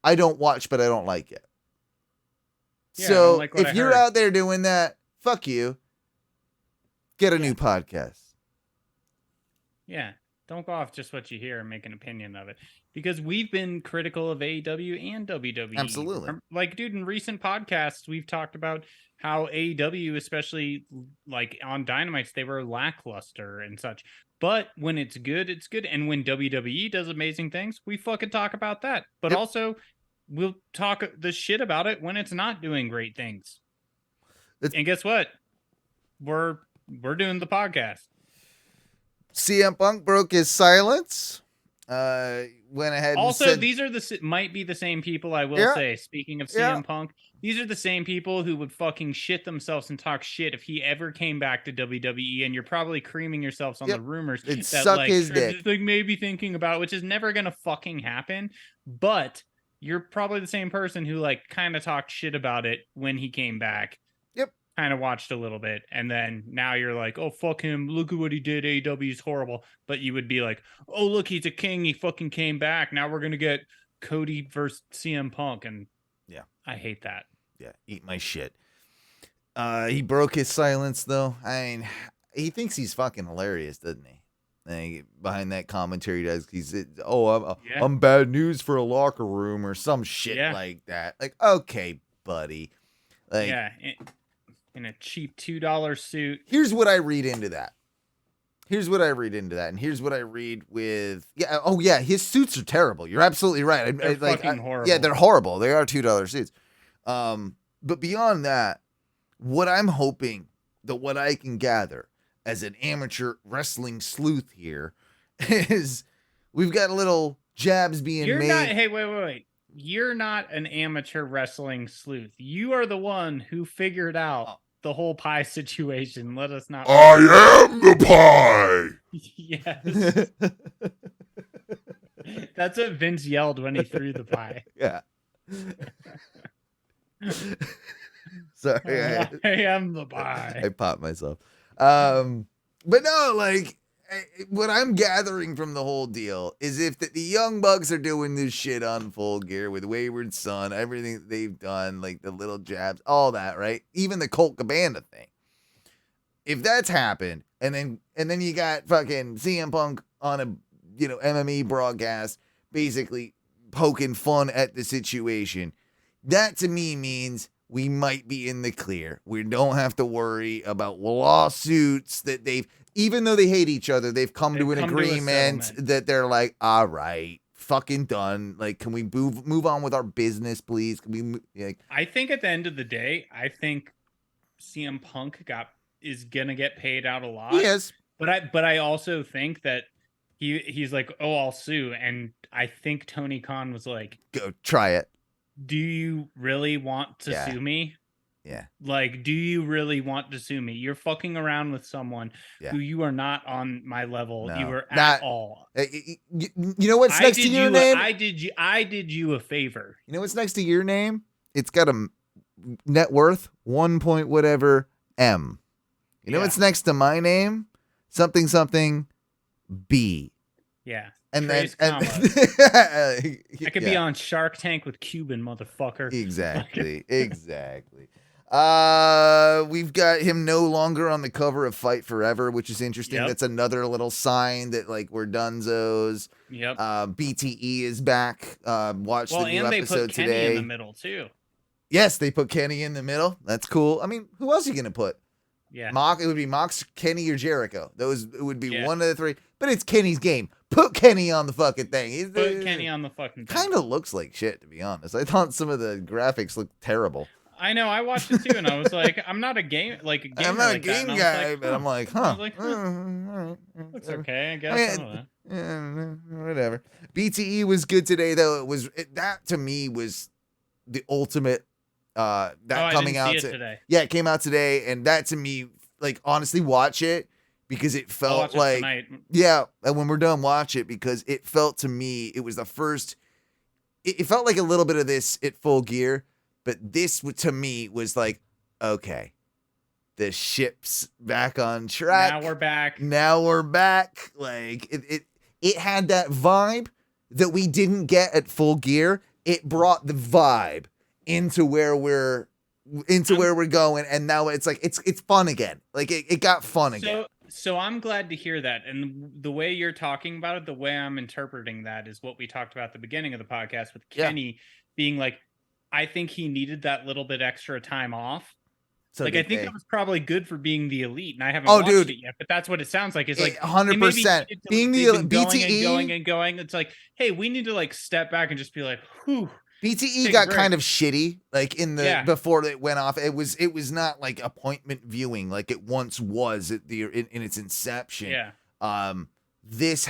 I don't watch, but I don't like it. Yeah, so like if you're out there doing that, fuck you. Get a new podcast. Yeah. Don't go off just what you hear and make an opinion of it. Because we've been critical of AEW and WWE. Absolutely. Like, dude, in recent podcasts, we've talked about how AEW, especially like on Dynamites, they were lackluster and such. But when it's good, it's good. And when WWE does amazing things, we fucking talk about that. But also, we'll talk the shit about it when it's not doing great things. And guess what? We're doing the podcast. CM Punk broke his silence. Went ahead. Also, and said, these might be the same people. I will say. Speaking of CM Punk, these are the same people who would fucking shit themselves and talk shit if he ever came back to WWE. And you're probably creaming yourselves on the rumors that suck like, his dick. Like maybe thinking about, which is never gonna fucking happen. But you're probably the same person who like kind of talked shit about it when he came back. Kind of watched a little bit, and then now you're like, oh, fuck him, look at what he did, AEW is horrible. But you would be like, oh, look, he's a king, he fucking came back, now we're gonna get Cody versus CM Punk. And I hate that. Eat my shit. He broke his silence though. I mean, he thinks he's fucking hilarious, doesn't he? And behind that commentary does, he's I'm bad news for a locker room or some shit like that. Like, okay, buddy. Like, in a cheap $2 suit. Here's what I read into that. And here's what I read with... his suits are terrible. You're absolutely right. They're fucking horrible. Yeah, they're horrible. They are $2 suits. But beyond that, what I'm hoping that what I can gather as an amateur wrestling sleuth here is we've got little jabs being You're made. not. Hey, wait. You're not an amateur wrestling sleuth. You are the one who figured out the whole pie situation. Let us not. I am the pie. Yes. That's what Vince yelled when he threw the pie. Yeah. Sorry. I am the pie. I popped myself. But no, like, what I'm gathering from the whole deal is if the Young Bucks are doing this shit on Full Gear with Wayward Son, everything that they've done, like the little jabs, all that, right? Even the Colt Cabana thing. If that's happened, and then you got fucking CM Punk on a MMA broadcast, basically poking fun at the situation, that to me means we might be in the clear. We don't have to worry about lawsuits that even though they hate each other, they've come to an agreement that they're like, all right, fucking done. Like, can we move on with our business, please? Can we? I think at the end of the day, I think CM Punk is gonna get paid out a lot. Yes, but I also think that he's like, oh, I'll sue, and I think Tony Khan was like, go try it. Do you really want to sue me? Yeah. Like, do you really want to sue me? You're fucking around with someone who you are not on my level. No, you are at all. You know what's next to your name? I did you a favor. You know what's next to your name? It's got a net worth 1 point whatever M. You know what's next to my name? Something B. Yeah. And Trace then I could be on Shark Tank with Cuban, motherfucker. Exactly. We've got him no longer on the cover of Fight Forever, which is interesting. That's another little sign that like we're dunzos. Yep. BTE is back. Watch the new and they episode put Kenny today. in the middle too. Yes, they put Kenny in the middle. That's cool. I mean, who else are you gonna put? Yeah. It would be Mox, Kenny, or Jericho. It would be one of the three. But it's Kenny's game. Put Kenny on the fucking thing. Put Kenny on the fucking thing. Kind of looks like shit, to be honest. I thought some of the graphics looked terrible. I know. I watched it too, and I was like, I'm not a game like a gamer. I'm not like a game that. guy, Like, but I'm like, huh. I was like, looks okay, I guess. Whatever. BTE was good today, though. That to me was the ultimate. Coming out today. Yeah, it came out today, and that to me, like, honestly, watch it because it felt like tonight. And when we're done, watch it because it felt to me it was the first. It felt like a little bit of this at Full Gear, but this to me was like, okay, the ship's back on track. Now we're back. Like it had that vibe that we didn't get at Full Gear. It brought the vibe into where we're going, and now it's like it's fun again. Like it got fun again. So I'm glad to hear that. And the way you're talking about it, the way I'm interpreting that is what we talked about at the beginning of the podcast with Kenny being like, I think he needed that little bit extra time off. So like I think that was probably good for being the elite, and I haven't watched it yet, but that's what it sounds like. It's like 100% being the BTE going. It's like, hey, we need to like step back and just be like, whew. BTE got kind of shitty, like in the before it went off. It was not like appointment viewing like it once was at in its inception. Yeah. This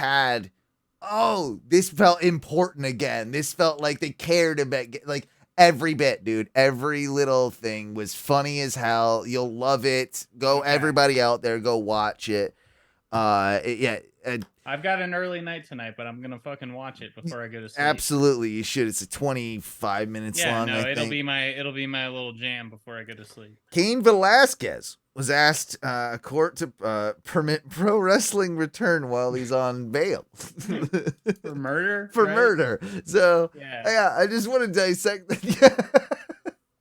felt important again. This felt like they cared about like every bit, dude. Every little thing was funny as hell. You'll love it. Everybody out there, go watch it. I've got an early night tonight, but I'm gonna fucking watch it before I go to sleep. Absolutely, you should. It's a 25 minutes long. Yeah, no, it'll be my little jam before I go to sleep. Cain Velasquez was asked a court to permit pro wrestling return while he's on bail for murder. Murder. So I just want to dissect that.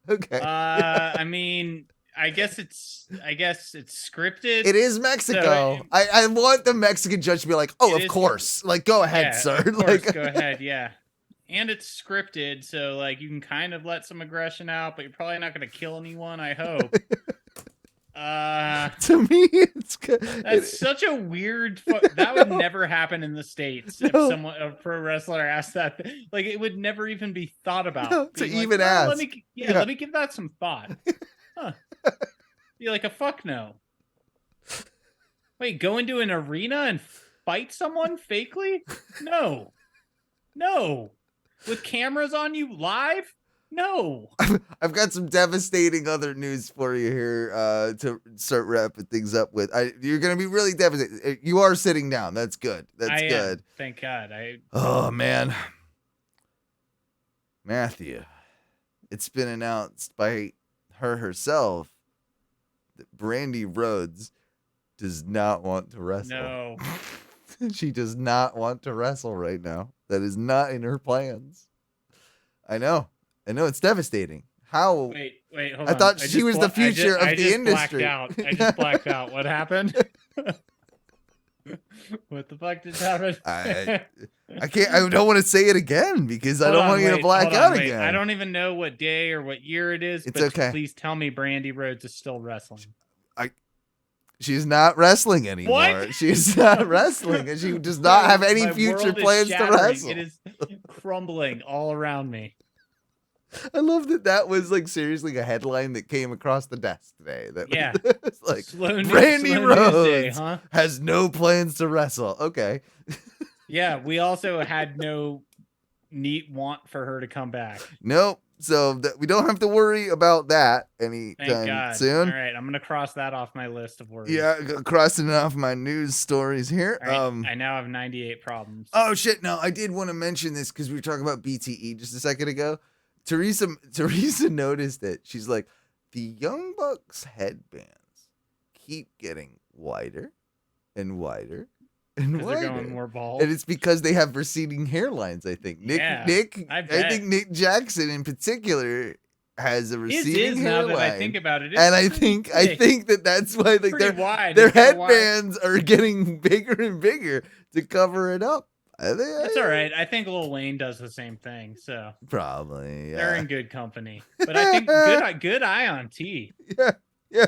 Okay. I mean, I guess it's scripted. It is Mexico. So I want the Mexican judge to be like, oh, of course. Like, go ahead, sir. Of course, go ahead, yeah. And it's scripted, so like you can kind of let some aggression out, but you're probably not gonna kill anyone, I hope. To me, it's good. That's such a weird. That would never happen in the States. No. If a pro wrestler asked that, like, it would never even be thought about. No, to being like, even "Well, ask. Let me give that some thought. Huh. Be like a fuck no. Wait, go into an arena and fight someone fakely? No. With cameras on you live? No. I've got some devastating other news for you here to start wrapping things up with. You're going to be really devastated. You are sitting down. That's good. That's good. Am. Thank God. Oh, man. Matthew, it's been announced by her herself that Brandi Rhodes does not want to wrestle. No. She does not want to wrestle right now. That is not in her plans. I know it's devastating. How? Wait, hold on. I thought she was the future of the industry. I just blacked out. What happened? What the fuck just happened? I can't. I don't want to say it again because I don't want you to black out again. I don't even know what day or what year it is. It's but okay. Please tell me Brandi Rhodes is still wrestling. She's not wrestling anymore. What? She's not wrestling, and she does not have any future plans to wrestle. It is crumbling all around me. I love that was like seriously a headline that came across the desk today. That was like Brandi Rhodes has no plans to wrestle. Okay. Yeah, we also had no neat want for her to come back. Nope. So we don't have to worry about that anytime soon. All right, I'm gonna cross that off my list of worries. Yeah, crossing it off my news stories here. Right, I now have 98 problems. Oh shit! No, I did want to mention this because we were talking about BTE just a second ago. Teresa noticed it. She's like, the Young Bucks headbands keep getting wider and wider and wider. They're going more bald. And it's because they have receding hairlines, I think. I think Nick Jackson in particular has a receding hairline. Now that I think about it. And I think that's why their headbands are getting bigger and bigger to cover it up. It's all right. I think Lil Wayne does the same thing. So probably, yeah. They're in good company. But I think good eye on T. Yeah.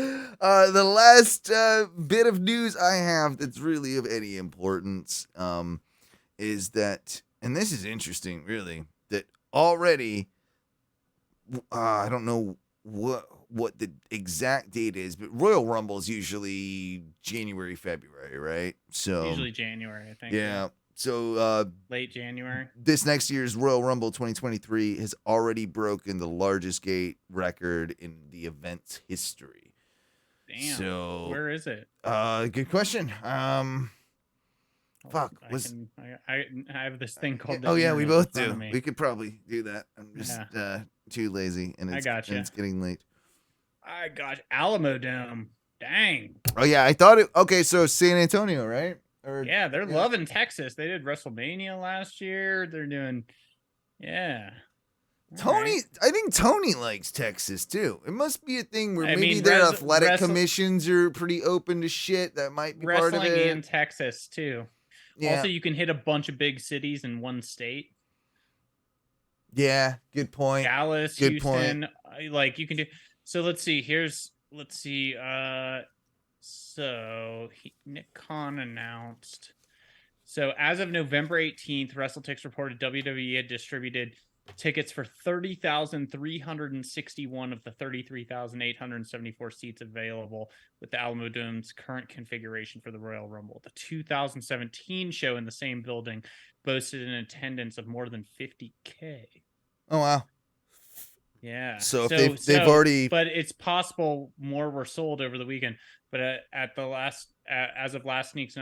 The last bit of news I have that's really of any importance is that, and this is interesting, really, that already, I don't know what the exact date is, but Royal Rumble is usually January, February, right? So usually January, I think. Yeah. So late January. This next year's Royal Rumble 2023 has already broken the largest gate record in the event's history. Damn. So where is it? Good question. Fuck. I have this thing called. Oh yeah, we both do. We could probably do that. I'm just too lazy, and it's getting late. I got Alamo Dome. Dang. Oh yeah, I thought it. Okay, so San Antonio, right? Yeah, they're loving Texas. They did WrestleMania last year. They're doing, Tony, I think Tony likes Texas too. It must be a thing where maybe their athletic commissions are pretty open to shit. That might be part of it. Wrestling in Texas too. Yeah. Also, you can hit a bunch of big cities in one state. Yeah, good point. Dallas, good Houston, point. Like you can do. So let's see. So Nick Khan announced. So as of November 18th, WrestleTix reported WWE had distributed tickets for 30,361 of the 33,874 seats available with the Alamo Dome's current configuration for the Royal Rumble. The 2017 show in the same building boasted an attendance of more than 50K. Oh, wow. Yeah. So they've already... But it's possible more were sold over the weekend. But as of last week's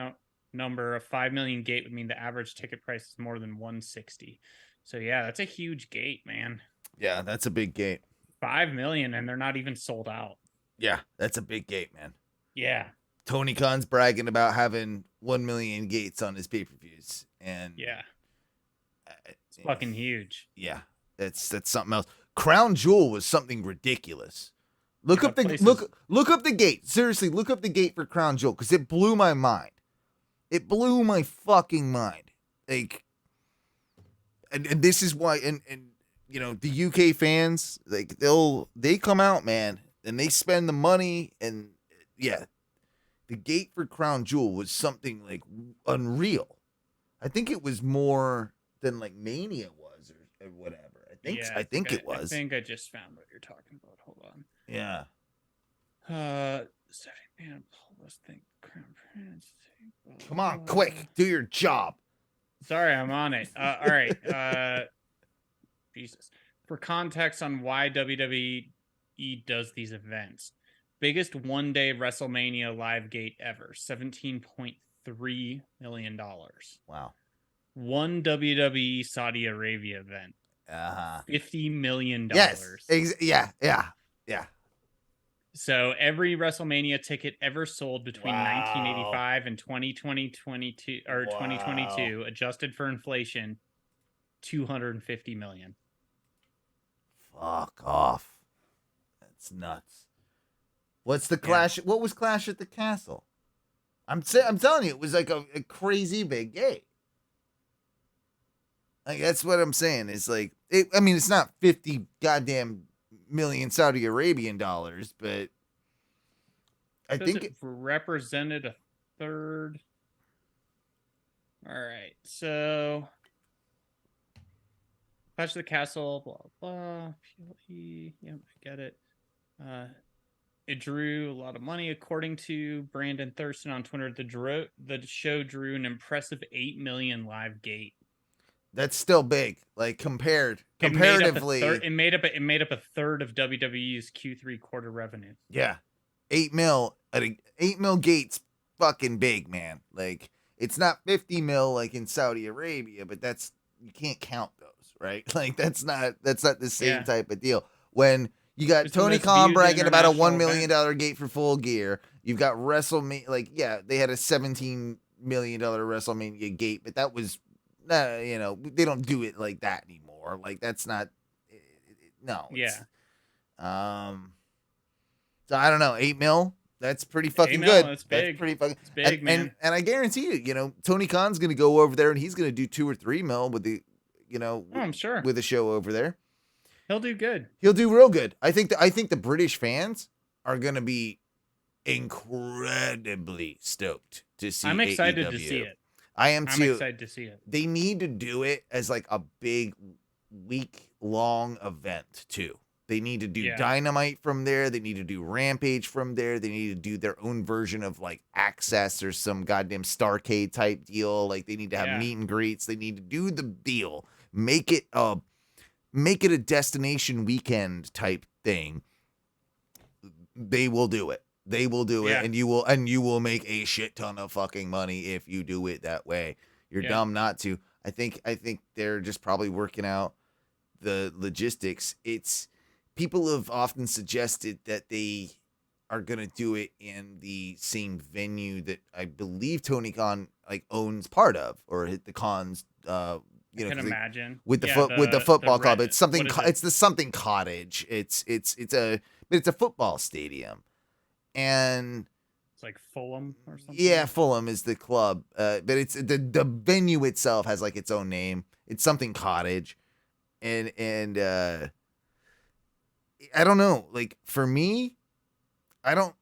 number, a 5 million gate would mean the average ticket price is more than 160. So yeah, that's a huge gate, man. Yeah, that's a big gate. 5 million, and they're not even sold out. Yeah, that's a big gate, man. Yeah. Tony Khan's bragging about having 1 million gates on his pay-per-views, and it's fucking huge. Yeah, that's something else. Crown Jewel was something ridiculous. Look up the gate. Seriously, look up the gate for Crown Jewel because it blew my mind. It blew my fucking mind. Like, and this is why, and you know, the UK fans, like they come out, man. and they spend the money, and yeah, the gate for Crown Jewel was something like unreal. I think it was more than like Mania was or whatever. I think it was. I think I just found what you're talking about. Hold on. Yeah. Sorry, man. Let's think. Crown Prince. Come on, quick, do your job. Sorry, I'm on it. All right. Jesus. For context on why WWE does these events, biggest one-day WrestleMania live gate ever, $17.3 million. Wow. One WWE Saudi Arabia event, $50 million. Yes. Yeah. So every WrestleMania ticket ever sold between 1985 and 2022, adjusted for inflation, $250 million. Fuck off. That's nuts. What's the Clash? Yeah. What was Clash at the Castle? I'm telling you, it was like a crazy big gate. Like, that's what I'm saying. It's like, it's not 50 goddamn million Saudi Arabian dollars, but I think it represented a third. All right, so Clash of the Castle, blah blah. PLE, yeah, I get it. It drew a lot of money, according to Brandon Thurston on Twitter. The show drew an impressive 8 million live gate. That's still big, like comparatively. It made up a third of WWE's Q3 quarter revenue. Yeah, 8 mil at 8 mil gate's fucking big, man. Like, it's not 50 mil like in Saudi Arabia, but you can't count those, right? Like, that's not the same type of deal. When you got Tony Khan bragging about a $1 million gate for Full Gear, you've got WrestleMania. Like, yeah, they had a $17 million WrestleMania gate, but that was. They don't do it like that anymore. Like, that's not. No. Yeah. So I don't know. 8 mil. That's pretty fucking good. That's big. That's pretty fucking. It's big, man. And I guarantee you, Tony Khan's gonna go over there and he's gonna do 2 or 3 mil with the, I'm sure, with the show over there. He'll do good. He'll do real good. I think the British fans are gonna be incredibly stoked to see. I'm excited AEW. to see it. I am too. I'm excited to see it. They need to do it as like a big week-long event too. They need to do Dynamite from there. They need to do Rampage from there. They need to do their own version of like Access or some goddamn Starcade type deal. Like, they need to have meet and greets. They need to do the deal. Make it a destination weekend type thing. They will do it. They will do it, and you will make a shit ton of fucking money if you do it that way. You're dumb not to. I think they're just probably working out the logistics. People have often suggested that they are gonna do it in the same venue that I believe Tony Khan owns part of, or the Khan's. I can imagine with the football club. It's something. It's the something cottage. It's a football stadium. And it's like Fulham or something. Yeah, Fulham is the club. But it's the venue itself has like its own name. It's something cottage. And I don't know. Like, for me, you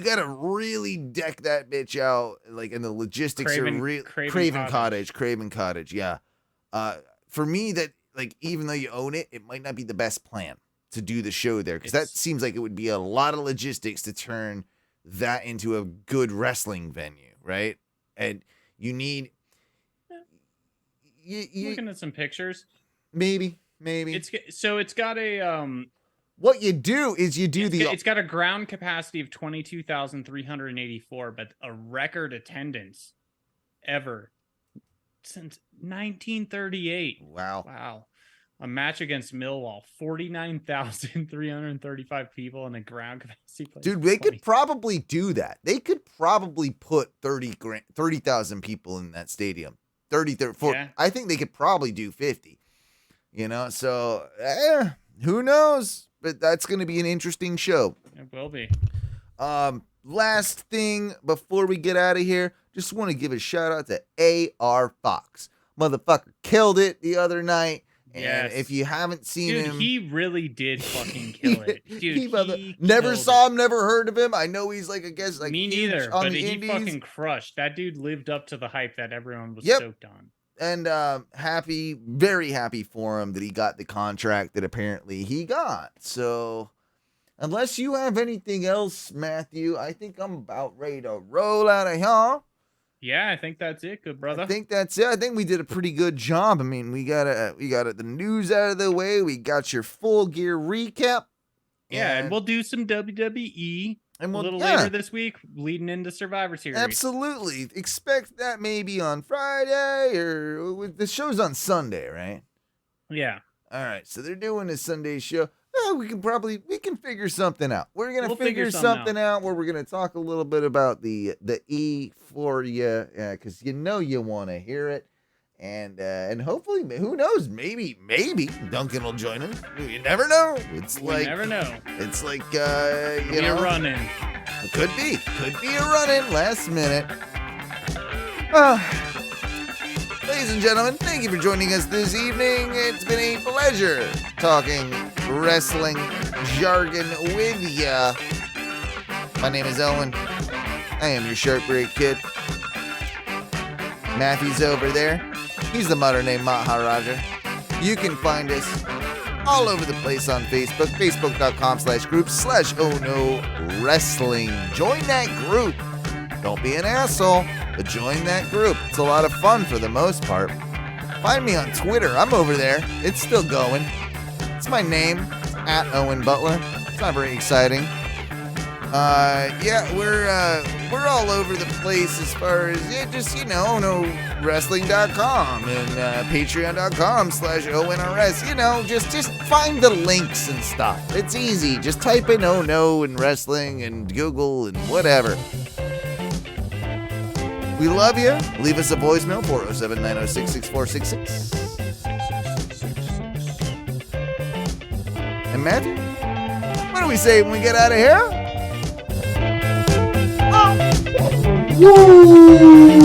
gotta really deck that bitch out, like, and the logistics are real. Craven Cottage, yeah. For me, that, like, even though you own it, it might not be the best plan to do the show there, because that seems like it would be a lot of logistics to turn that into a good wrestling venue, right? And you need you looking at some pictures. Maybe it's got a what you do is it's got a ground capacity of 22,384, but a record attendance ever since 1938. Wow. A match against Millwall, 49,335 people in a ground capacity place. Dude, they could probably do that. They could probably put 30,000 people in that stadium. 30. I think they could probably do 50. So who knows? But that's going to be an interesting show. It will be. Last thing before we get out of here, just want to give a shout out to AR Fox. Motherfucker killed it the other night. And Yes. if you haven't seen Dude, him, he really did fucking kill it. Dude, never killed saw it. him, never heard of him. I know he's like, I guess, like Me huge neither, on but the he indies. fucking crushed. That dude lived up to the hype that everyone was Yep. stoked on. And very happy for him that he got the contract that apparently he got. So, unless you have anything else, Matthew, I think I'm about ready to roll out of here. Yeah, I think that's it, good brother. I think that's it. I think we did a pretty good job. I mean, we got the news out of the way. We got your Full Gear recap. Yeah, and we'll do some WWE a little later this week, leading into Survivor Series. Absolutely. Expect that maybe on Friday, or the show's on Sunday, right? Yeah. All right, so they're doing a Sunday show. We can figure something out. We're gonna figure something out where we're gonna talk a little bit about the E for you, because you want to hear it, and hopefully, who knows, maybe Duncan will join us. You never know. We never know. It's like You're running. It could be a run-in last minute. Ladies and gentlemen, thank you for joining us this evening. It's been a pleasure talking wrestling jargon with ya. My name is Owen. I am your Sharp Break Kid. Matthew's over there. He's the modern name Maharaja. You can find us all over the place on Facebook. Facebook.com/groups/OhNoWrestling. Join that group. Don't be an asshole, but join that group. It's a lot of fun for the most part. Find me on Twitter. I'm over there. It's still going. It's my name, @OwenButler. It's not very exciting. We're all over the place as far as, wrestling.com and patreon.com/ONRS. Just find the links and stuff. It's easy. Just type in "Oh No" and wrestling and Google and whatever. We love you. Leave us a voicemail, 407-906-6466. And Matthew, what do we say when we get out of here? Woo!